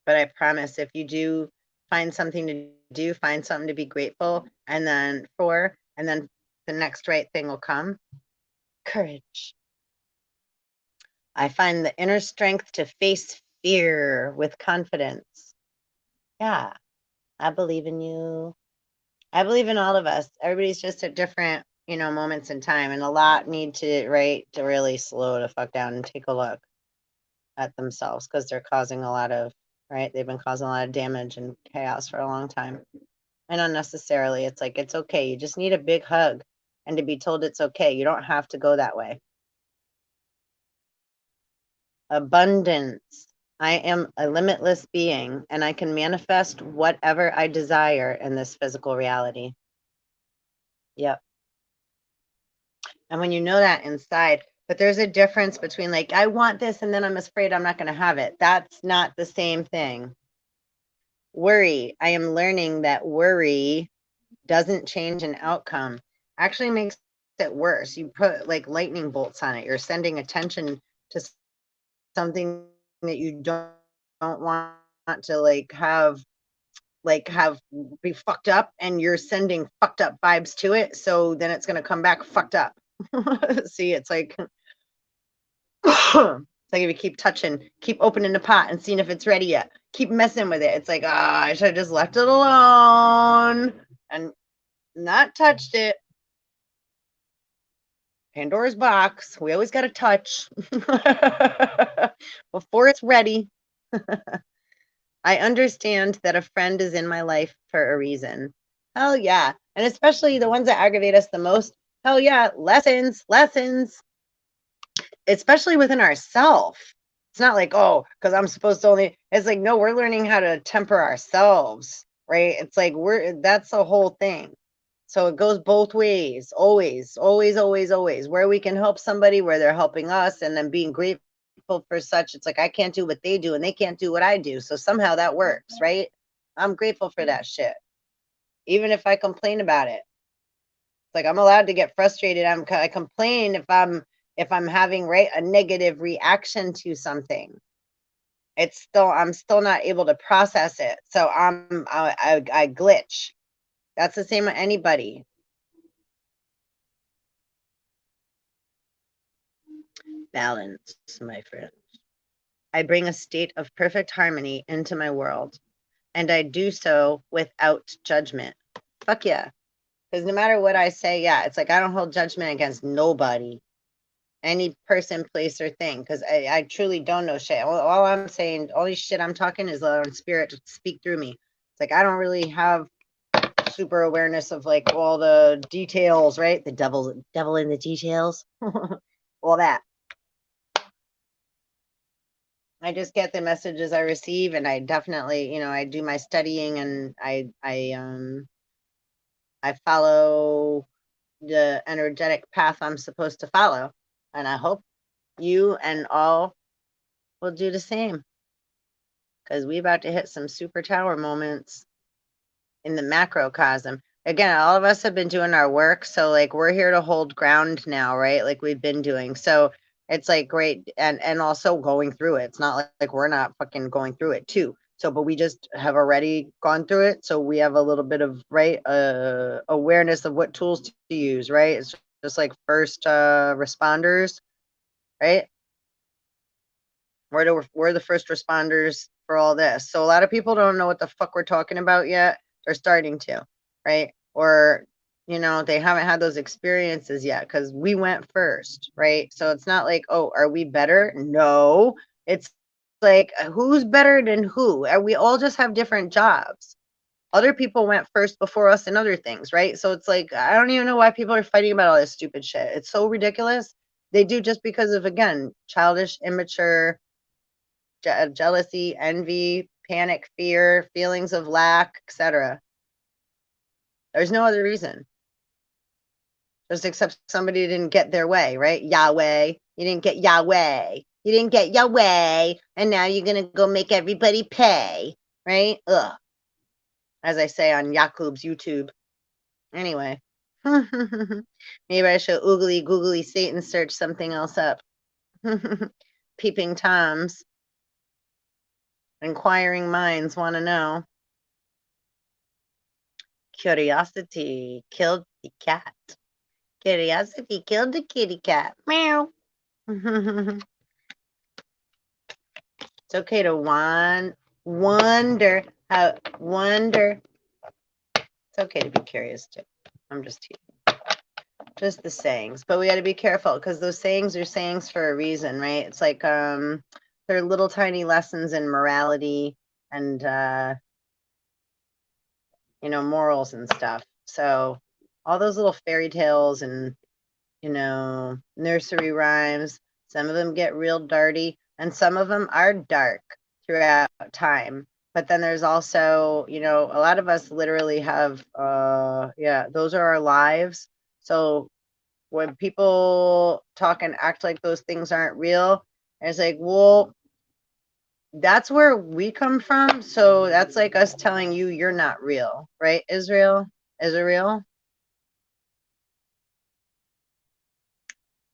But I promise if you do find something to do, find something to be grateful and then the next right thing will come. Courage. I find the inner strength to face fear with confidence. Yeah, I believe in you. I believe in all of us. Everybody's just at different, moments in time, and a lot need to really slow the fuck down and take a look at themselves because they're causing a lot of, they've been causing a lot of damage and chaos for a long time. And unnecessarily, it's like, it's okay. You just need a big hug and to be told it's okay. You don't have to go that way. Abundance. I am a limitless being and I can manifest whatever I desire in this physical reality. Yep. And when you know that inside, But there's a difference between like, I want this and then I'm afraid I'm not going to have it. That's not the same thing. Worry. I am learning that worry doesn't change an outcome, actually makes it worse. You put like lightning bolts on it. You're sending attention to something that you don't want to have be fucked up, and you're sending fucked up vibes to it. So then it's going to come back fucked up. See, it's like it's like if you keep touching, keep opening the pot and seeing if it's ready yet. Keep messing with it. It's like, I should have just left it alone and not touched it. Pandora's box. We always got to touch before it's ready. I understand that a friend is in my life for a reason. Hell yeah. And especially the ones that aggravate us the most. Hell yeah. Lessons, lessons, especially within ourselves. It's not like, oh, because I'm supposed to only, it's like, no, we're learning how to temper ourselves, right? It's like, that's the whole thing. So it goes both ways, always, always, always, always. Where we can help somebody, where they're helping us, and then being grateful for such. It's like, I can't do what they do and they can't do what I do. So somehow that works, right? I'm grateful for that shit. Even if I complain about it. It's like I'm allowed to get frustrated. I complain if I'm having a negative reaction to something. I'm still not able to process it. So I glitch. That's the same with anybody. Balance, my friend. I bring a state of perfect harmony into my world, and I do so without judgment. Fuck yeah. Because no matter what I say, yeah, it's like I don't hold judgment against nobody, any person, place, or thing, because I truly don't know shit. All I'm saying, all this shit I'm talking is on spirit to speak through me. It's like I don't really have super awareness of like all the details, right? The devil in the details, all that. I just get the messages I receive, and I definitely, I do my studying, and I follow the energetic path I'm supposed to follow, and I hope you and all will do the same, because we about to hit some super tower moments in the macrocosm. Again, all of us have been doing our work, so like we're here to hold ground now, right? Like we've been doing. So it's like great, and also going through it. It's not like we're not fucking going through it too. So, but we just have already gone through it, so we have a little bit of awareness of what tools to use, right? It's just like first responders, right? We're the first responders for all this. So a lot of people don't know what the fuck we're talking about yet. They're starting to, right? Or, they haven't had those experiences yet because we went first, right? So it's not like, oh, are we better? No. It's like, who's better than who? And we all just have different jobs. Other people went first before us in other things, right? So it's like, I don't even know why people are fighting about all this stupid shit. It's so ridiculous. They do just because of, again, childish, immature, jealousy, envy, panic, fear, feelings of lack, etc. There's no other reason. Just except somebody didn't get their way, right? Yahweh. You didn't get Yahweh. You didn't get Yahweh. And now you're going to go make everybody pay, right? Ugh. As I say on Yakub's YouTube. Anyway. Maybe I should oogly googly Satan search something else up. Peeping Toms. Inquiring minds want to know. Curiosity killed the cat. Curiosity killed the kitty cat. Meow. It's okay to wonder how wonder. It's okay to be curious too. I'm just teasing. Just the sayings, but we got to be careful because those sayings are sayings for a reason, right? It's like they're little tiny lessons in morality and morals and stuff. So all those little fairy tales and nursery rhymes, some of them get real dirty, and some of them are dark throughout time. But then there's also, a lot of us literally have, those are our lives. So when people talk and act like those things aren't real, it's like, well, that's where we come from. So that's like us telling you you're not real, right? Israel? Is it real?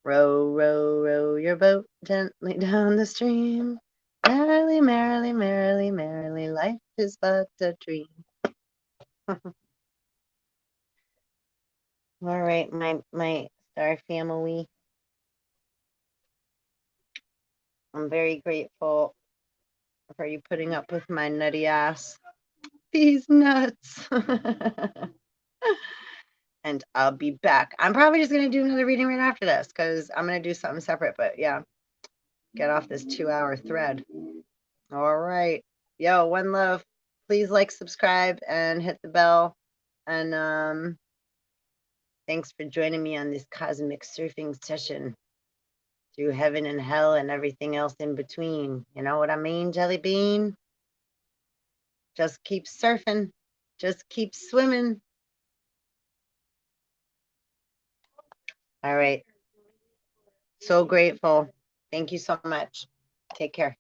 Row, row, row your boat gently down the stream. Merrily, merrily, merrily, merrily, life is but a dream. All right, my star family. I'm very grateful for you putting up with my nutty ass. These nuts. And I'll be back. I'm probably just going to do another reading right after this because I'm going to do something separate. But yeah, get off this 2-hour thread. All right. Yo, one love. Please like, subscribe, and hit the bell. And thanks for joining me on this cosmic surfing session through heaven and hell and everything else in between. You know what I mean, Jelly Bean? Just keep surfing. Just keep swimming. All right. So grateful. Thank you so much. Take care.